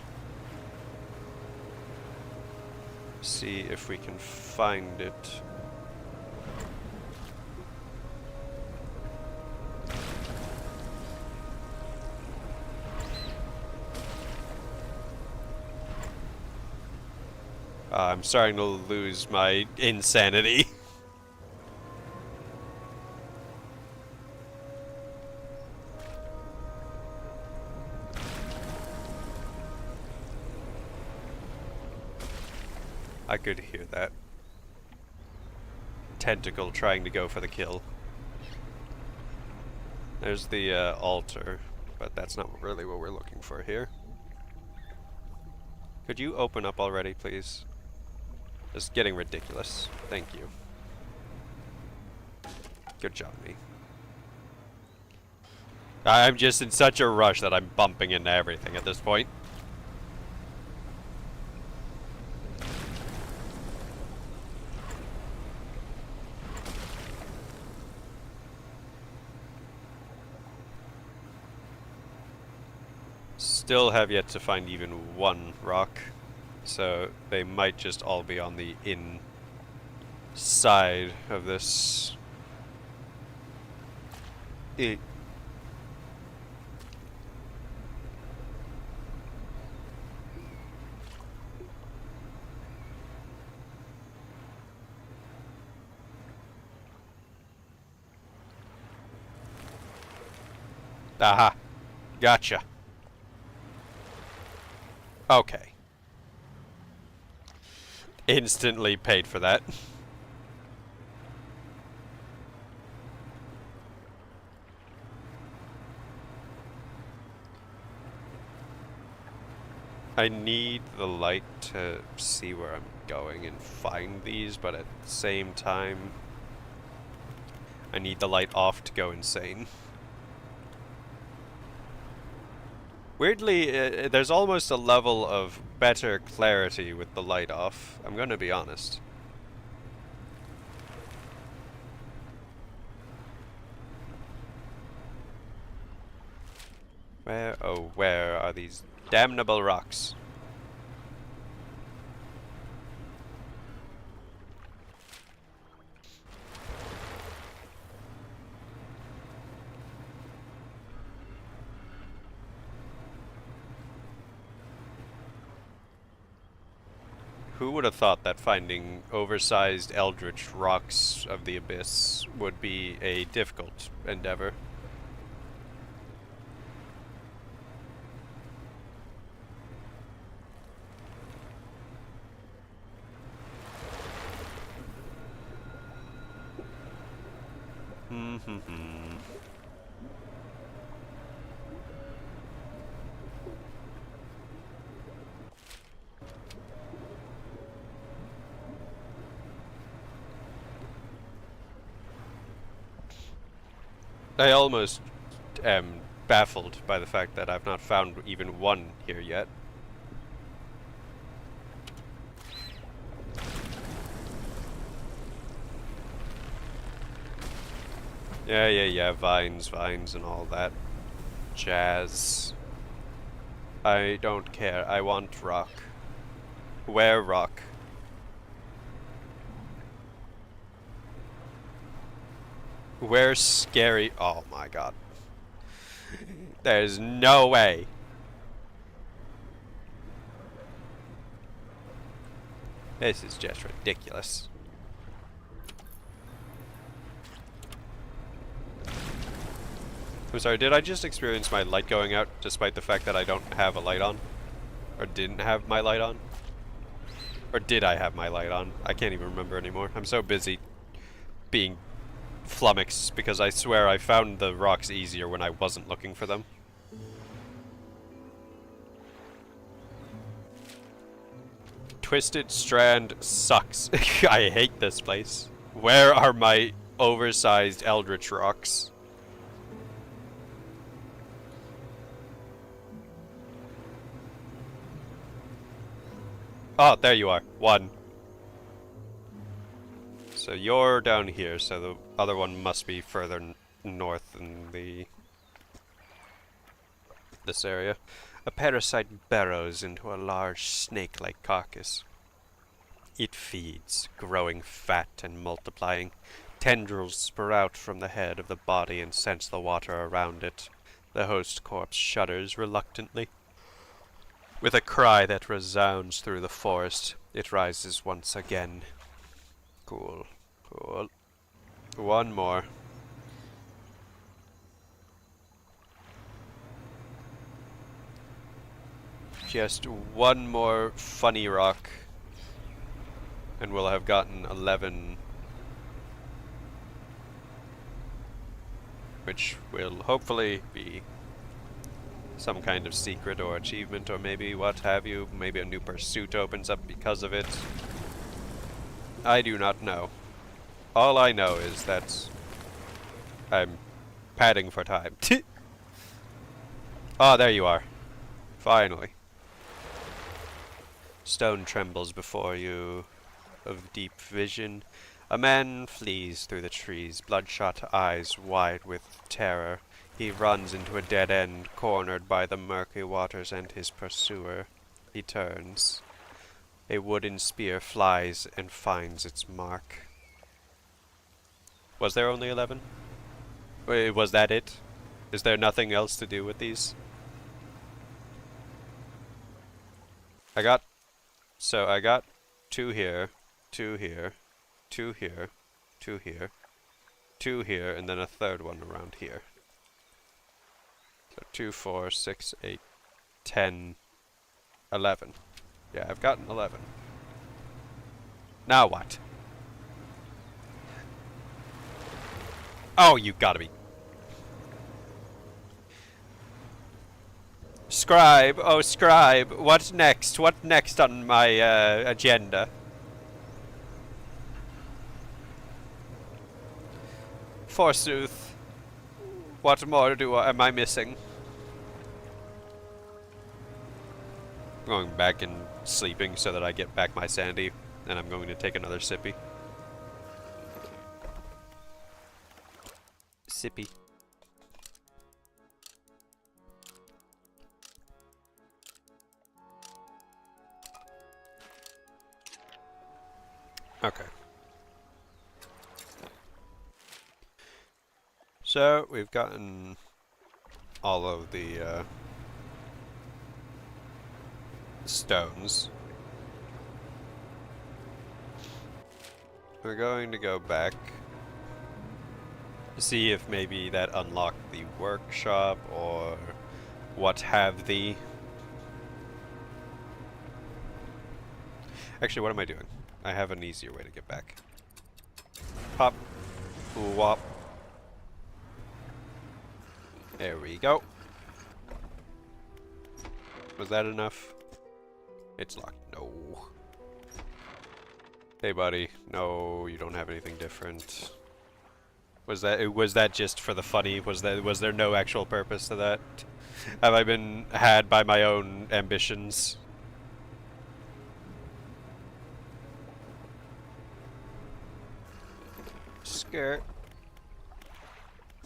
See if we can find it. I'm starting to lose my insanity. I could hear that. Tentacle trying to go for the kill. There's the altar, but that's not really what we're looking for here. Could you open up already, please? It's getting ridiculous. Thank you. Good job, me. I'm just in such a rush that I'm bumping into everything at this point. Still have yet to find even one rock, so they might just all be on the side of this. Aha. Gotcha. Okay. Instantly paid for that. I need the light to see where I'm going and find these, but at the same time, I need the light off to go insane. Weirdly, there's almost a level of better clarity with the light off. I'm gonna be honest. Where are these damnable rocks? Who would have thought that finding oversized eldritch rocks of the abyss would be a difficult endeavor? I almost am baffled by the fact that I've not found even one here yet. Yeah, vines and all that jazz. I don't care, I want rock. Where rock? Where's scary? Oh my god. There's no way. This is just ridiculous. I'm sorry, did I just experience my light going out despite the fact that I don't have a light on? Or didn't have my light on? Or did I have my light on? I can't even remember anymore. I'm so busy being flummoxed because I swear I found the rocks easier when I wasn't looking for them. Twisted Strand sucks. I hate this place. Where are my oversized eldritch rocks? Oh, there you are. One. So you're down here, so the other one must be further north in this area. A parasite burrows into a large snake-like carcass. It feeds, growing fat and multiplying. Tendrils sprout from the head of the body and sense the water around it. The host corpse shudders reluctantly. With a cry that resounds through the forest, it rises once again. Cool. One more. Just one more funny rock, and we'll have gotten 11. Which will hopefully be some kind of secret or achievement, or maybe what have you. Maybe a new pursuit opens up because of it. I do not know. All I know is that I'm padding for time. Ah, there you are. Finally. Stone trembles before you of deep vision. A man flees through the trees, bloodshot eyes wide with terror. He runs into a dead end, cornered by the murky waters and his pursuer. He turns. A wooden spear flies and finds its mark. Was there only 11? Wait, was that it? Is there nothing else to do with these? I got 2 here, 2 here, 2 here, 2 here, 2 here, and then a third one around here. So 2, 4, 6, 8, 10, 11. Yeah, I've gotten 11. Now what? Oh, you gotta be. Scribe, oh scribe, what's next? What's next on my agenda? Forsooth. What more am I missing? I'm going back and sleeping so that I get back my sanity, and I'm going to take another sippy. Sippy. Okay. So, we've gotten all of the stones. We're going to go back, see if maybe that unlocked the workshop or what have thee. Actually, what am I doing? I have an easier way to get back. Pop. Wop. There we go. Was that enough? It's locked. No. Hey, buddy. No, you don't have anything different. Was that just for the funny? Was there no actual purpose to that? Have I been had by my own ambitions? Skirt.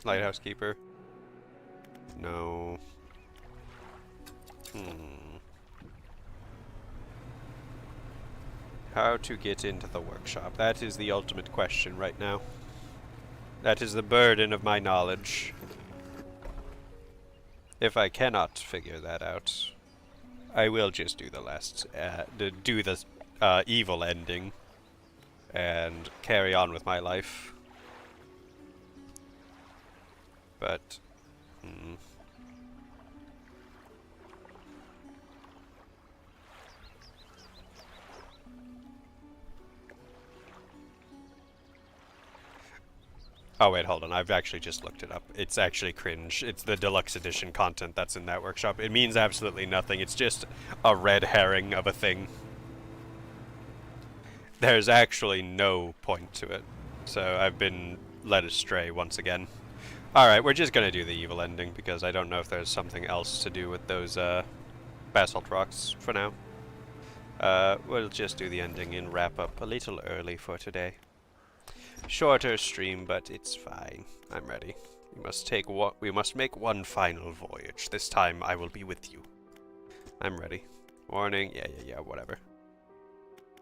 Lighthouse keeper. No. How to get into the workshop? That is the ultimate question right now. That is the burden of my knowledge. If I cannot figure that out, I will just do the last, do the evil ending, and carry on with my life. But, oh wait, hold on, I've actually just looked it up. It's actually cringe. It's the deluxe edition content that's in that workshop. It means absolutely nothing. It's just a red herring of a thing. There's actually no point to it. So I've been led astray once again. Alright, we're just gonna do the evil ending because I don't know if there's something else to do with those basalt rocks for now. We'll just do the ending and wrap up a little early for today. Shorter stream, but it's fine. I'm ready. We must make one final voyage. This time I will be with you. I'm ready. Warning, yeah, whatever.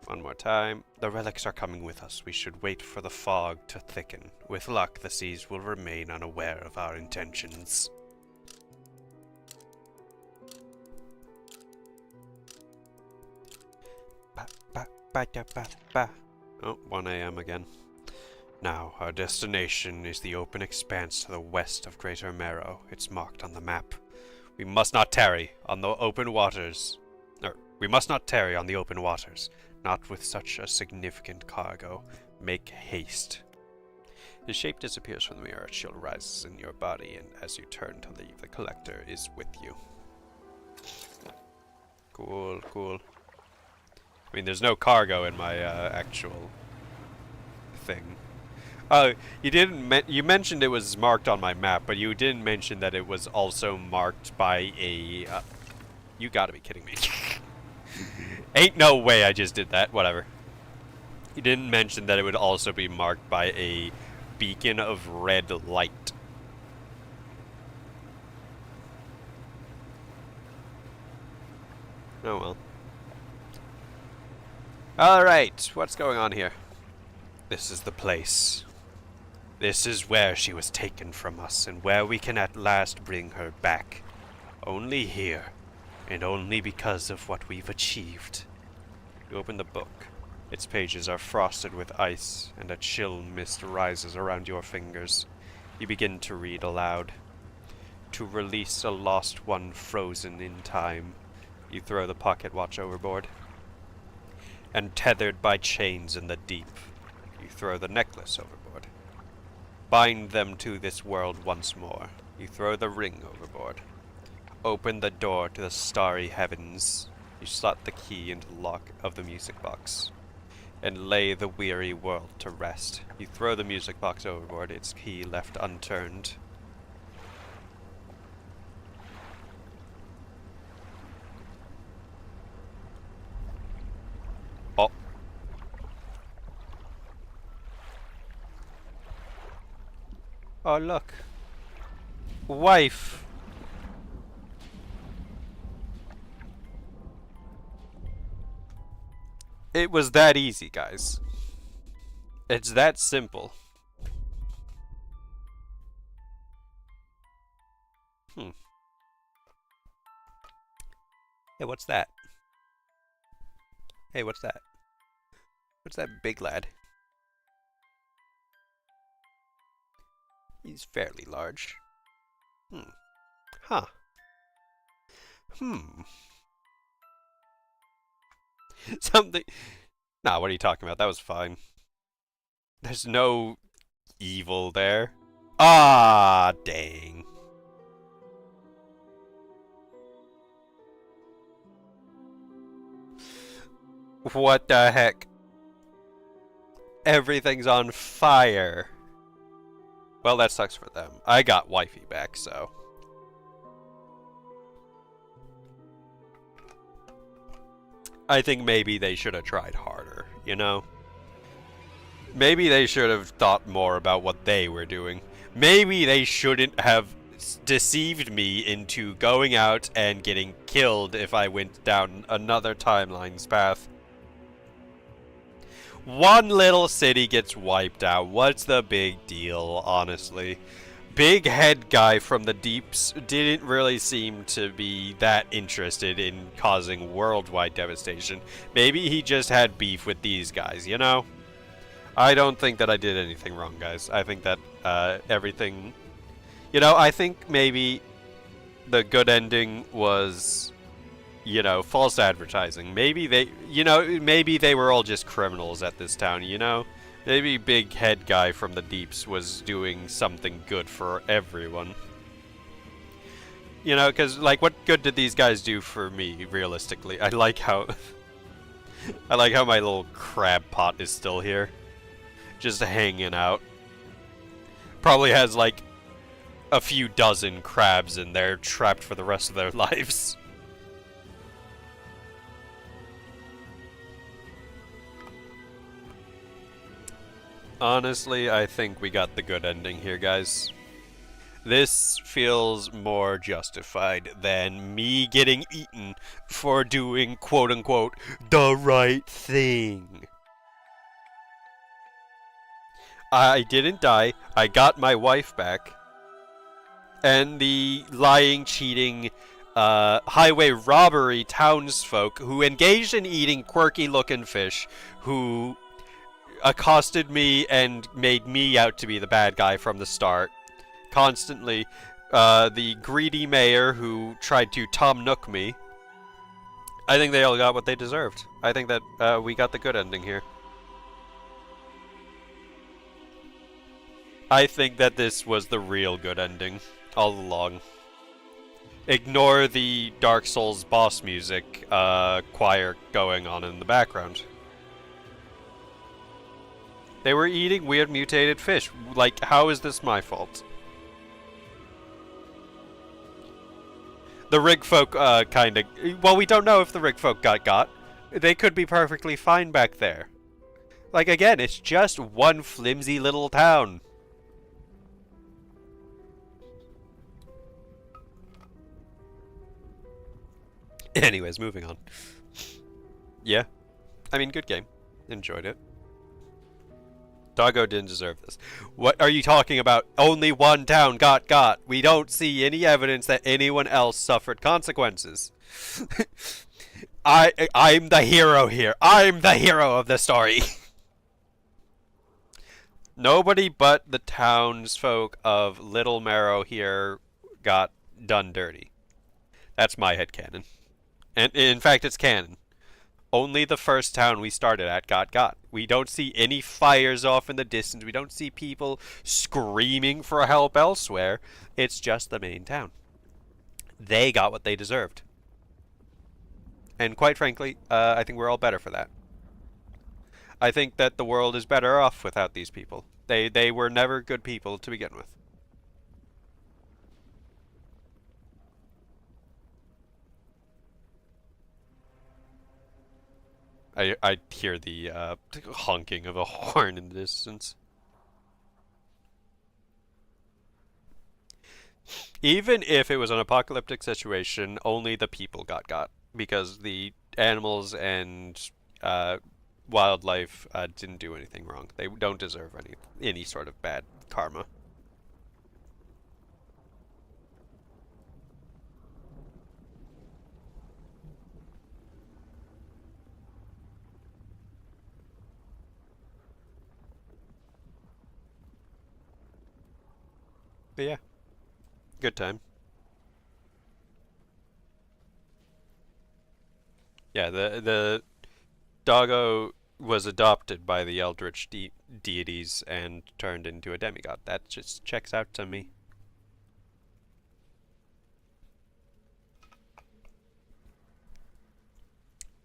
One more time. The relics are coming with us. We should wait for the fog to thicken. With luck, the seas will remain unaware of our intentions. Oh, 1 a.m. again. Now, our destination is the open expanse to the west of Greater Marrow. It's marked on the map. We must not tarry on the open waters. We must not tarry on the open waters. Not with such a significant cargo. Make haste. The shape disappears from the mirror. A chill rises in your body, and as you turn to leave, the collector is with you. Cool, cool. I mean, there's no cargo in my actual thing. Oh, you mentioned it was marked on my map, but you didn't mention that it was also marked by a... you gotta be kidding me. Ain't no way I just did that. Whatever. You didn't mention that it would also be marked by a beacon of red light. Oh well. Alright, what's going on here? This is the place. This is where she was taken from us, and where we can at last bring her back. Only here, and only because of what we've achieved. You open the book. Its pages are frosted with ice, and a chill mist rises around your fingers. You begin to read aloud. To release a lost one frozen in time. You throw the pocket watch overboard. And tethered by chains in the deep, you throw the necklace overboard. Bind them to this world once more. You throw the ring overboard. Open the door to the starry heavens. You slot the key into the lock of the music box. And lay the weary world to rest. You throw the music box overboard, its key left unturned. Oh. Oh, look. Wife. It was that easy, guys. It's that simple. Hey, what's that? Hey, what's that? What's that big lad? He's fairly large. Huh. Something... Nah, what are you talking about? That was fine. There's no evil there. Ah, dang. What the heck? Everything's on fire. Well, that sucks for them. I got wifey back, so... I think maybe they should have tried harder, you know? Maybe they should have thought more about what they were doing. Maybe they shouldn't have deceived me into going out and getting killed if I went down another timeline's path. One little city gets wiped out. What's the big deal, honestly? Big head guy from the deeps didn't really seem to be that interested in causing worldwide devastation. Maybe he just had beef with these guys, you know? I don't think that I did anything wrong, guys. I think that everything... You know, I think maybe the good ending was, you know, false advertising. Maybe they, you know, maybe they were all just criminals at this town, you know? Maybe big head guy from the deeps was doing something good for everyone. You know, because, like, what good did these guys do for me, realistically? I like how... I like how my little crab pot is still here. Just hanging out. Probably has, like, a few dozen crabs in there, trapped for the rest of their lives. Honestly, I think we got the good ending here, guys. This feels more justified than me getting eaten for doing, quote-unquote, the right thing. I didn't die. I got my wife back. And the lying, cheating, highway robbery townsfolk who engaged in eating quirky-looking fish, who accosted me and made me out to be the bad guy from the start. Constantly. The greedy mayor who tried to Tom Nook me. I think they all got what they deserved. I think that we got the good ending here. I think that this was the real good ending all along. Ignore the Dark Souls boss music choir going on in the background. They were eating weird mutated fish. Like, how is this my fault? The rig folk kinda... Well, we don't know if the rig folk got. They could be perfectly fine back there. Like, again, it's just one flimsy little town. Anyways, moving on. Yeah. I mean, good game. Enjoyed it. Doggo didn't deserve this. What are you talking about? Only one town got. We don't see any evidence that anyone else suffered consequences. I'm the hero here. I'm the hero of the story. Nobody but the townsfolk of Little Marrow here got done dirty. That's my headcanon. And in fact, it's canon. Only the first town we started at got. We don't see any fires off in the distance. We don't see people screaming for help elsewhere. It's just the main town. They got what they deserved. And quite frankly, I think we're all better for that. I think that the world is better off without these people. They were never good people to begin with. I hear the honking of a horn in the distance. Even if it was an apocalyptic situation, only the people got. Because the animals and wildlife didn't do anything wrong. They don't deserve any sort of bad karma. But yeah, good time. Yeah, the doggo was adopted by the eldritch deities and turned into a demigod. That just checks out to me.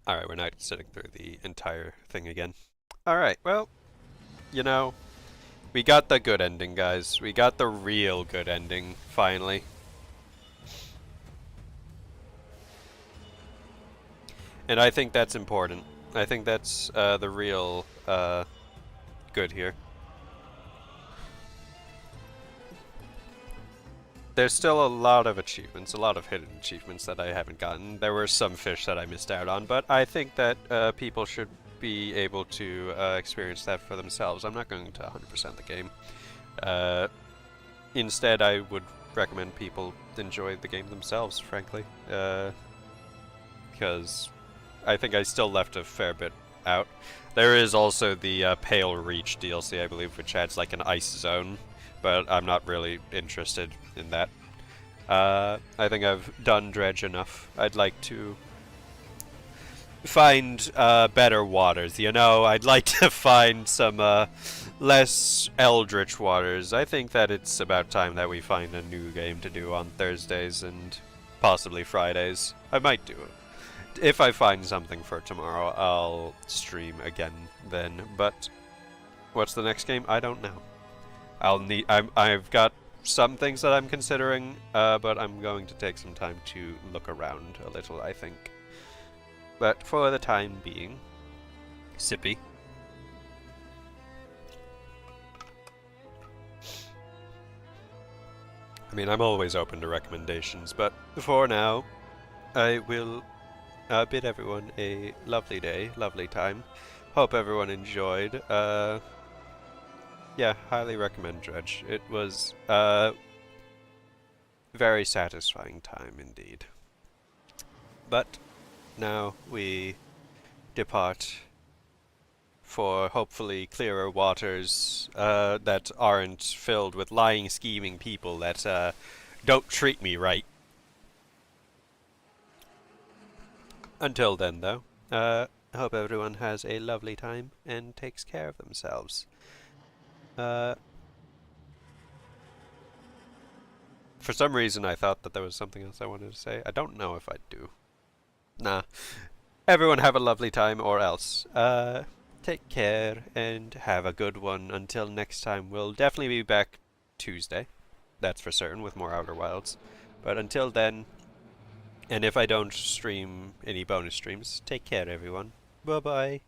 Alright, we're not sitting through the entire thing again. Alright, well, you know, we got the good ending, guys. We got the real good ending, finally. And I think that's important. I think that's the real good here. There's still a lot of achievements, a lot of hidden achievements that I haven't gotten. There were some fish that I missed out on, but I think that people should be able to experience that for themselves. I'm not going to 100% the game. Instead, I would recommend people enjoy the game themselves, frankly. Because I think I still left a fair bit out. There is also the Pale Reach DLC, I believe, which adds like an ice zone, but I'm not really interested in that. I think I've done Dredge enough. I'd like to find better waters, you know? I'd like to find some less eldritch waters. I think that it's about time that we find a new game to do on Thursdays and possibly Fridays. I might do it. If I find something for tomorrow, I'll stream again then. But what's the next game? I don't know. I've got some things that I'm considering, but I'm going to take some time to look around a little, I think. But for the time being, sippy. I mean, I'm always open to recommendations, but for now, I will bid everyone a lovely day, lovely time. Hope everyone enjoyed. Yeah, highly recommend Dredge. It was very satisfying time indeed. But now we depart for hopefully clearer waters that aren't filled with lying, scheming people that don't treat me right. Until then, though, I hope everyone has a lovely time and takes care of themselves. For some reason, I thought that there was something else I wanted to say. I don't know if I do. Nah. Everyone have a lovely time, or else. Take care, and have a good one. Until next time, we'll definitely be back Tuesday. That's for certain, with more Outer Wilds. But until then, and if I don't stream any bonus streams, take care, everyone. Bye-bye.